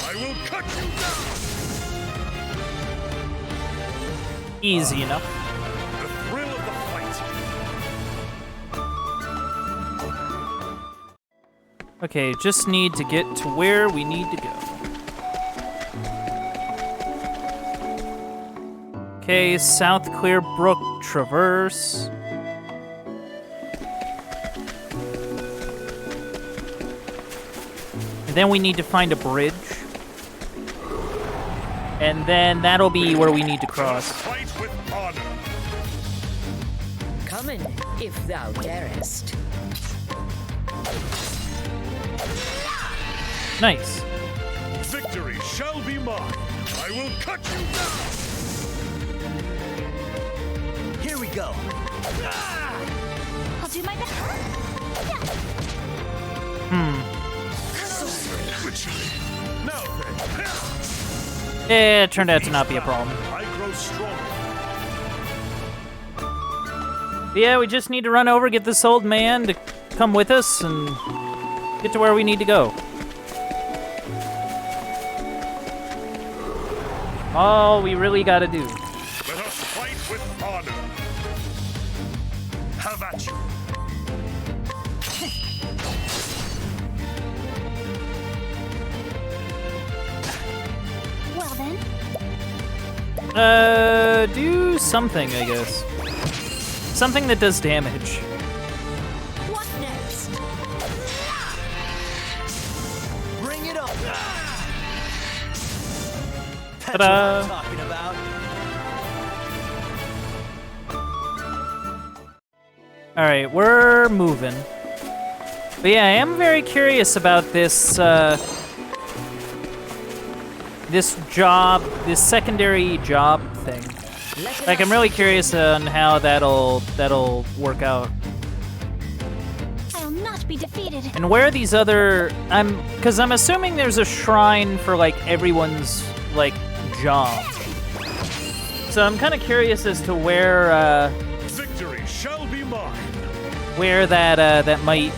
I will cut you down. Easy enough. The thrill of the fight. Okay, just need to get to where we need to go. Okay, South Clearbrook Traverse. And then we need to find a bridge. And then that'll be where we need to cross. Fight with honor. Come in, if thou darest. Nice. Victory shall be mine. I will cut you down. Here we go. I'll do my best. Now then. Yeah, it turned out to not be a problem. I grow stronger. But yeah, we just need to run over, get this old man to come with us, and get to where we need to go. All we really gotta do. Let us fight with honor. How about you? Do something, I guess. Something that does damage. What next? Bring it on. That's what Ta-da. I'm talking about. Alright, we're moving. But yeah, I am very curious about this, this secondary job thing. Like, I'm really curious on how that'll work out. I'll not be defeated. And where these other, because I'm assuming there's a shrine for, like, everyone's, like, job. So I'm kind of curious as to where, Victory shall be mine. where that might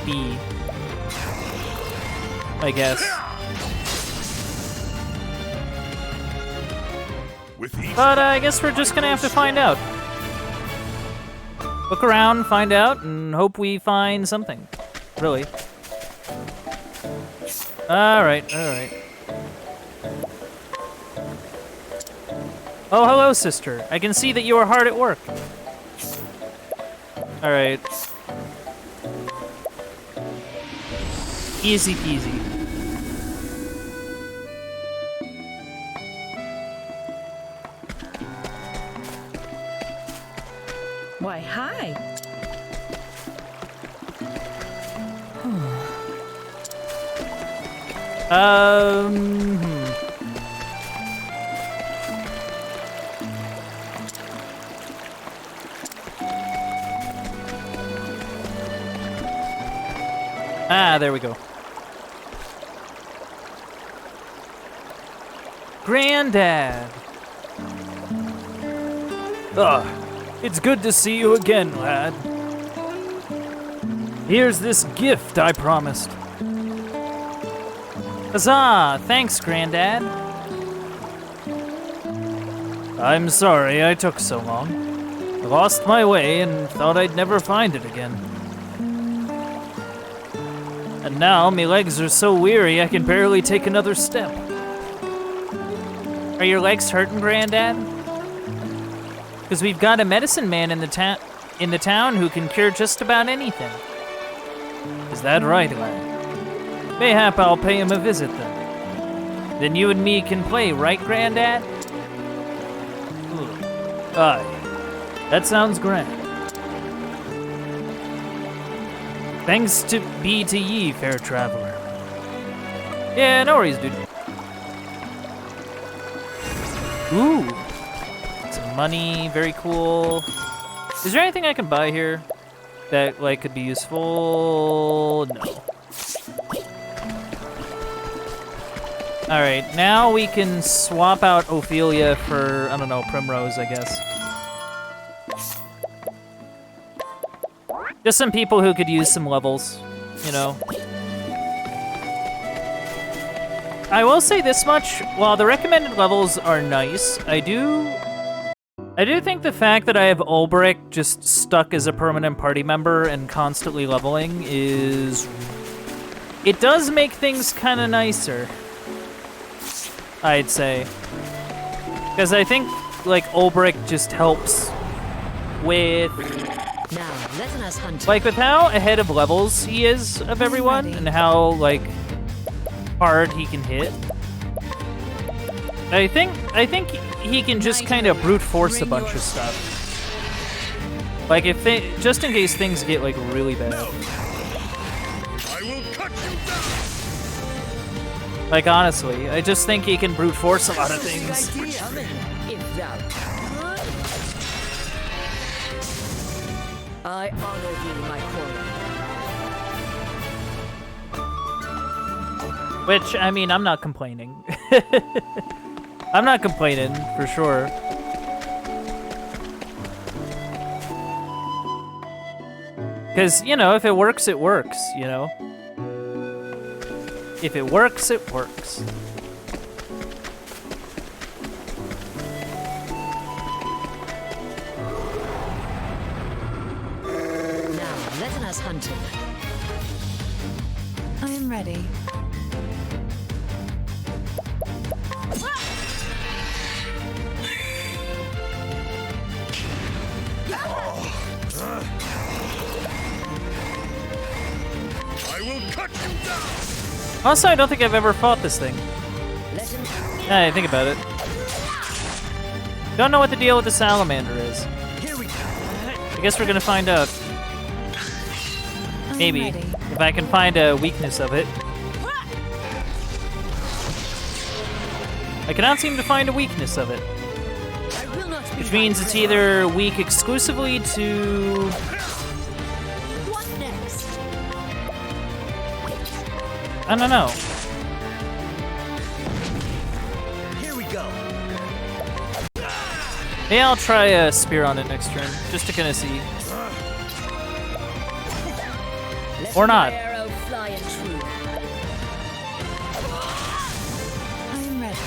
be, I guess. With each But I guess we're just gonna have to find out. Look around, find out, and hope we find something. Really. Alright, alright. Oh, hello, sister. I can see that you are hard at work. Alright. Easy peasy. Why, hi. Hmm. Ah, there we go. Granddad! Ugh, it's good to see you again, lad. Here's this gift I promised. Huzzah! Thanks, Granddad. I'm sorry I took so long. I lost my way and thought I'd never find it again. And now my legs are so weary I can barely take another step. Are your legs hurting, Granddad? Because we've got a medicine man in the town who can cure just about anything. Is that right, lad? Mayhap I'll pay him a visit then. Then you and me can play, right, Granddad? Aye. That sounds grand. Thanks to ye, fair traveler. Yeah, no worries, dude. Ooh. Some money, very cool. Is there anything I can buy here that, like, could be useful? No. Alright, now we can swap out Ophelia for, I don't know, Primrose, I guess. Just some people who could use some levels, you know. I will say this much, while the recommended levels are nice, I do think the fact that I have Ulbrich just stuck as a permanent party member and constantly leveling is... It does make things kind of nicer, I'd say. Because I think, like, Ulbrich just helps with... Now, let us hunt. Like, with how ahead of levels he is of everyone, and how, like, hard he can hit. I think he can just kind of brute force a bunch of stuff. Like, if they, just in case things get, like, really bad. I will cut you down. Like, honestly, I just think he can brute force a lot of things. If thou I honor thee, my quarry. Which, I mean, I'm not complaining. I'm not complaining, for sure. Because, you know, if it works, it works, you know? If it works, it works. Now, let us hunt him. I am ready. Also, I don't think I've ever fought this thing. Let him. I think about it. Don't know what the deal with the salamander is. Here we go. I guess we're gonna find out. Maybe. If I can find a weakness of it. I cannot seem to find a weakness of it. I will not be Which means it's either weak exclusively to... What next? I don't know. Here we go. Maybe I'll try a spear on it next turn, just to kind of see. Let Or not. my arrow fly true. I'm ready.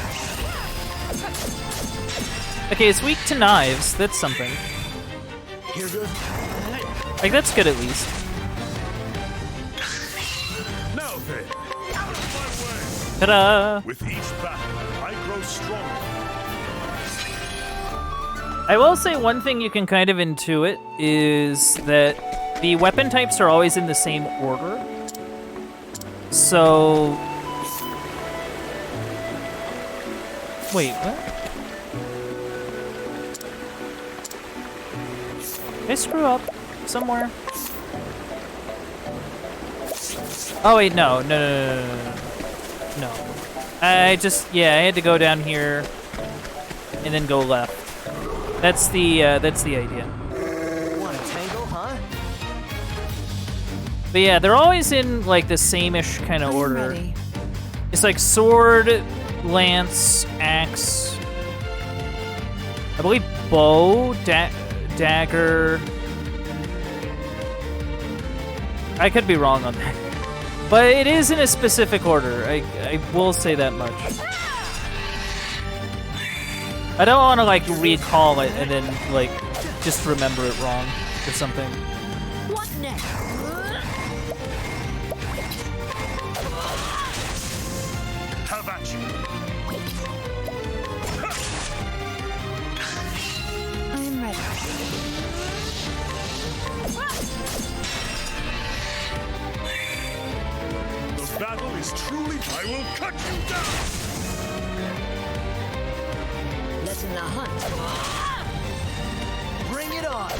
Okay, it's weak to knives. That's something. Here goes. Like, that's good at least. Now then, out of my way. Ta-da! With each battle, I grow stronger. I will say one thing you can kind of intuit is that the weapon types are always in the same order. So... Wait, what? Did I screw up somewhere? Oh wait, no. No. I had to go down here and then go left. That's the idea. Want a tangle, huh? But yeah, they're always in like the same-ish kind of order. Ready. It's like sword, lance, axe. I believe bow, dagger. I could be wrong on that. But it is in a specific order. I will say that much. I don't want to like recall it and then like just remember it wrong or something. What next? Have at you. I'm ready. The battle is truly. I will cut you down. Letting the hunt. Bring it on.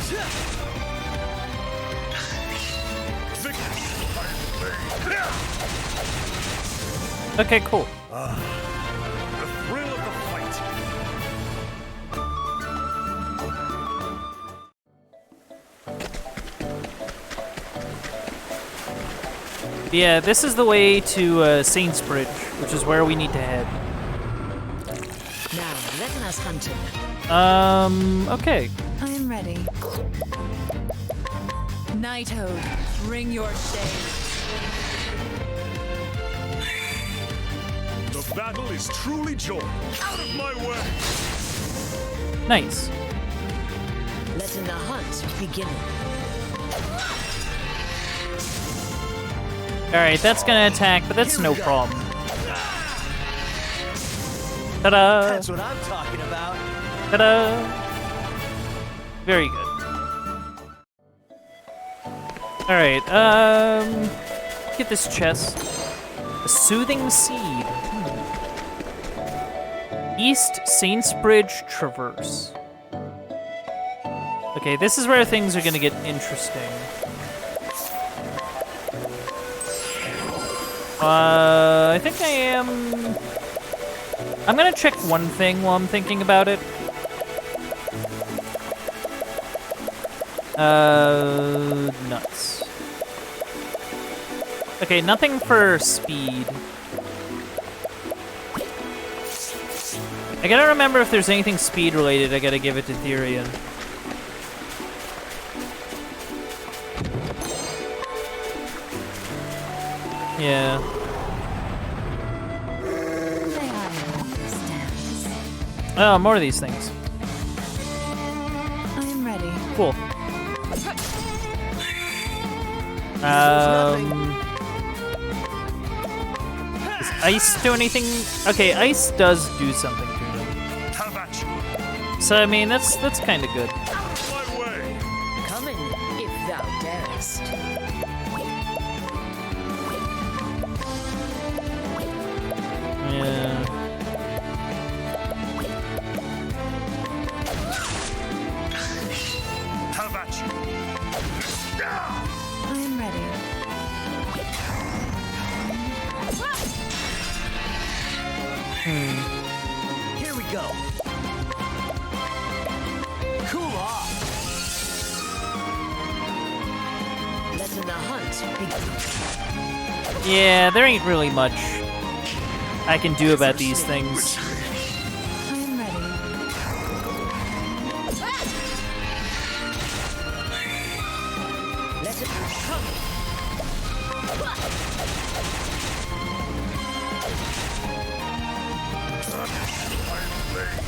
Okay, cool. The thrill of the fight. Yeah, this is the way to Saints Bridge, which is where we need to head. Now, letting us hunt him. Okay. I'm ready. Nighthode, bring your shade. The battle is truly joy. Out of my way. Nice. Letting the hunt begin. Alright, that's gonna attack, but that's no problem. Ta-da! That's what I'm talking about. Ta-da! Very good. Alright, get this chest. A soothing seed. East Saints Bridge Traverse. Okay, this is where things are gonna get interesting. I think I am... I'm gonna check one thing while I'm thinking about it. Nuts. Okay, nothing for speed. I gotta remember if there's anything speed related, I gotta give it to Therian. Yeah. They are steps. Oh, more of these things. I'm ready. Cool. Does ice do anything? Okay, ice does do something to them. Have at you. So I mean, that's kind of good. Out of my way. Coming, if thou darest. Here we go. Cool off. Letting the hunt begin. Yeah, there ain't really much I can do about these things. I am ready. Let it come.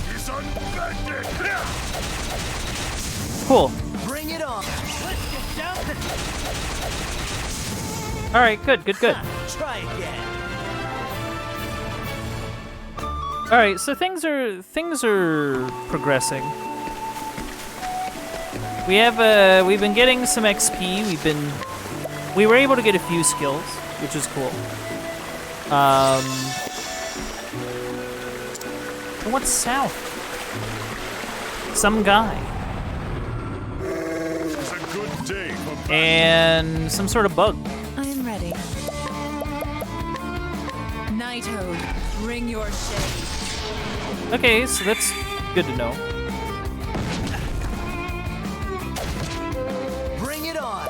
He's unbending. Cool. Bring it on. Let's get down to All right, good. try again. All right, so things are progressing. We've been getting some XP. We were able to get a few skills, which is cool. What's south? Some guy. It's a good day for And some sort of bug. I am ready. Nighthode, bring your shade. Okay, so that's good to know. Bring it on.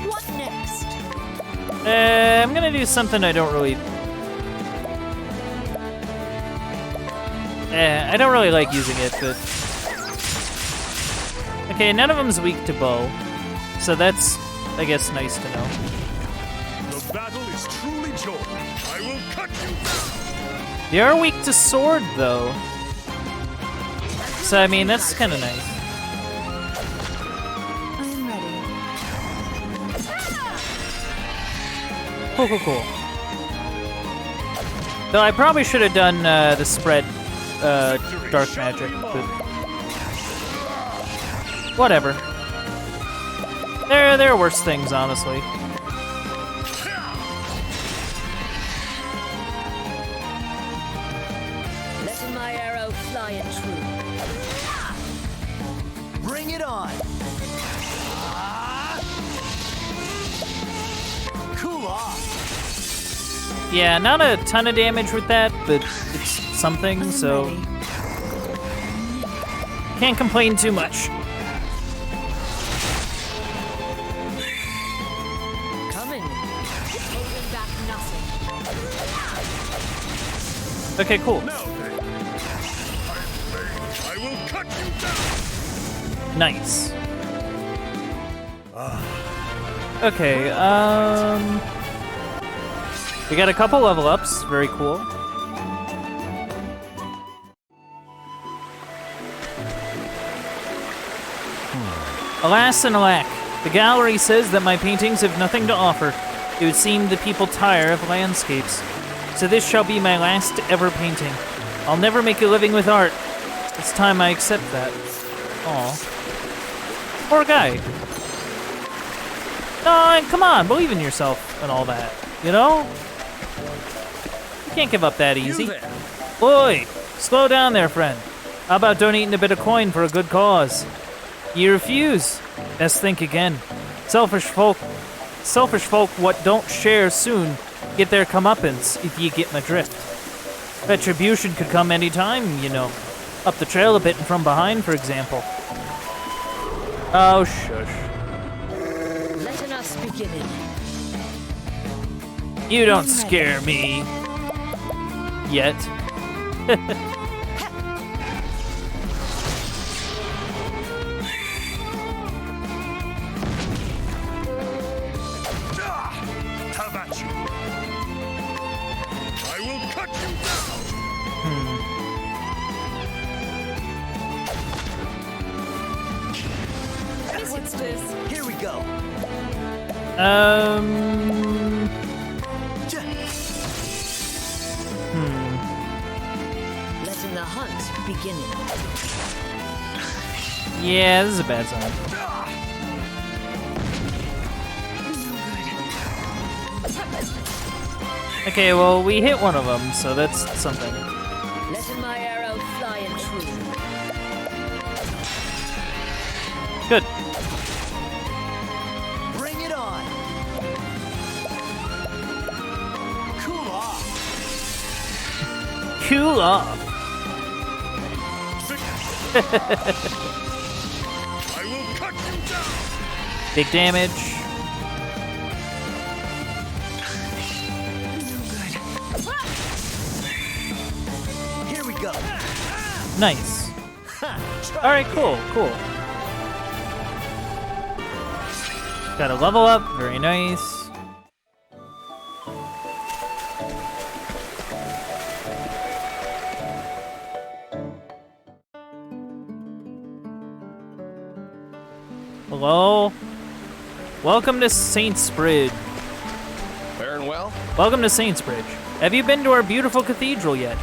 What next? I'm gonna do something I don't really like using it, but... Okay, none of them's weak to bow. So that's, I guess, nice to know. the battle is truly joined. I will cut you down. They are weak to sword, though. So, I mean, that's kind of nice. I am ready. Cool. Though I probably should have done the spread dark magic, but... Whatever. There are worse things, honestly. Letting my arrow fly and true. Bring it on. Cool off. Yeah, not a ton of damage with that, but it's something, I am so... ready. Can't complain too much. Coming. Holding back nothing. Okay, cool. Now then, I will cut you down. Nice. Okay, we got a couple level ups, very cool. Alas and alack, the gallery says that my paintings have nothing to offer. It would seem the people tire of landscapes. So this shall be my last ever painting. I'll never make a living with art. It's time I accept that. Aw. Poor guy. No, come on, believe in yourself and all that. You know? You can't give up that easy. Oi, slow down there, friend. How about donating a bit of coin for a good cause? You refuse. Best think again. Selfish folk what don't share soon get their comeuppance, if ye get my drift. Retribution could come any time, you know. Up the trail a bit and from behind, for example. Oh, shush. Letting us begin it. You don't scare me. Yet. Have at you. I will cut you down. What's this? Here we go. Letting the hunt begin it. Yeah, this is a bad sign. Okay, well, we hit one of them, so that's something. Letting my arrow fly and true. Good. Cool off. I will cut you down. Big damage. Here we go. Nice. All right, cool. Got a level up. Very nice. Hello. Welcome to Saints Bridge. Faring well? Welcome to Saints Bridge. Have you been to our beautiful cathedral yet?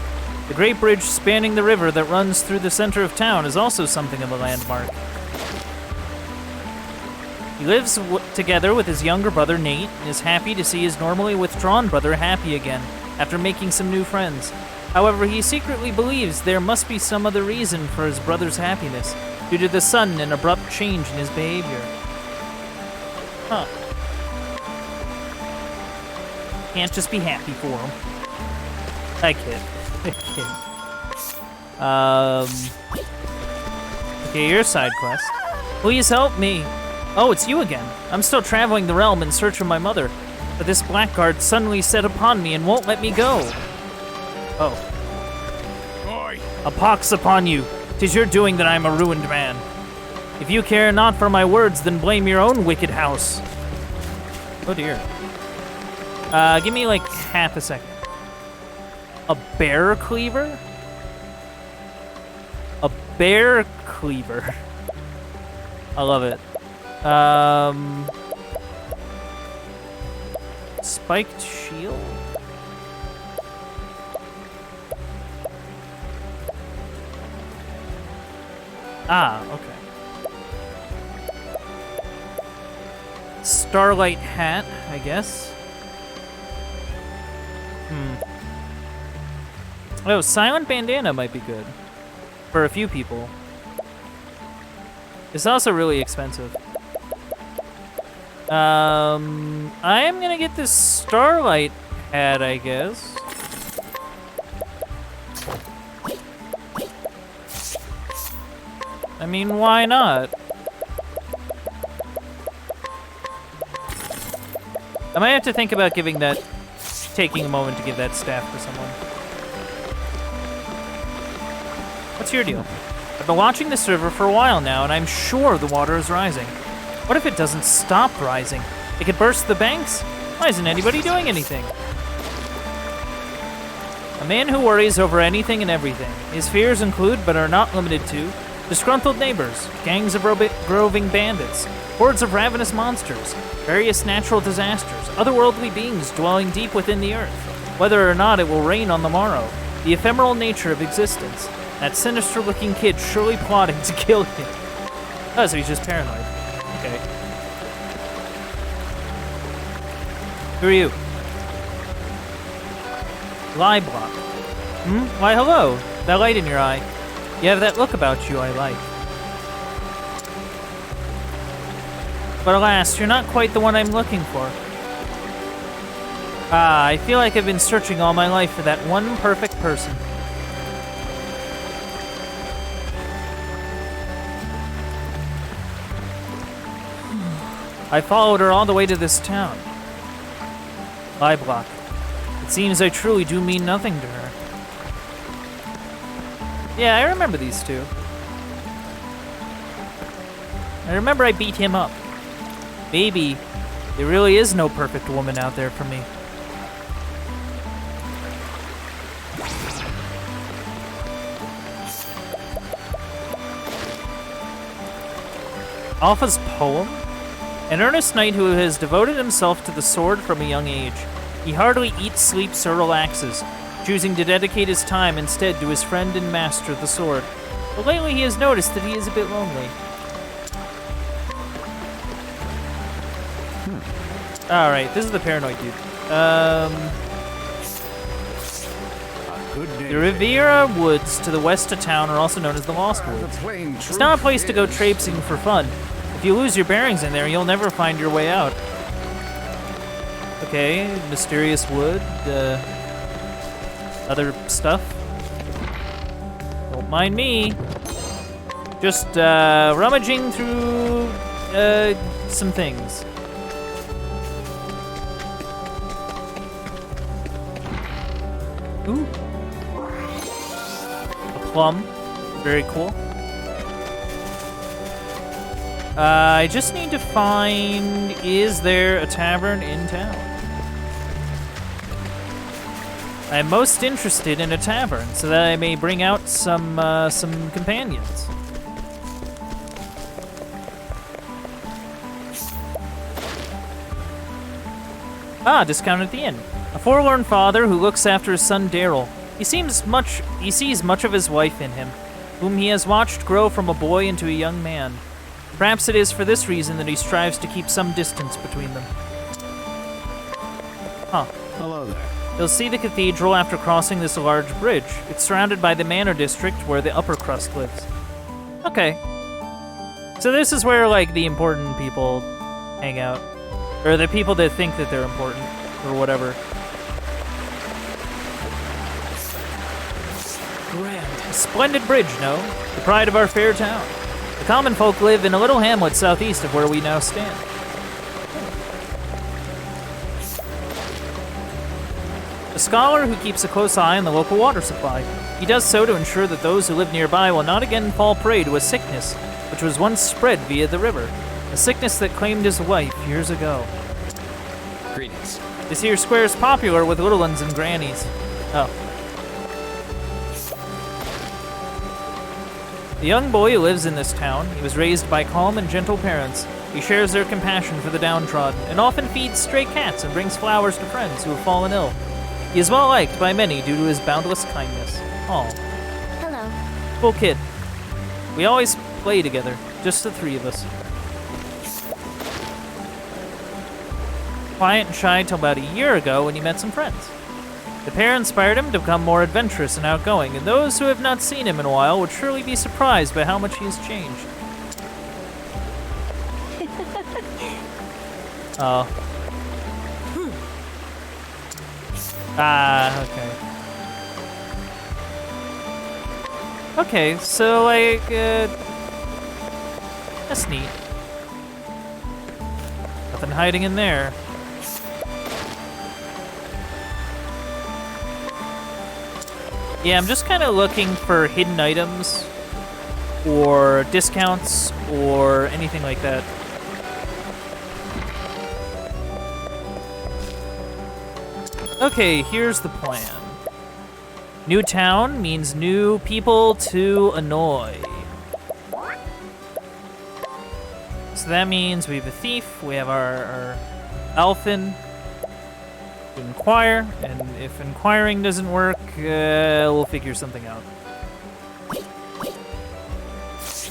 The great bridge spanning the river that runs through the center of town is also something of a landmark. He lives together with his younger brother Nate and is happy to see his normally withdrawn brother happy again after making some new friends. However, he secretly believes there must be some other reason for his brother's happiness due to the sudden and abrupt change in his behavior. Huh. Can't just be happy for him. I kid. Okay, your side quest. Please help me. Oh, it's you again. I'm still traveling the realm in search of my mother, but this blackguard suddenly set upon me and won't let me go. Oh. Oi. A pox upon you. 'Tis your doing that I am a ruined man. If you care not for my words, then blame your own wicked house. Oh dear. Give me like half a second. A bear cleaver? A bear cleaver. I love it. Spiked shield? Ah, okay. Starlight hat, I guess. Oh, silent bandana might be good. For a few people. It's also really expensive. I'm gonna get this starlight hat, I guess. I mean, why not? I might have to think about giving that, taking a moment to give that staff to someone. What's your deal? I've been watching this river for a while now, and I'm sure the water is rising. What if it doesn't stop rising? It could burst the banks? Why isn't anybody doing anything? A man who worries over anything and everything. His fears include, but are not limited to, disgruntled neighbors, gangs of roving bandits, hordes of ravenous monsters, various natural disasters, otherworldly beings dwelling deep within the earth, whether or not it will rain on the morrow, the ephemeral nature of existence, that sinister-looking kid surely plotting to kill him. Oh, so he's just paranoid. Okay. Who are you? Lie block. Why, hello. That light in your eye. You have that look about you I like. But alas, you're not quite the one I'm looking for. Ah, I feel like I've been searching all my life for that one perfect person. I followed her all the way to this town. Lie block. It seems I truly do mean nothing to her. Yeah, I remember these two. I remember I beat him up. Maybe there really is no perfect woman out there for me. Alpha's poem? An earnest knight who has devoted himself to the sword from a young age. He hardly eats, sleeps, or relaxes, choosing to dedicate his time instead to his friend and master, the sword. But lately he has noticed that he is a bit lonely. Alright, this is the paranoid dude. The Riviera Woods to the west of town are also known as the Lost Woods. It's not a place to go traipsing for fun. If you lose your bearings in there, you'll never find your way out. Okay, mysterious wood, other stuff. Don't mind me. Just rummaging through some things. Ooh. A plum. Very cool. I just need to find, is there a tavern in town? I'm most interested in a tavern so that I may bring out some companions. Ah, discount at the inn. A forlorn father who looks after his son Daryl. He sees much of his wife in him, whom he has watched grow from a boy into a young man. Perhaps it is for this reason that he strives to keep some distance between them. Huh. Hello there. You'll see the cathedral after crossing this large bridge. It's surrounded by the manor district where the upper crust lives. Okay. So this is where, like, the important people hang out. Or the people that think that they're important, or whatever. Grand. A splendid bridge, no? The pride of our fair town. The common folk live in a little hamlet southeast of where we now stand. A scholar who keeps a close eye on the local water supply. He does so to ensure that those who live nearby will not again fall prey to a sickness which was once spread via the river. A sickness that claimed his wife years ago. Greetings. This here square is popular with little ones and grannies. Oh. The young boy who lives in this town, he was raised by calm and gentle parents. He shares their compassion for the downtrodden, and often feeds stray cats and brings flowers to friends who have fallen ill. He is well liked by many due to his boundless kindness. Aw. Hello. Cool kid. We always play together, just the three of us. Quiet and shy till about a year ago when he met some friends. The pair inspired him to become more adventurous and outgoing, and those who have not seen him in a while would surely be surprised by how much he has changed. Oh. Ah, okay. Okay, so, like, that's neat. Nothing hiding in there. Yeah, I'm just kind of looking for hidden items or discounts or anything like that. Okay, here's the plan. New town means new people to annoy. So that means we have a thief, we have our elfin to inquire, and if inquiring doesn't work, we'll figure something out.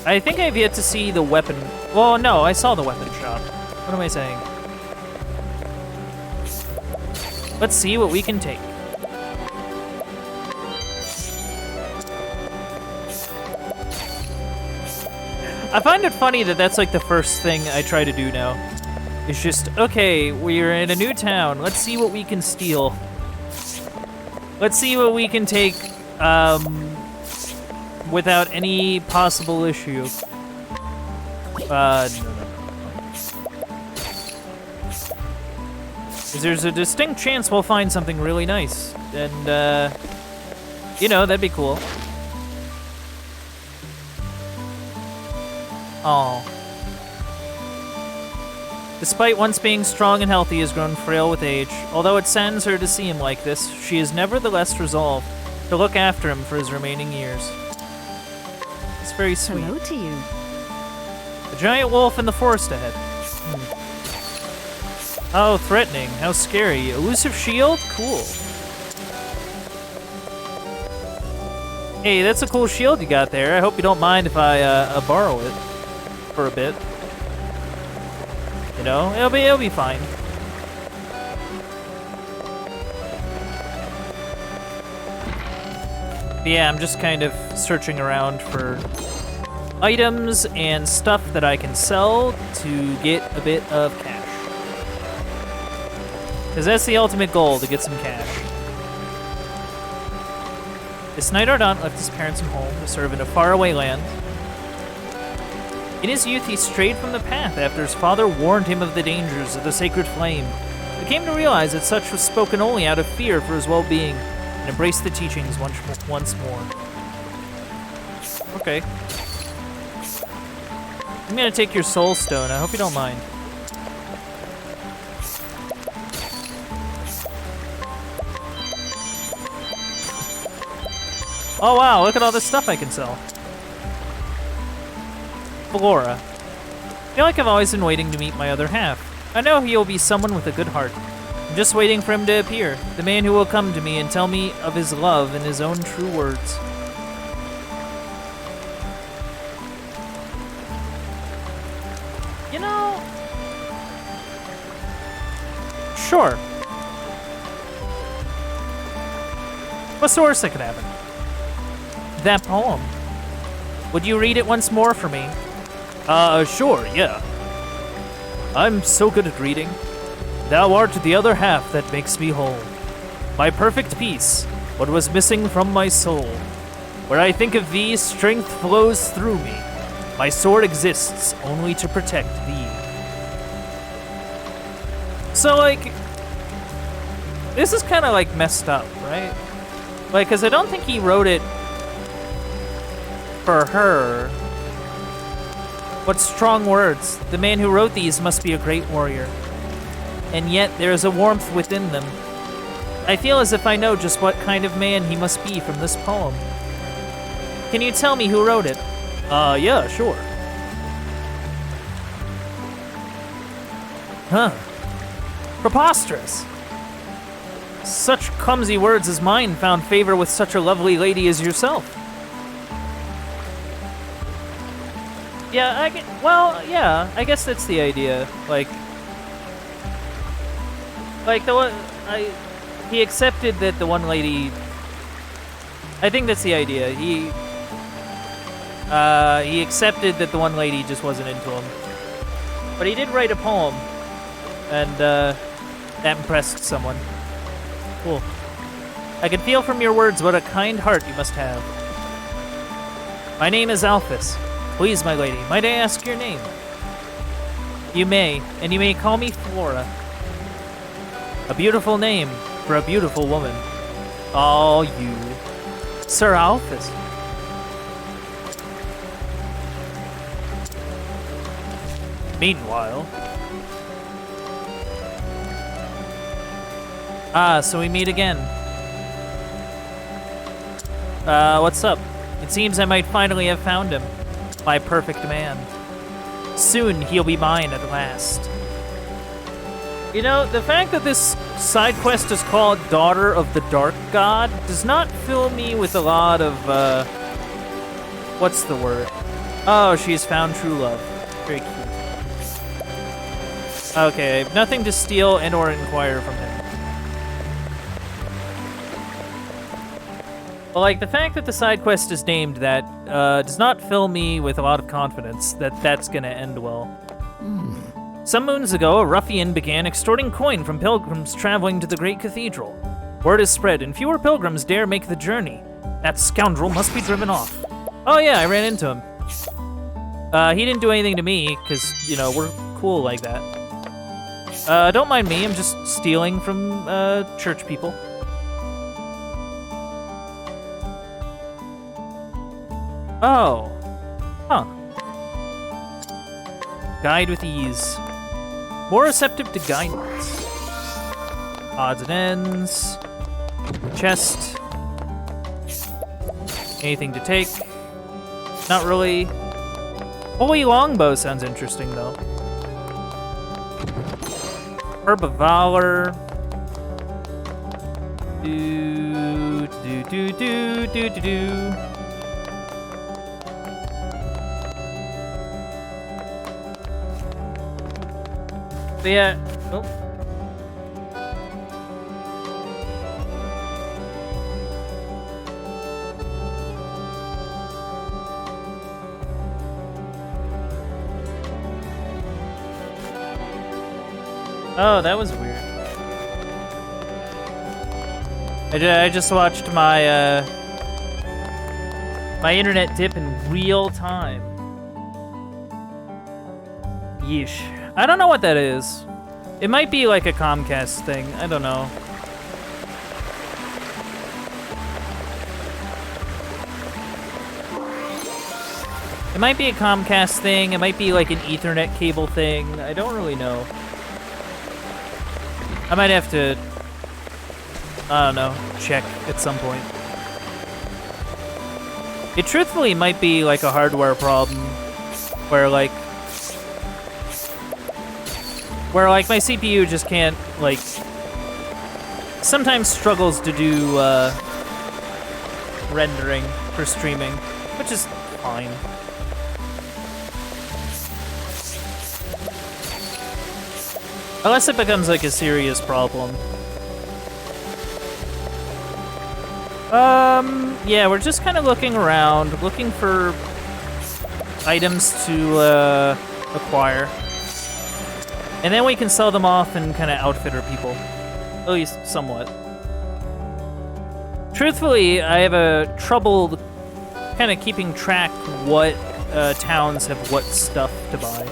I think I've yet to see the weapon. Well, no, I saw the weapon shop. What am I saying? Let's see what we can take. I find it funny that that's like the first thing I try to do now. It's just, okay, we're in a new town. Let's see what we can steal. Let's see what we can take without any possible issue. No. There's a distinct chance we'll find something really nice. And, you know, that'd be cool. Aw. Despite once being strong and healthy, has grown frail with age. Although it saddens her to see him like this, she is nevertheless resolved to look after him for his remaining years. It's very sweet. Hello to you. A giant wolf in the forest ahead. How threatening, how scary. Elusive shield? Cool. Hey, that's a cool shield you got there. I hope you don't mind if I borrow it for a bit. You know, it'll be fine. But yeah, I'm just kind of searching around for items and stuff that I can sell to get a bit of cash. Because that's the ultimate goal, to get some cash. This knight Ardant left his parents and home to serve in a faraway land. In his youth, he strayed from the path after his father warned him of the dangers of the sacred flame. He came to realize that such was spoken only out of fear for his well-being, and embraced the teachings once more. Okay. I'm gonna take your soul stone. I hope you don't mind. Oh wow, look at all this stuff I can sell. Flora. I feel like I've always been waiting to meet my other half. I know he will be someone with a good heart. I'm just waiting for him to appear, the man who will come to me and tell me of his love in his own true words. You know... Sure. What's the worst that could happen? That poem. Would you read it once more for me? Sure, yeah. I'm so good at reading. Thou art the other half that makes me whole. My perfect peace, what was missing from my soul. Where I think of thee, strength flows through me. My sword exists only to protect thee. So, like, this is kind of, like, messed up, right? Like, because I don't think he wrote it for her. What strong words. The man who wrote these must be a great warrior. And yet, there is a warmth within them. I feel as if I know just what kind of man he must be from this poem. Can you tell me who wrote it? Yeah, sure. Huh. Preposterous. Such clumsy words as mine found favor with such a lovely lady as yourself. Yeah, I guess that's the idea. Like the one, he accepted that the one lady, I think that's the idea. He accepted that the one lady just wasn't into him. But he did write a poem, and, that impressed someone. Cool. I can feel from your words what a kind heart you must have. My name is Alphys. Please, my lady, might I ask your name? You may, and you may call me Flora. A beautiful name for a beautiful woman. Oh, you. Sir Alphys. Meanwhile... Ah, so we meet again. What's up? It seems I might finally have found him. My perfect man. Soon he'll be mine at last. You know, the fact that this side quest is called Daughter of the Dark God does not fill me with a lot of, what's the word? Oh, she's found true love. Very cute. Okay, I have nothing to steal and or inquire from him. But, like, the fact that the side quest is named that does not fill me with a lot of confidence that that's gonna end well. Some moons ago, a ruffian began extorting coin from pilgrims traveling to the great cathedral. Word is spread, and fewer pilgrims dare make the journey. That scoundrel must be driven off. Oh yeah, I ran into him. He didn't do anything to me, because, you know, we're cool like that. Don't mind me, I'm just stealing from, church people. Oh. Huh. Guide with ease. More receptive to guidance. Odds and ends. Chest. Anything to take? Not really. Holy longbow sounds interesting, though. Herb of Valor. Do. So yeah, oh. Oh, that was weird. I just watched my My internet dip in real time. Yeesh. I don't know what that is. It might be like a Comcast thing. I don't know. It might be a Comcast thing. It might be like an Ethernet cable thing. I don't really know. I might have to, I don't know, check at some point. It truthfully might be like a hardware problem where like my CPU just can't, like, sometimes struggles to do rendering for streaming, which is fine. Unless it becomes like a serious problem. Yeah, we're just kind of looking around, looking for items to acquire. And then we can sell them off and kind of outfit our people. At least somewhat. Truthfully, I have a trouble kind of keeping track what towns have what stuff to buy.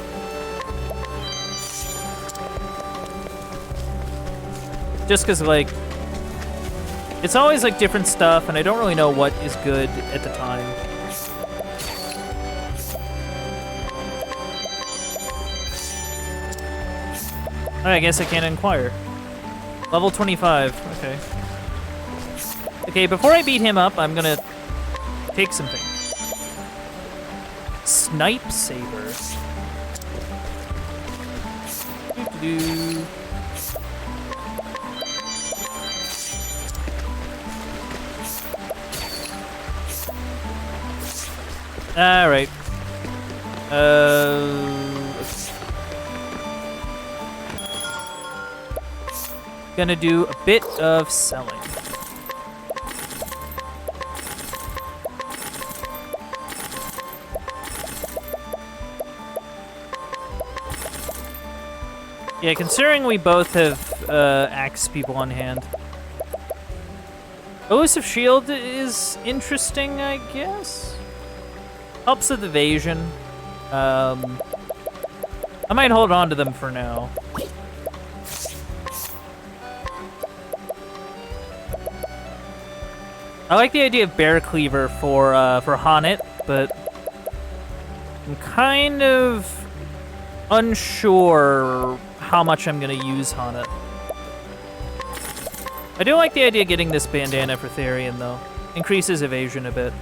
Just because, like, it's always, like, different stuff, and I don't really know what is good at the time. I guess I can't inquire. Level 25, okay. Okay, before I beat him up, I'm gonna take something. Snipe Saber. Doo-doo-doo. Alright. Gonna do a bit of selling. Yeah, considering we both have axe people on hand. Elusive Shield is interesting, I guess? Helps with evasion. I might hold on to them for now. I like the idea of Bear Cleaver for Haunted, but I'm kind of unsure how much I'm gonna use Haunted. I do like the idea of getting this bandana for Therian, though. Increases evasion a bit.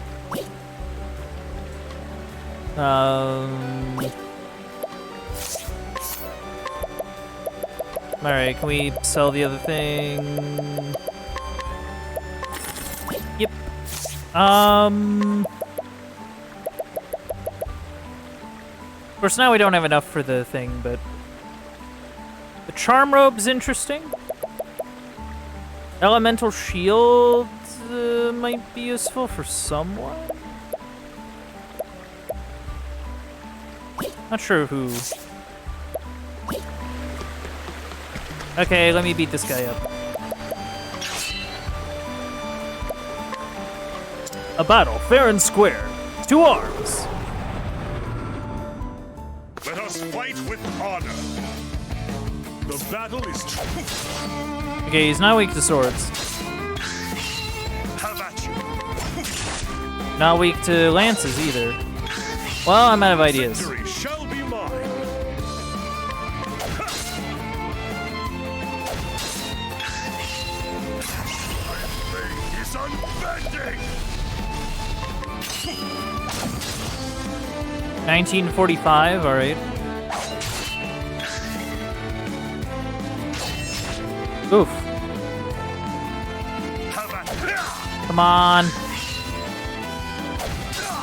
Alright, can we sell the other thing? Yep. Of course, now we don't have enough for the thing, but the Charm Robe's interesting. Elemental Shield might be useful for someone. Not sure who. Okay, let me beat this guy up. A battle, fair and square. To arms! Let us fight with honor. The battle is true. Okay, he's not weak to swords. Have at you. Not weak to lances either. Well, I'm out of ideas. Victory shall be mine. My blade is unbending. 1945, alright. Oof. Come on.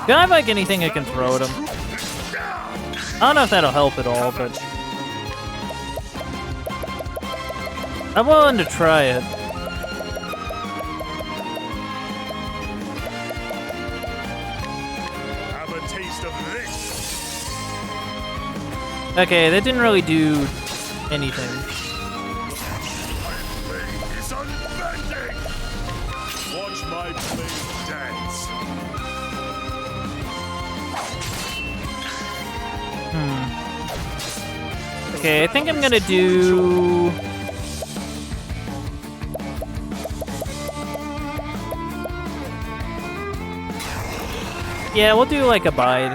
Do I have like anything I can throw at him? I don't know if that'll help at all, but I'm willing to try it. Have a taste of this. Okay, that didn't really do anything. My blade is unbending. Watch my blade dance. Okay, I think I'm gonna do... Yeah, we'll do like Abide.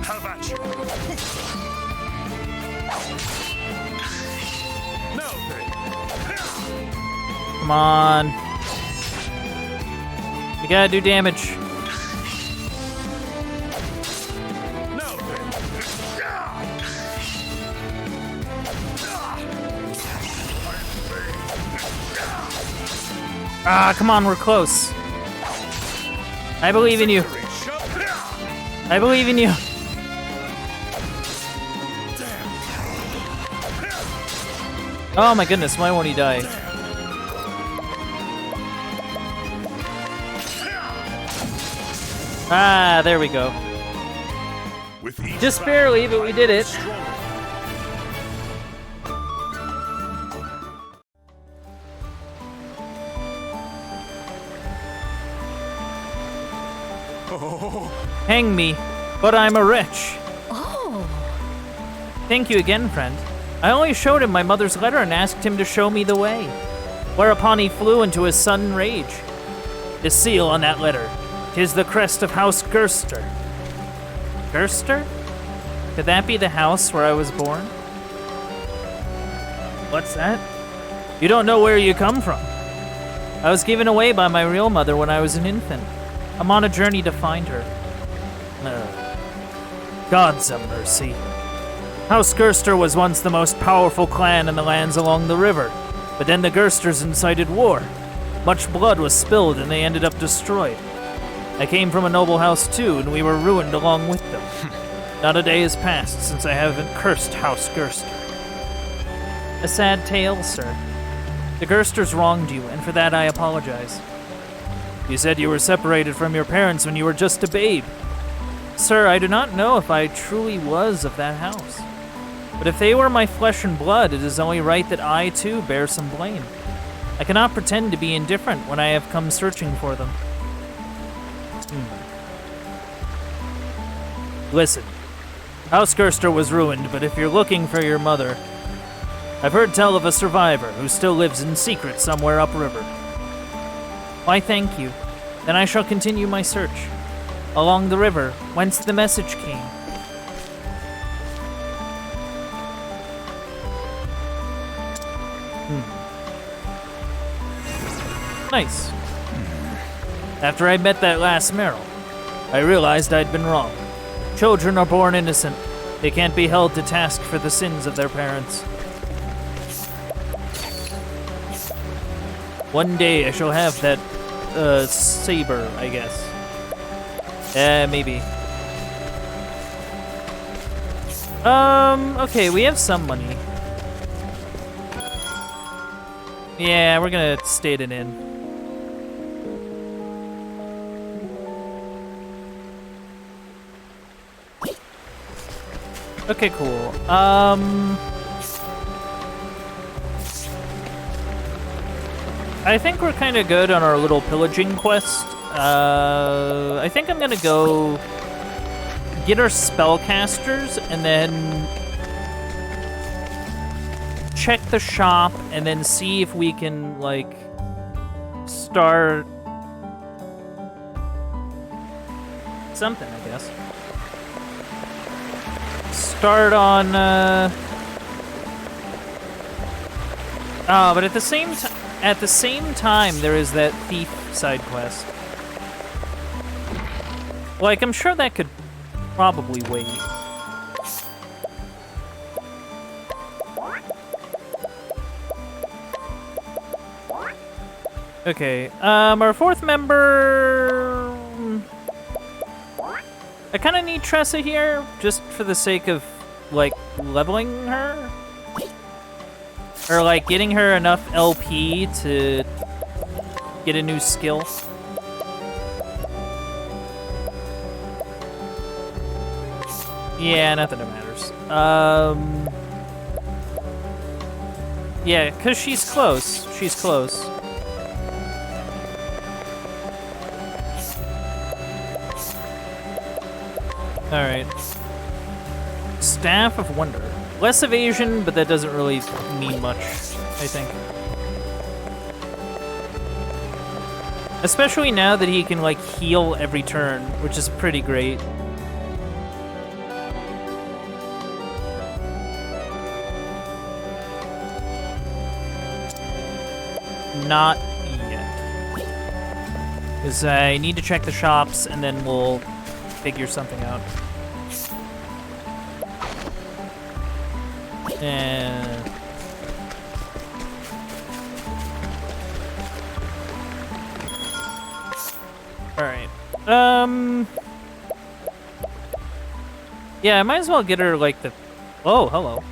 How about you? No, Come on. You gotta do damage. no. Ah, come on, we're close. I believe in you. I believe in you. Oh my goodness, why won't he die? Ah, there we go. With each Just battle, barely, but we did it. stronger. Hang me, but I'm a wretch. Oh. Thank you again, friend. I only showed him my mother's letter and asked him to show me the way. Whereupon he flew into a sudden rage. The seal on that letter, 'tis the crest of House Gerster. Gerster? Could that be the house where I was born? What's that? You don't know where you come from. I was given away by my real mother when I was an infant. I'm on a journey to find her. God's a mercy. House Gerster was once the most powerful clan in the lands along the river, but then the Gersters incited war. Much blood was spilled and they ended up destroyed. I came from a noble house too, and we were ruined along with them. Not a day has passed since I haven't cursed House Gerster. A sad tale, sir. The Gersters wronged you, and for that I apologize. You said you were separated from your parents when you were just a babe. Sir, I do not know if I truly was of that house. But if they were my flesh and blood, it is only right that I, too, bear some blame. I cannot pretend to be indifferent when I have come searching for them. Listen, House Gerster was ruined, but if you're looking for your mother, I've heard tell of a survivor who still lives in secret somewhere upriver. Why, thank you. Then I shall continue my search. Along the river, whence the message came. Nice. After I met that last Meryl, I realized I'd been wrong. Children are born innocent. They can't be held to task for the sins of their parents. One day I shall have that, saber, I guess. Maybe. Okay, we have some money. Yeah, we're gonna state it in. Okay, cool. I think we're kind of good on our little pillaging quest. I think I'm gonna go get our spellcasters and then check the shop and then see if we can, like, start something, I guess. Start on, but at the same time, there is that thief side quest. Like, I'm sure that could probably wait. Okay, our fourth member... I kind of need Tressa here, just for the sake of, like, leveling her? Or, like, getting her enough LP to get a new skill. Yeah, not that it matters. Yeah, because she's close. She's close. Alright. Staff of Wonder. Less evasion, but that doesn't really mean much, I think. Especially now that he can, like, heal every turn, which is pretty great. Not yet. Because I need to check the shops, and then we'll figure something out. And... Alright. Yeah, I might as well get her, like, the... Oh, hello.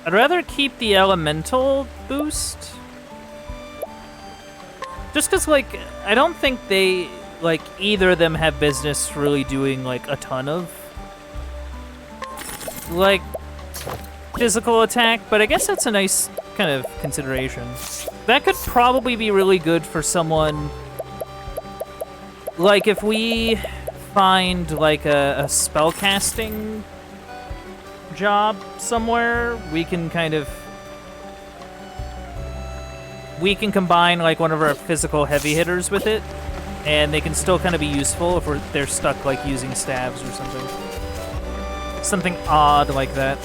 I'd rather keep the elemental boost. Just because, like, I don't think they, like, either of them have business really doing, like, a ton of, like, physical attack, but I guess that's a nice kind of consideration. That could probably be really good for someone, like, if we find, like, a spellcasting job somewhere, we can kind of... We can combine, like, one of our physical heavy hitters with it, and they can still kind of be useful if they're stuck, like, using stabs or something. Something odd like that.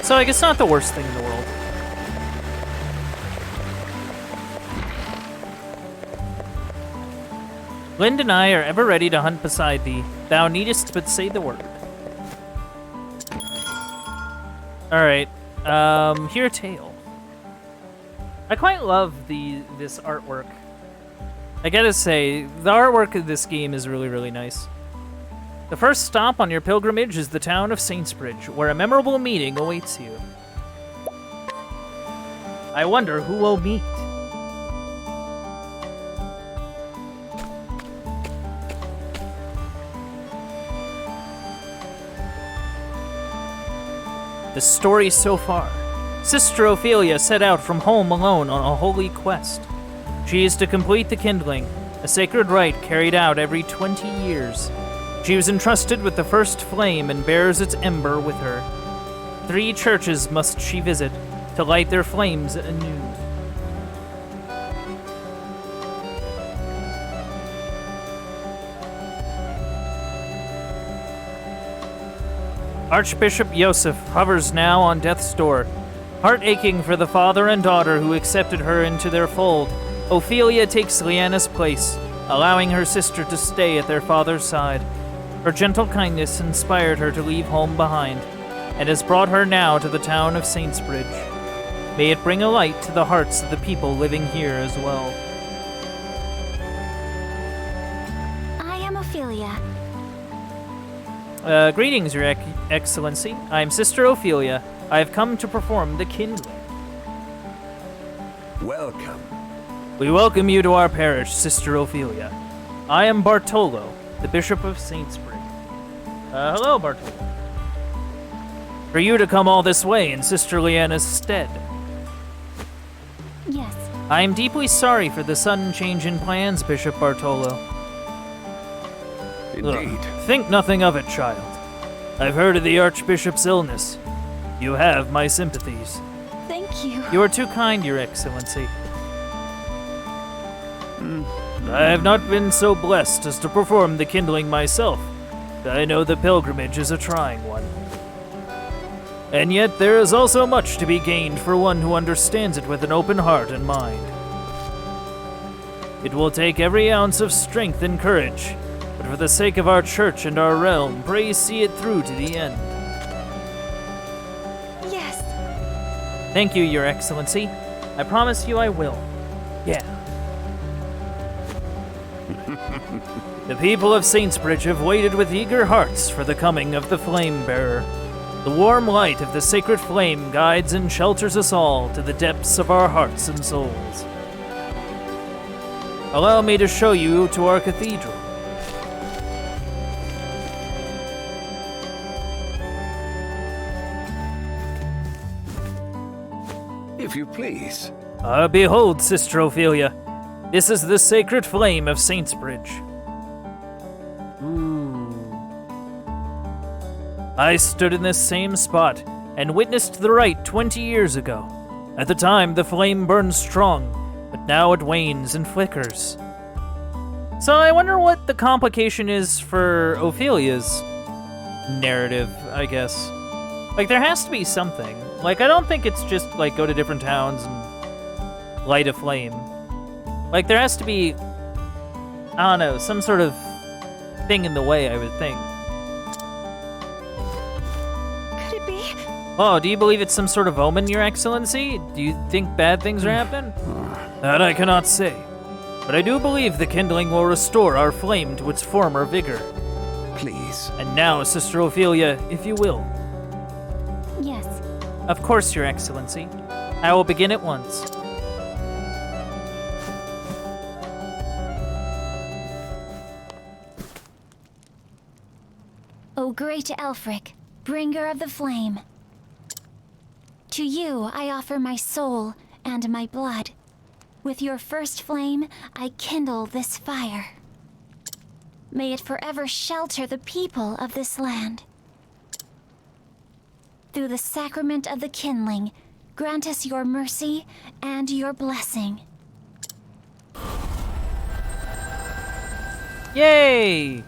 So I guess not the worst thing in the world. Lind and I are ever ready to hunt beside thee. Thou needest but say the word. Alright, hear a tale. I quite love this artwork. I gotta say, the artwork of this game is really, really nice. The first stop on your pilgrimage is the town of Saintsbridge, where a memorable meeting awaits you. I wonder who we'll meet. The story so far. Sister Ophelia set out from home alone on a holy quest. She is to complete the kindling, a sacred rite carried out every 20 years. She was entrusted with the first flame and bears its ember with her. 3 churches must she visit to light their flames anew. Archbishop Yosef hovers now on death's door. Heart aching for the father and daughter who accepted her into their fold, Ophelia takes Leanna's place, allowing her sister to stay at their father's side. Her gentle kindness inspired her to leave home behind, and has brought her now to the town of Saintsbridge. May it bring a light to the hearts of the people living here as well. I am Ophelia. Greetings, Your Excellency. I am Sister Ophelia. I have come to perform the kindling. Welcome. We welcome you to our parish, Sister Ophelia. I am Bartolo, the Bishop of Saintsbridge. Hello, Bartolo. For you to come all this way in Sister Leanna's stead. Yes. I am deeply sorry for the sudden change in plans, Bishop Bartolo. Indeed. Think nothing of it, child. I've heard of the Archbishop's illness. You have my sympathies. Thank you. You are too kind, Your Excellency. I have not been so blessed as to perform the kindling myself. I know the pilgrimage is a trying one. And yet there is also much to be gained for one who understands it with an open heart and mind. It will take every ounce of strength and courage, but for the sake of our church and our realm, pray see it through to the end. Yes. Thank you, Your Excellency. I promise you I will. Yeah. The people of Saintsbridge have waited with eager hearts for the coming of the Flame Bearer. The warm light of the sacred flame guides and shelters us all to the depths of our hearts and souls. Allow me to show you to our cathedral. If you please. Behold, Sister Ophelia. This is the sacred flame of Saintsbridge. I stood in this same spot and witnessed the rite 20 years ago. At the time, the flame burned strong, but now it wanes and flickers. So I wonder what the complication is for Ophelia's narrative, I guess. Like, there has to be something. Like, I don't think it's just, like, go to different towns and light a flame. Like, there has to be, I don't know, some sort of thing in the way, I would think. Could it be? Oh, do you believe it's some sort of omen, Your Excellency? Do you think bad things are happening? That I cannot say. But I do believe the kindling will restore our flame to its former vigor. Please. And now, Sister Ophelia, if you will. Yes. Of course, Your Excellency. I will begin at once. O great Elfric, bringer of the flame. To you I offer my soul and my blood. With your first flame, I kindle this fire. May it forever shelter the people of this land. Through the sacrament of the kindling, grant us your mercy and your blessing. Yay!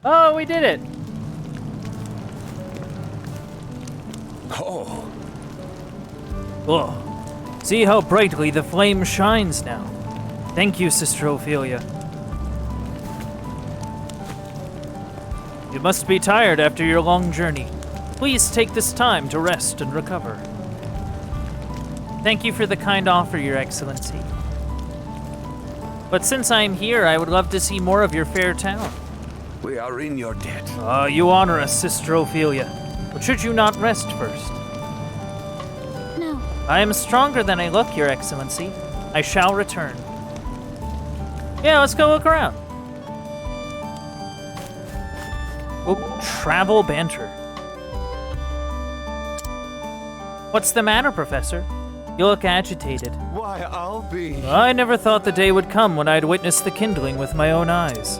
Oh, we did it! Oh. Oh. See how brightly the flame shines now. Thank you, Sister Ophelia. You must be tired after your long journey. Please take this time to rest and recover. Thank you for the kind offer, Your Excellency. But since I am here, I would love to see more of your fair town. We are in your debt. You honor us, Sister Ophelia. But should you not rest first? No. I am stronger than I look, Your Excellency. I shall return. Yeah, let's go look around. Oh, travel banter. What's the matter, Professor? You look agitated. Why, I'll be... I never thought the day would come when I'd witness the kindling with my own eyes.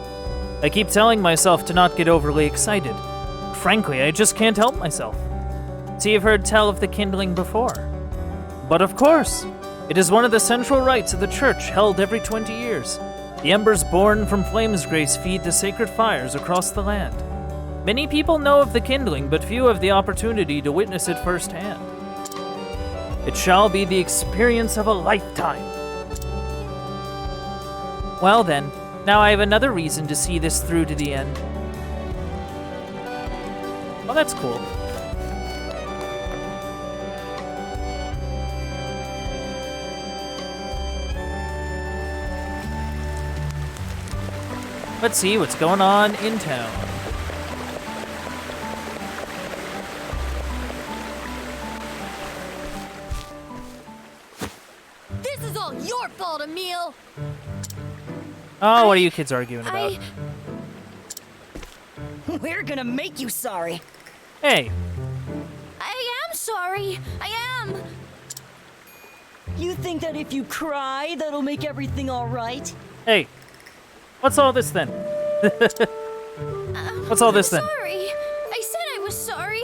I keep telling myself to not get overly excited. Frankly, I just can't help myself. See, you've heard tell of the kindling before. But of course, it is one of the central rites of the church held every 20 years. The embers born from Flame's grace feed the sacred fires across the land. Many people know of the kindling, but few have the opportunity to witness it firsthand. It shall be the experience of a lifetime. Well then, now I have another reason to see this through to the end. Oh, that's cool. Let's see what's going on in town. This is all your fault, Emil! Oh, what are you kids arguing about? We're gonna make you sorry. Hey, I am sorry. I am. You think that if you cry, that'll make everything all right? hey. What's all this then? What's all this then? Sorry. I said I was sorry.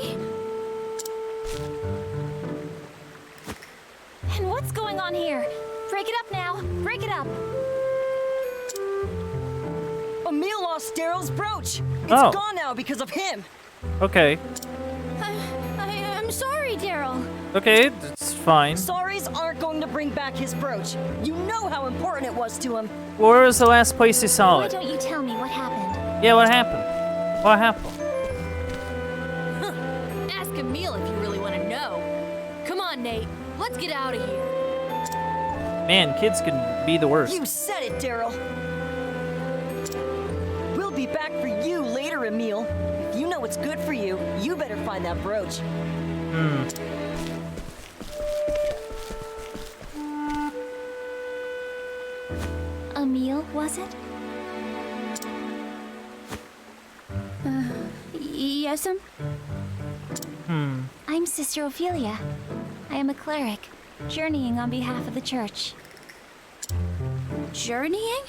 And what's going on here? Break it up now. Break it up. Emil lost Daryl's brooch. It's Oh. gone now because of him. Okay. I'm sorry, Daryl. Okay, it's fine. Sorries aren't going to bring back his brooch. You know how important it was to him. Where was the last place you saw Why it? don't you tell me what happened? Yeah, what happened? What happened? Ask Emil if you really want to know. Come on, Nate. Let's get out of here. Man, kids can be the worst. You said it, Daryl. We'll be back for you later, Emil. If you know what's what's good for you, you better find that brooch. A meal, was it? Yes'm? I'm Sister Ophelia. I am a cleric, journeying on behalf of the church. Journeying?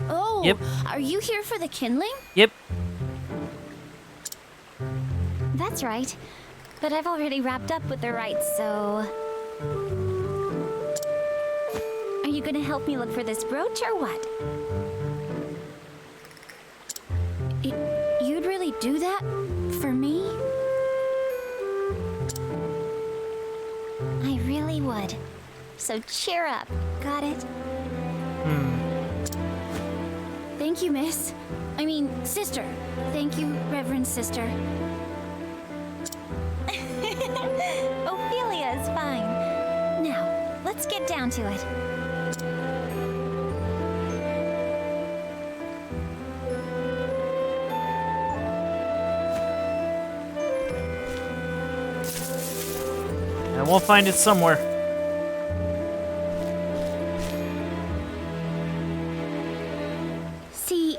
Oh, Yep. Are you here for the kindling? Yep. That's right. But I've already wrapped up with the rites, so... Are you gonna help me look for this brooch or what? You'd really do that? For me? I really would. So cheer up. Got it? Thank you, miss. I mean, sister. Thank you, Reverend Sister. Ophelia is fine. Now, let's get down to it. And we'll find it somewhere. See,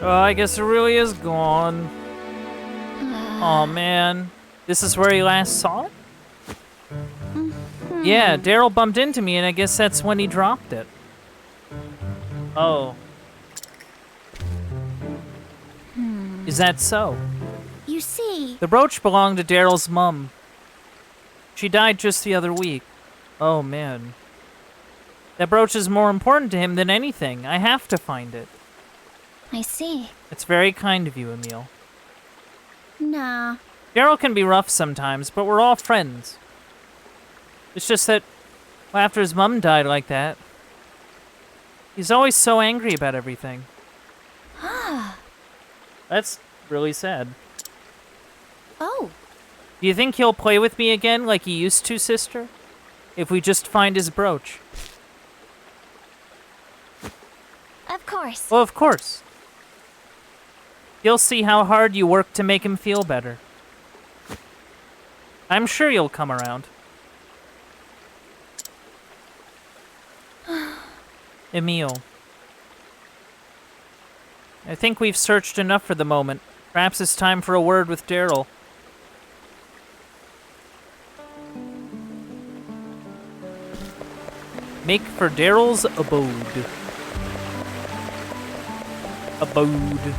Oh, I guess it really is gone. Oh man. This is where he last saw it? Yeah, Daryl bumped into me and I guess that's when he dropped it. Oh. Is that so? you see... The brooch belonged to Daryl's mum. She died just the other week. Oh man. That brooch is more important to him than anything. I have to find it. I see. It's very kind of you, Emil. Nah. Daryl can be rough sometimes, but we're all friends. It's just that, well, after his mum died like that, he's always so angry about everything. That's really sad. Oh. Do you think he'll play with me again like he used to, sister? If we just find his brooch? Of course. Well, of course. You'll see how hard you work to make him feel better. I'm sure you'll come around. Emil. I think we've searched enough for the moment. Perhaps it's time for a word with Daryl. Make for Daryl's abode. Abode.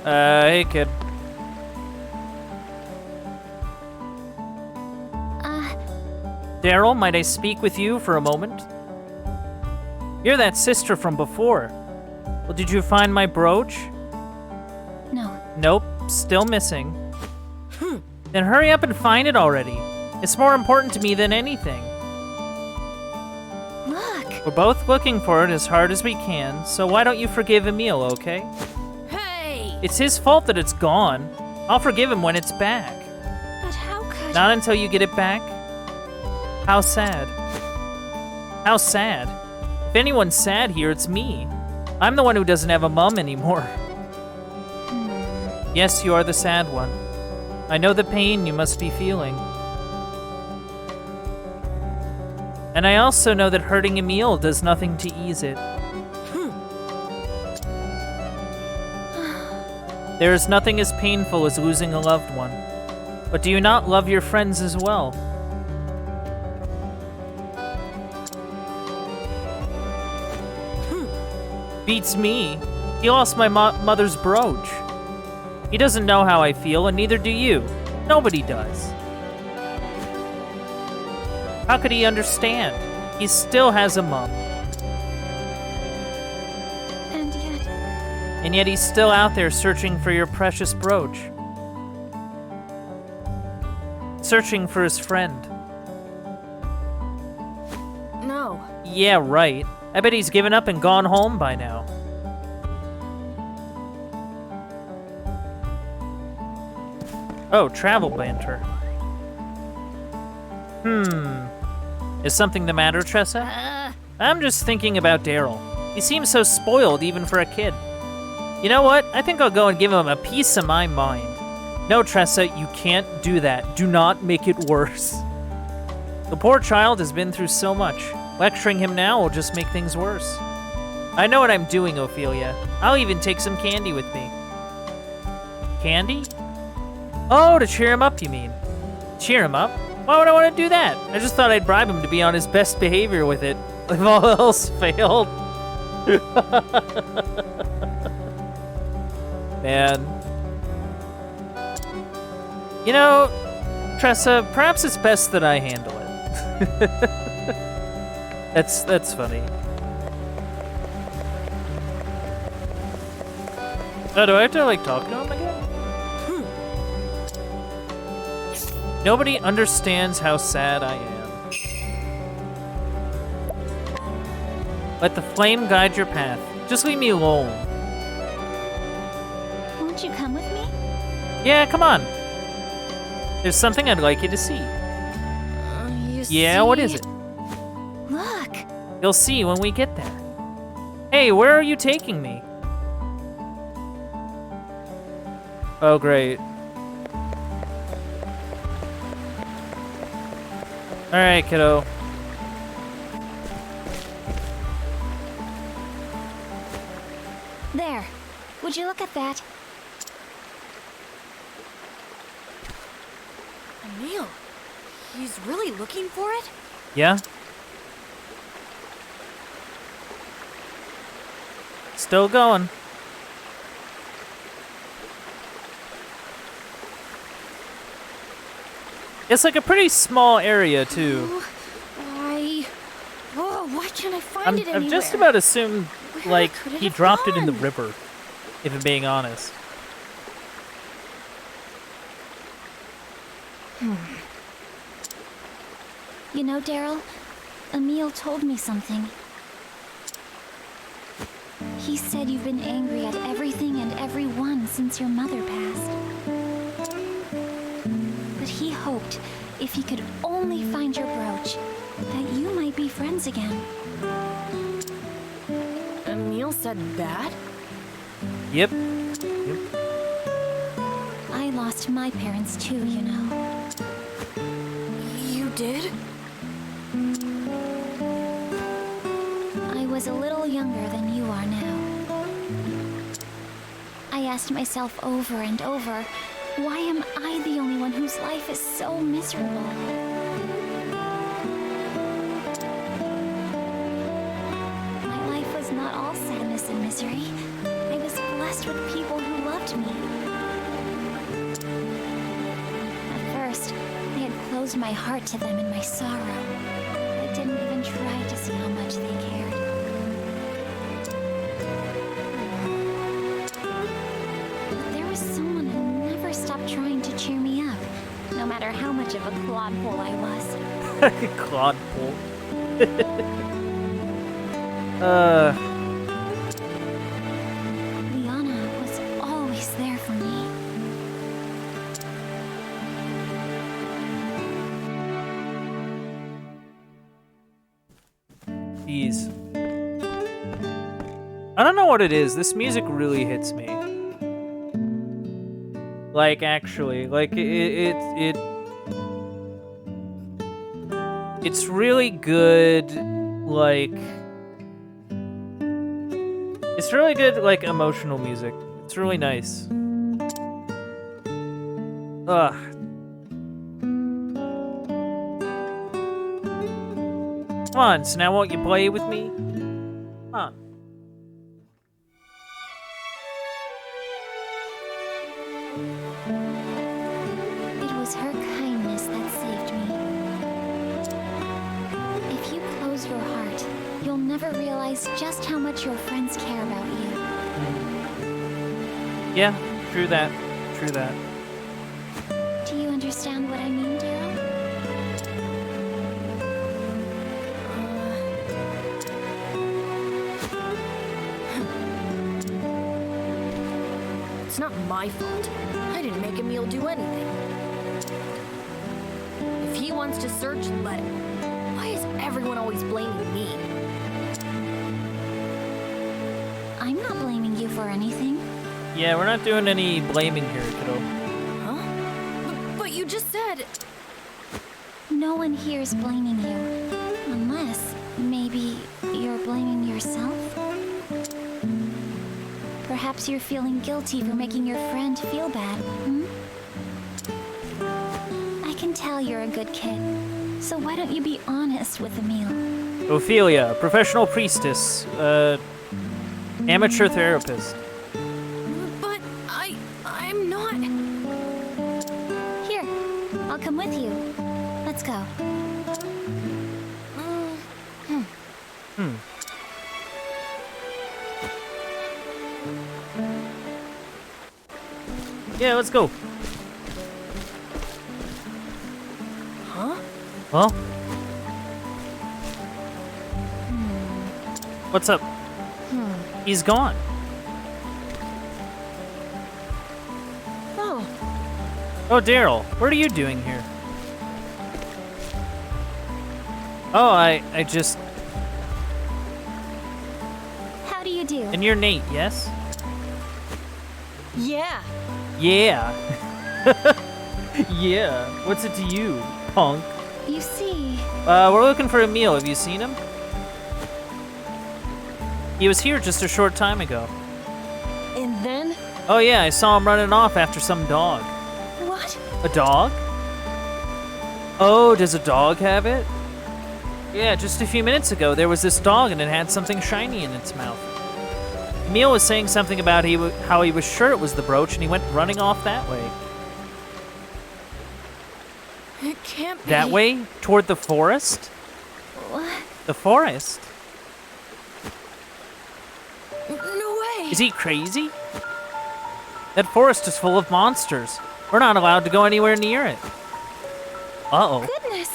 Hey kid. Daryl, might I speak with you for a moment? You're that sister from before. Well, did you find my brooch? No. Nope, still missing. Then hurry up and find it already. It's more important to me than anything. Look. We're both looking for it as hard as we can, so why don't you forgive Emil, okay? Hey! It's his fault that it's gone. I'll forgive him when it's back. But how could... Not until you get it back? How sad. How sad. If anyone's sad here, it's me. I'm the one who doesn't have a mum anymore. Yes, you are the sad one. I know the pain you must be feeling. And I also know that hurting Emil does nothing to ease it. There is nothing as painful as losing a loved one. But do you not love your friends as well? Beats me. He lost my mother's brooch. He doesn't know how I feel, and neither do you. Nobody does. How could he understand? He still has a mum. And yet he's still out there searching for your precious brooch. Searching for his friend. No. Yeah, right. I bet he's given up and gone home by now. Oh, travel banter. Is something the matter, Tressa? I'm just thinking about Daryl. He seems so spoiled even for a kid. You know what? I think I'll go and give him a piece of my mind. No, Tressa, you can't do that. Do not make it worse. The poor child has been through so much. Lecturing him now will just make things worse. I know what I'm doing, Ophelia. I'll even take some candy with me. Candy? Oh, to cheer him up, you mean? Cheer him up? Why would I want to do that? I just thought I'd bribe him to be on his best behavior with it, if all else failed. Man. You know, Tressa, perhaps it's best that I handle it. That's funny. Oh, do I have to, like, talk to him again? Nobody understands how sad I am. Let the flame guide your path. Just leave me alone. Won't you come with me? Yeah, come on. There's something I'd like you to see. Yeah, what is it? Look. You'll see when we get there. Hey, where are you taking me? Oh, great. All right, kiddo. There. Would you look at that? Emil, he's really looking for it? Yeah? Still going. It's like a pretty small area, too. Why can't I find it anywhere? I've just about assumed, like, could it he have dropped it in the gone? river, if I'm being honest. You know, Daryl, Emil told me something. He said you've been angry at everything and everyone since your mother passed. But he hoped if he could only find your brooch, that you might be friends again. Emil said that? Yep. I lost my parents too, you know. You did? I was a little younger than you are now. I asked myself over and over, why am I the only one whose life is so miserable? My life was not all sadness and misery. I was blessed with people who loved me. At first, I had closed my heart to them in my sorrow. I didn't even try to see how much they cared. But there was someone who never stopped trying to cheer me up, no matter how much of a clodpole I was. Clodpole. Liana was always there for me. Jeez. I don't know what it is. This music really hits me. Like, actually, like it's really good. Like, it's really good. Like, emotional music. It's really nice. Ugh. Come on, so now won't you play with me? Come on. It was her kindness that saved me. If you close your heart, you'll never realize just how much your friends care about you. Yeah, true that. True that. Do you understand what I mean, Daryl? It's not my fault. I didn't make Emil do anything. If he wants to search, let him. Why is everyone always blaming me? I'm not blaming you for anything. Yeah, we're not doing any blaming here, kiddo. Huh? But you just said... No one here is blaming you. Unless, maybe, you're blaming yourself? Perhaps you're feeling guilty for making your friend feel bad, hmm? I can tell you're a good kid. So why don't you be honest with Emil? Ophelia, professional priestess, amateur therapist. But I'm not... Here, I'll come with you. Let's go. Yeah, let's go. Huh? Well? What's up? He's gone. Oh. Oh, Daryl, what are you doing here? Oh, I just... How do you do? And you're Nate, yes? Yeah. Yeah. Yeah. What's it to you, punk? You see... We're looking for Emil. Have you seen him? He was here just a short time ago. And then? Oh yeah, I saw him running off after some dog. What? A dog? Oh, does a dog have it? Yeah, just a few minutes ago, there was this dog and it had something shiny in its mouth. Emil was saying something about how he was sure it was the brooch, and he went running off that way. It can't be. That way? Toward the forest? What? The forest? No way. Is he crazy? That forest is full of monsters. We're not allowed to go anywhere near it. Uh-oh. Goodness.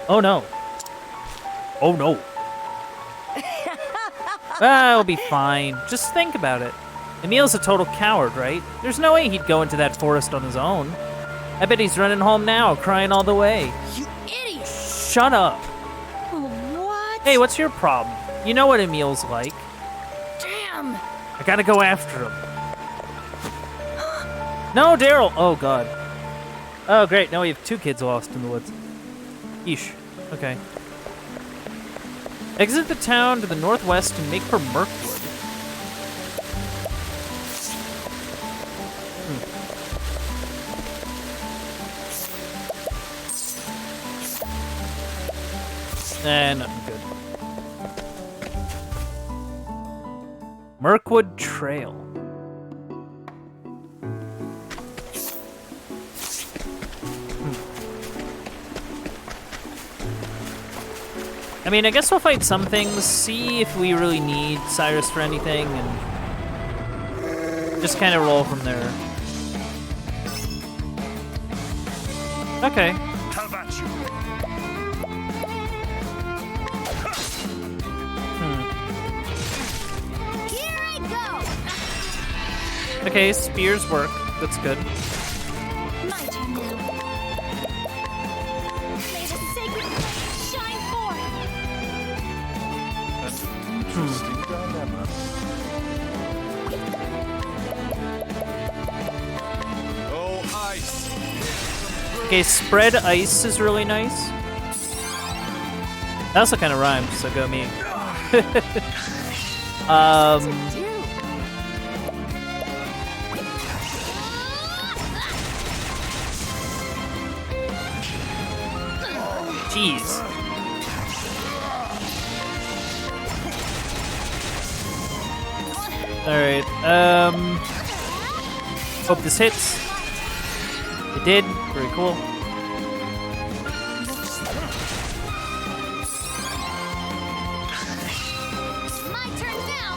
Oh no. Oh no. I'll be fine. Just think about it. Emil's a total coward, right? There's no way he'd go into that forest on his own. I bet he's running home now, crying all the way. You idiot. Shut up. What? Hey, what's your problem? You know what Emil's like. Damn. I gotta go after him. No, Daryl! Oh, God. Oh, great. Now we have 2 kids lost in the woods. Yeesh. Okay. Exit the town to the northwest and make for Mirkwood. Nothing good. Mirkwood Trail. I mean, I guess we'll fight some things, see if we really need Cyrus for anything, and just kind of roll from there. Okay. How about you? Here I go. Okay, spears work. That's good. My turn now. May the sacred flame shine forth. That's an interesting dilemma. Oh, ice! Okay, spread ice is really nice. That also kind of rhymes, so go me. Jeez. Alright, hope this hits. It did. Very cool. My turn now.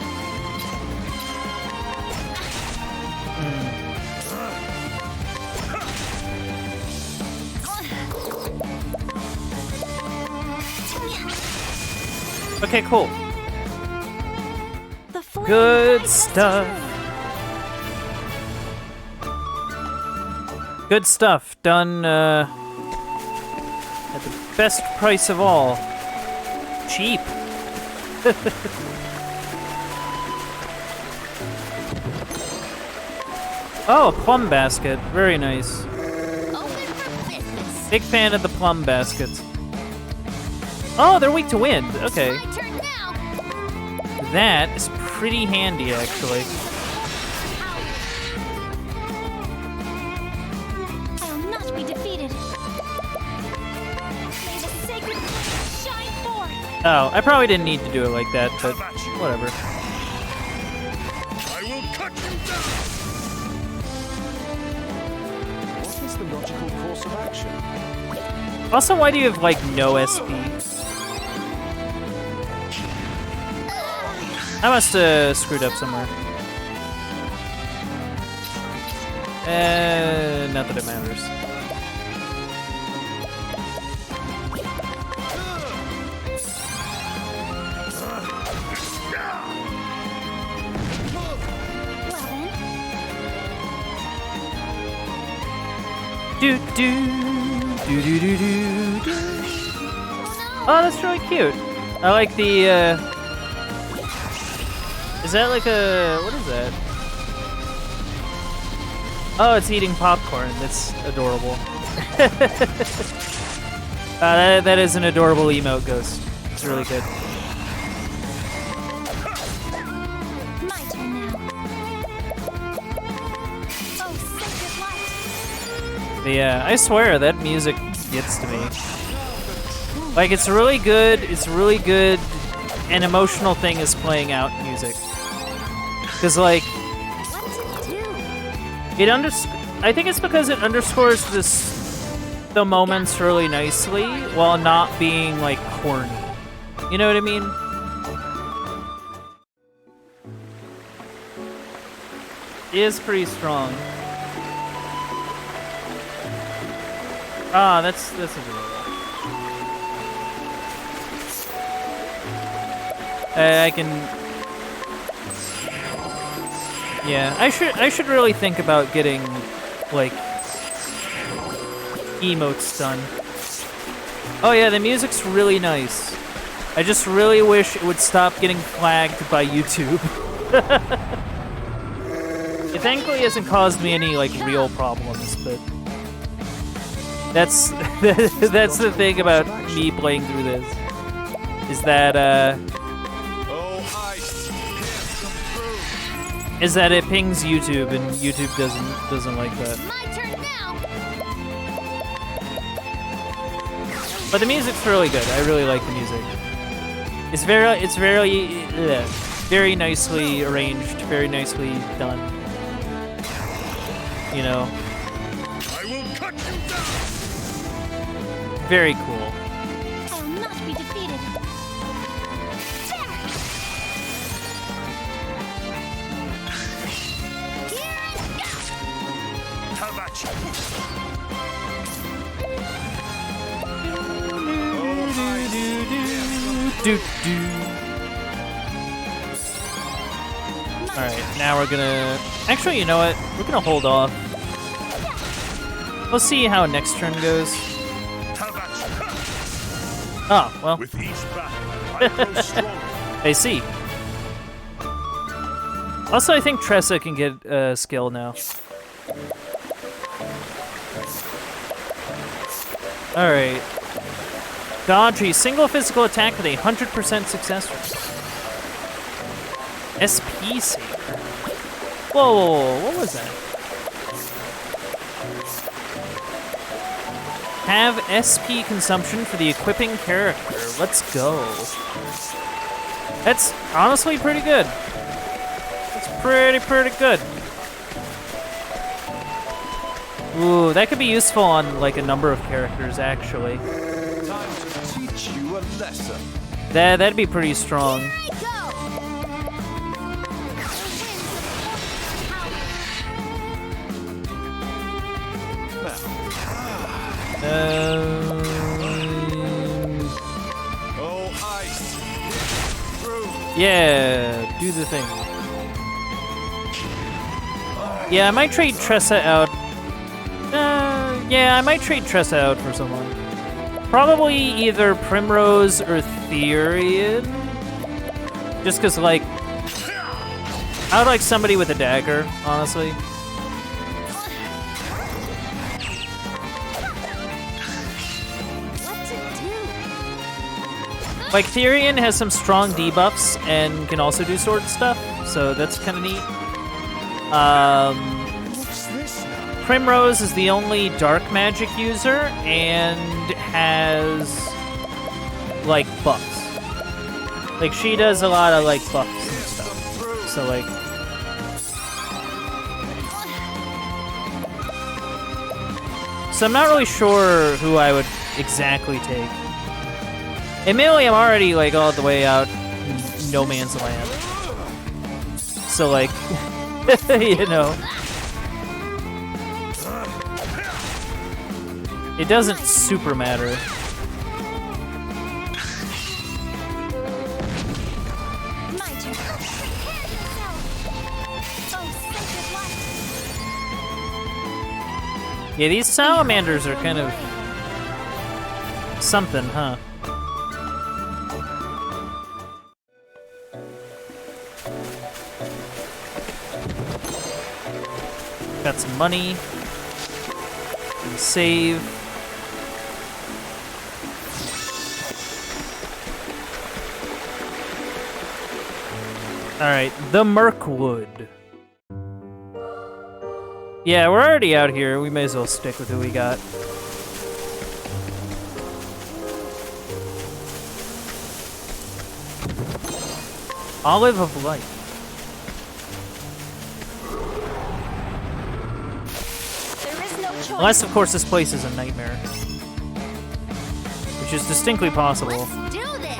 Okay, cool. The flame Good guides us stuff. Good stuff. Done at the best price of all. Cheap. Oh, a plum basket. Very nice. Open for business. Big fan of the plum baskets. Oh, they're weak to wind. Okay. My turn now. That is pretty handy, actually. I'll not be defeated. May the sacred flame shine forth. Oh, I probably didn't need to do it like that, but whatever. I will cut you down. What is the logical course of action? Also, why do you have, like, no SP? I must have screwed up somewhere. Not that it matters. Do do do do do do do. Oh, that's really cute. I like the. Is that like a what is that? Oh, it's eating popcorn. That's adorable. That is an adorable emote ghost. It's really good. My turn now. Oh, sacred light. But yeah, I swear that music gets to me. Like it's really good. It's really good. An emotional thing is playing out music. Because like it I think it's because it underscores the moments really nicely while not being like corny. You know what I mean? It is pretty strong. Ah, that's adorable. I can. Yeah, I should really think about getting like emotes done. Oh yeah, the music's really nice. I just really wish it would stop getting flagged by YouTube. It thankfully hasn't caused me any like real problems, but that's that's the thing about me playing through this. Is that is that it pings YouTube and YouTube doesn't like that. My turn now. But the music's really good. I really like the music. It's very nicely arranged, very nicely done. You know. I will cut you down. Very cool. I'll not be defeated. Have at you. Do do. Alright, now we're gonna... Actually, you know what? We're gonna hold off. We'll see how next turn goes. Oh, well. With each battle, I grow stronger. I see. Also, I think Tressa can get a skill now. Alright. Dodgy, single physical attack with a 100% success rate. SP saver. Whoa, what was that? Have SP consumption for the equipping character. Let's go. That's honestly pretty good. That's pretty good. Ooh, that could be useful on like a number of characters actually. Time to teach you a lesson. That'd be pretty strong. Oh, ice. Yeah, do the thing. Yeah, I might trade Tressa out. Yeah, I might trade Tressa out for someone. Probably either Primrose or Therian. Just because, like, I would like somebody with a dagger, honestly. Like, Therian has some strong debuffs and can also do sword stuff, so that's kind of neat. Primrose is the only dark magic user and has, like, buffs. Like, she does a lot of, like, buffs and stuff. So, like... So I'm not really sure who I would exactly take. Admittedly, I'm already, like, all the way out in no man's land. So, like, you know. It doesn't super matter. Yeah, these salamanders are kind of something, huh? Got some money. And save. Alright, the Mirkwood. Yeah, we're already out here. We may as well stick with who we got. Olive of Light. There is no choice. Unless, of course, this place is a nightmare. Which is distinctly possible. Let's do this.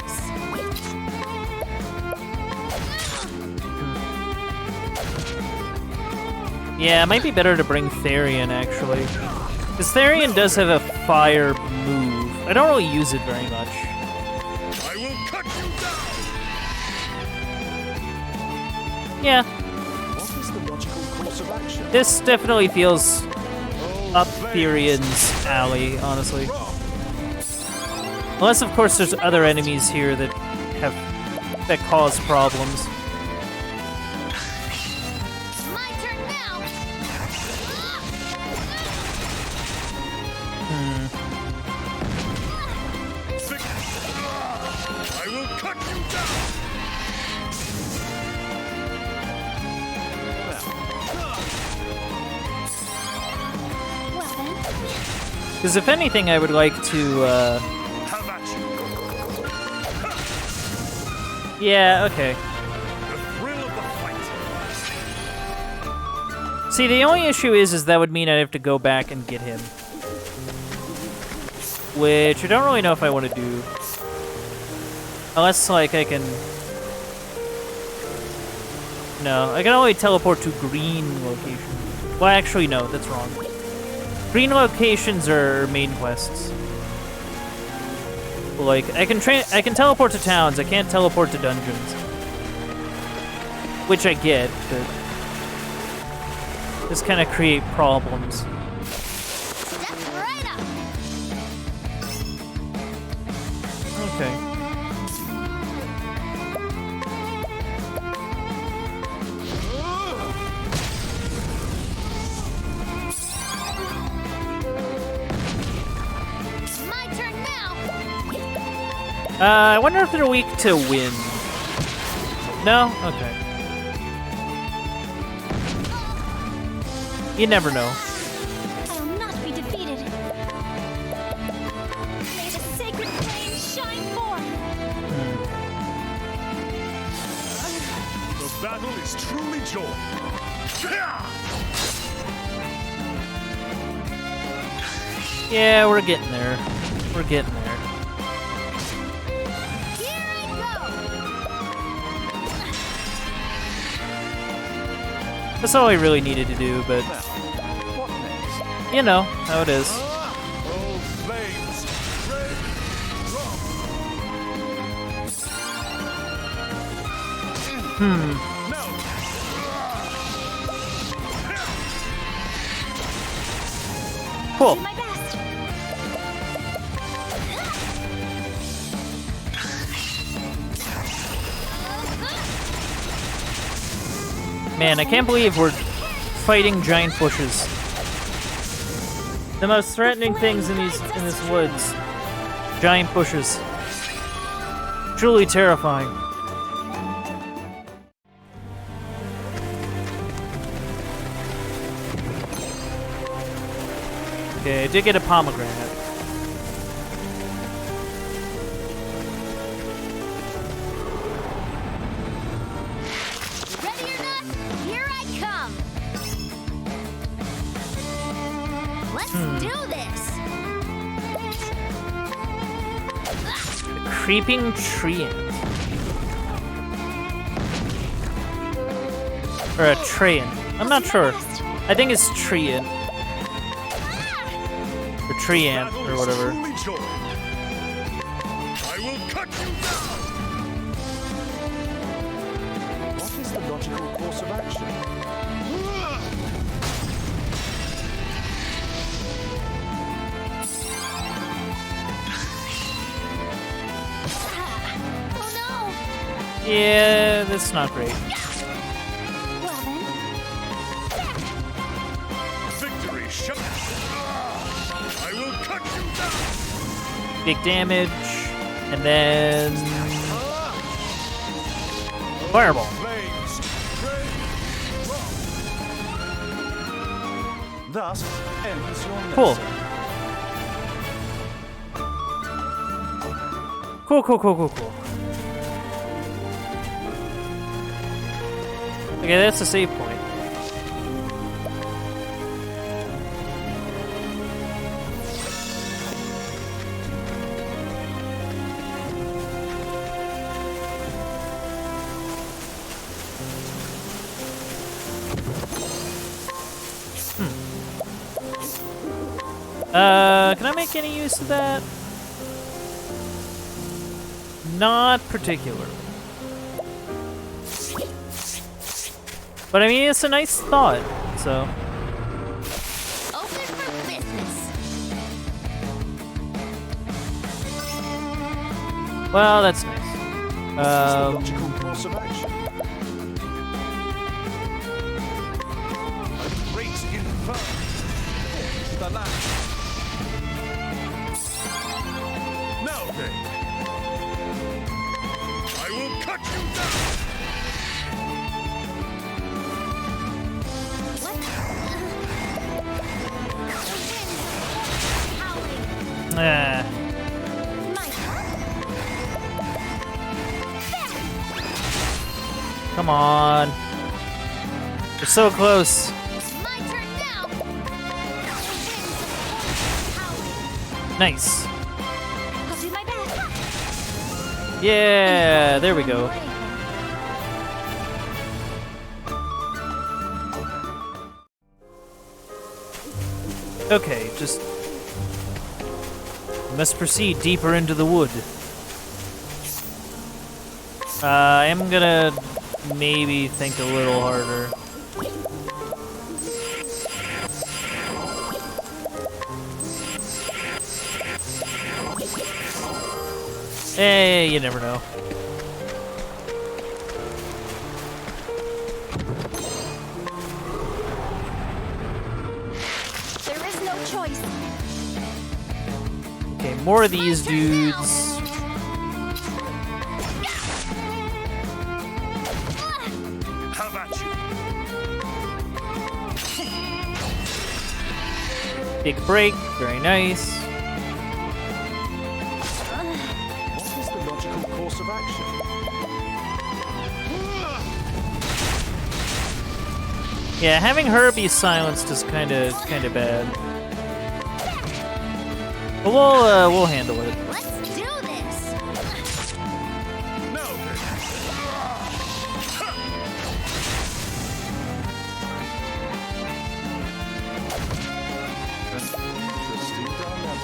Yeah, it might be better to bring Therian, actually. Because Therian does have a fire move. I don't really use it very much. I will cut you down. Yeah. What is the logical course of action? This definitely feels up Therian's alley, honestly. Unless, of course, there's other enemies here that cause problems. My turn now. I will cut you down. Well then. Because if anything, I would like to, Have at you. yeah, okay. The thrill of the fight. See, the only issue is that would mean I'd have to go back and get him. Which I don't really know if I want to do. Unless, like, I can... No, I can only teleport to green locations. Well, actually, no, that's wrong. Green locations are main quests. Like, I can teleport to towns, I can't teleport to dungeons. Which I get, but... This kind of create problems. Step right up. Okay. My turn now. I wonder if they're weak to wind. No? Okay. You never know. I will not be defeated. May the sacred flame shine forth. The battle is truly joined. Yeah, we're getting there. We're getting there. Here I go. That's all I really needed to do, but... What next? You know how it is. All flames, red, Cool. Do my best. Man, I can't believe we're fighting giant bushes. The most threatening things in this woods. Giant bushes. Truly terrifying. Okay, I did get a pomegranate. Ready or not, here I come. Let's do this. A creeping tree ant. Or a tree ant. I'm not sure. I think it's tree ant. Or tree ant, or whatever. I will cut you down. What is the logical course of action? Oh Yeah, that's not great. no! Well then, Victory shot. I will cut you down. Big damage, and then fireball. Flames. Thus ends your Cool. lesson. Cool. Okay, that's the save point. Can I make any use of that? Not particularly. But I mean, it's a nice thought, so. open for business. Well, that's nice. Logical course of action. A great inferno. The last. Now then. I will cut you down. What? Howling. Ah, My turn. come on. We're so close. My turn now. Howling. Nice. I'll do my best. Yeah, there we go. Okay, just must proceed deeper into the wood. I am gonna maybe think a little harder. Hey, you never know. There is no choice. Okay, more of these dudes. How about you? Big break, very nice. What is the logical course of action? Yeah, having her be silenced is kind of bad. But we'll handle it. Let's do this. Now then. Interesting dilemma.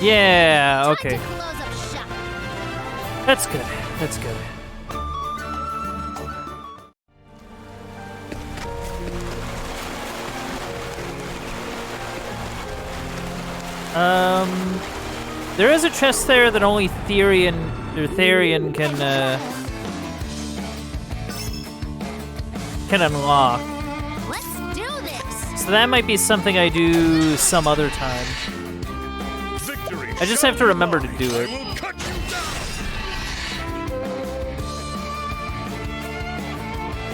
Yeah, okay. Close-up shot. That's good. That's good. There is a chest there that only Therian can unlock. Let's do this. So that might be something I do some other time. Victory. I just have to remember to do I it. will cut you down.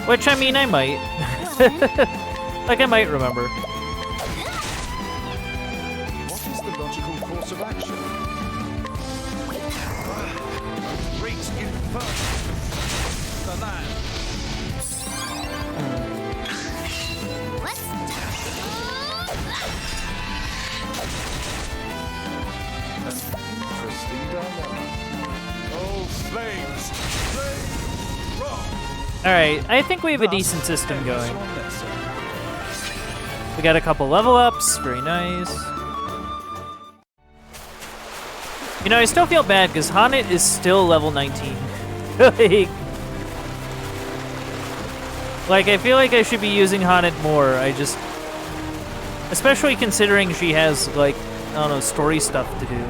Which, I mean, I might. Like, I might remember. What is the logical course of action? Reach in first. The land. Let's Interesting dilemma. Oh, flames! Flames! Rock! Alright, I think we have a decent system going. We got a couple level ups, very nice. You know, I still feel bad because Haunted is still level 19. Like, I feel like I should be using Haunted more. I just... Especially considering she has, like, I don't know, story stuff to do.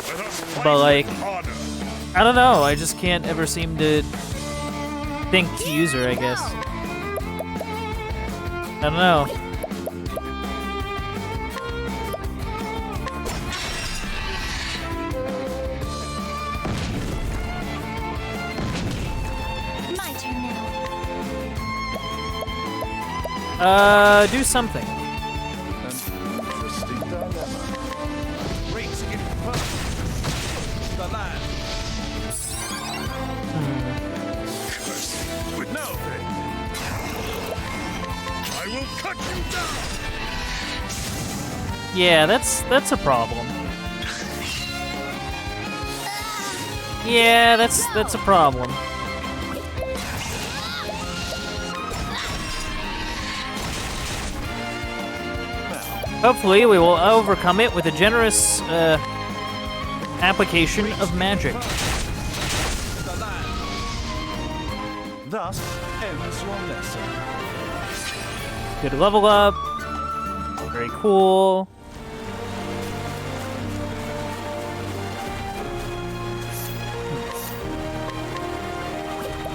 Let us fight But, like, with honor. I don't know, I just can't ever seem to think to use her, I guess. I don't know. My turn now. Do something. Interesting dilemma. Reach in first. The land. With no thing. I will cut you down. Yeah, that's a problem. Yeah, that's a problem. Hopefully, we will overcome it with a generous application of magic. The land. Thus ends your lesson. Good level up. Very cool.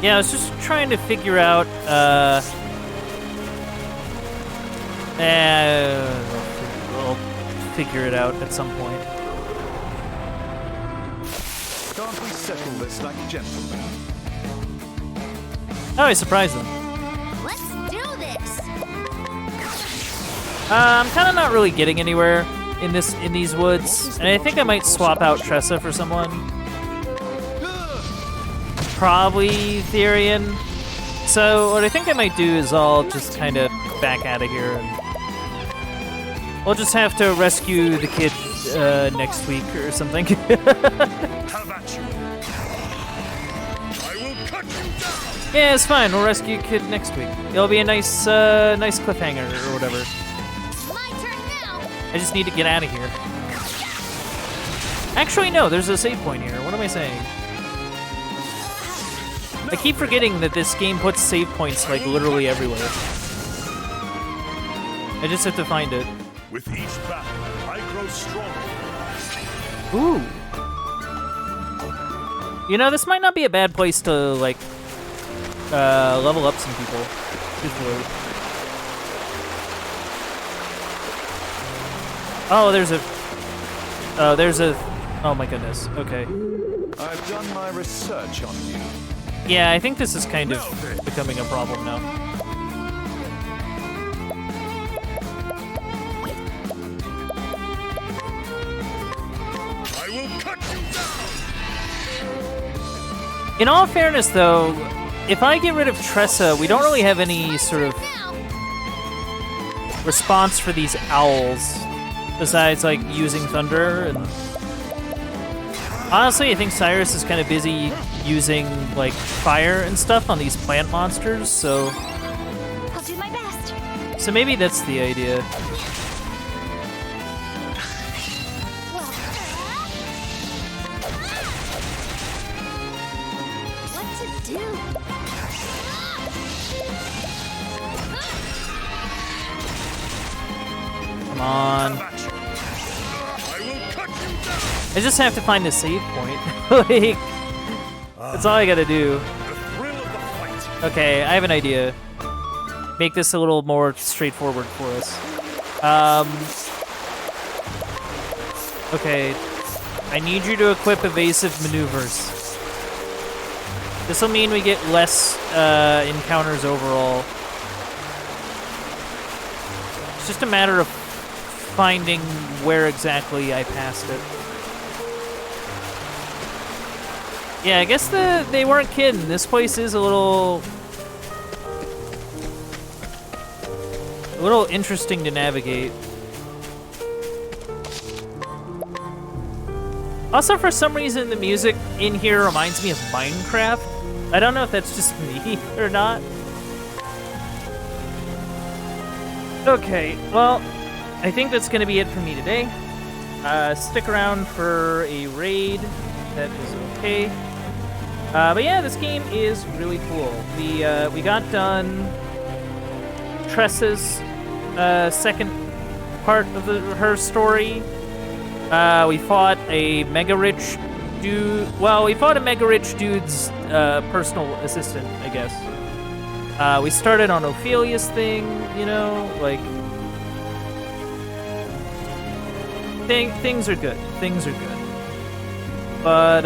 Yeah, I was just trying to figure out, we'll figure it out at some point. Can't we settle this like gentlemen? Oh, I surprised them. let's do this. I'm kind of not really getting anywhere in these woods, and I think I might swap out Tressa for someone. Probably Therian. So what I think I might do is I'll just kind of back out of here, and we'll just have to rescue the kid next week or something. How about you? I will cut you down. Yeah, it's fine. We'll rescue kid next week. It'll be a nice nice cliffhanger or whatever. My turn now. I just need to get out of here. Actually, no. There's a save point here. What am I saying? I keep forgetting that this game puts save points, like, literally everywhere. I just have to find it. With each battle, I grow stronger. Ooh. You know, this might not be a bad place to, like, level up some people. Truthfully. Oh, there's a... Oh my goodness. Okay. I've done my research on you. Yeah, I think this is kind of becoming a problem now. I will cut you down. In all fairness, though, if I get rid of Tressa, we don't really have any sort of response for these owls, besides, like, using thunder. And honestly, I think Cyrus is kind of busy using, like, fire and stuff on these plant monsters, so... I'll do my best. So maybe that's the idea. What to do? Come on. How about you? I will cut you I just have to find the save point. Like, that's all I gotta do. Okay, I have an idea. Make this a little more straightforward for us. Okay, I need you to equip evasive maneuvers. This will mean we get less encounters overall. It's just a matter of finding where exactly I passed it. Yeah, I guess they weren't kidding. This place is a little interesting to navigate. Also, for some reason, the music in here reminds me of Minecraft. I don't know if that's just me or not. Okay, well, I think that's going to be it for me today. Stick around for a raid. That is okay. But yeah, this game is really cool. We got done Tressa's second part of her story. We fought a mega rich dude. Well, we fought a mega rich dude's personal assistant, I guess. We started on Ophelia's thing, you know, like things are good. Things are good. But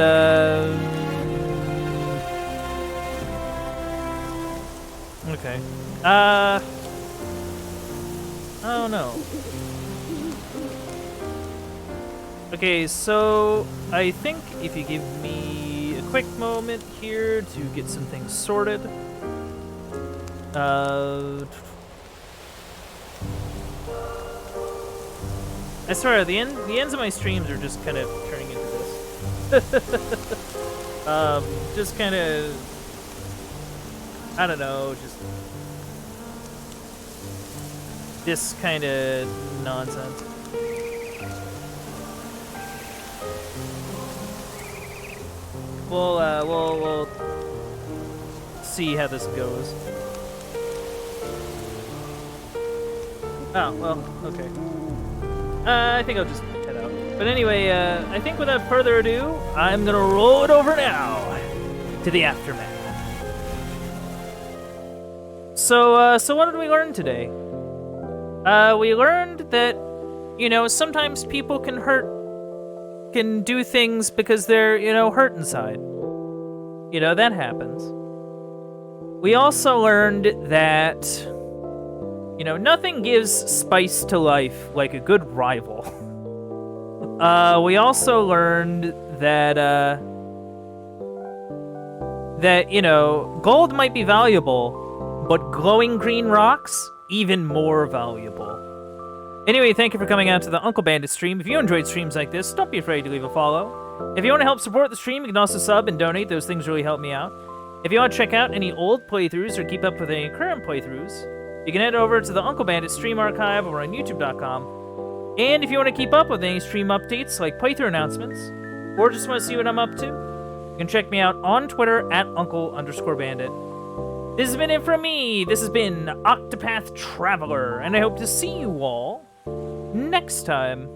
okay. I don't know. Okay, so I think if you give me a quick moment here to get some things sorted. I swear, the ends of my streams are just kind of turning into this. Just kind of, I don't know, just this kind of nonsense. We'll see how this goes. Oh, well, okay. I think I'll just head out. But anyway, I think without further ado, I'm gonna roll it over now to the aftermath. So what did we learn today? We learned that, you know, sometimes people can do things because they're, you know, hurt inside. You know, that happens. We also learned that, you know, nothing gives spice to life like a good rival. We also learned that, you know, gold might be valuable, but glowing green rocks, even more valuable. Anyway, thank you for coming out to the Uncle Bandit stream. If you enjoyed streams like this, don't be afraid to leave a follow. If you want to help support the stream, you can also sub and donate. Those things really help me out. If you want to check out any old playthroughs or keep up with any current playthroughs, you can head over to the Uncle Bandit stream archive over on youtube.com. And if you want to keep up with any stream updates like playthrough announcements, or just want to see what I'm up to, you can check me out on Twitter at Uncle_Bandit. This has been it from me. This has been Octopath Traveler, and I hope to see you all next time.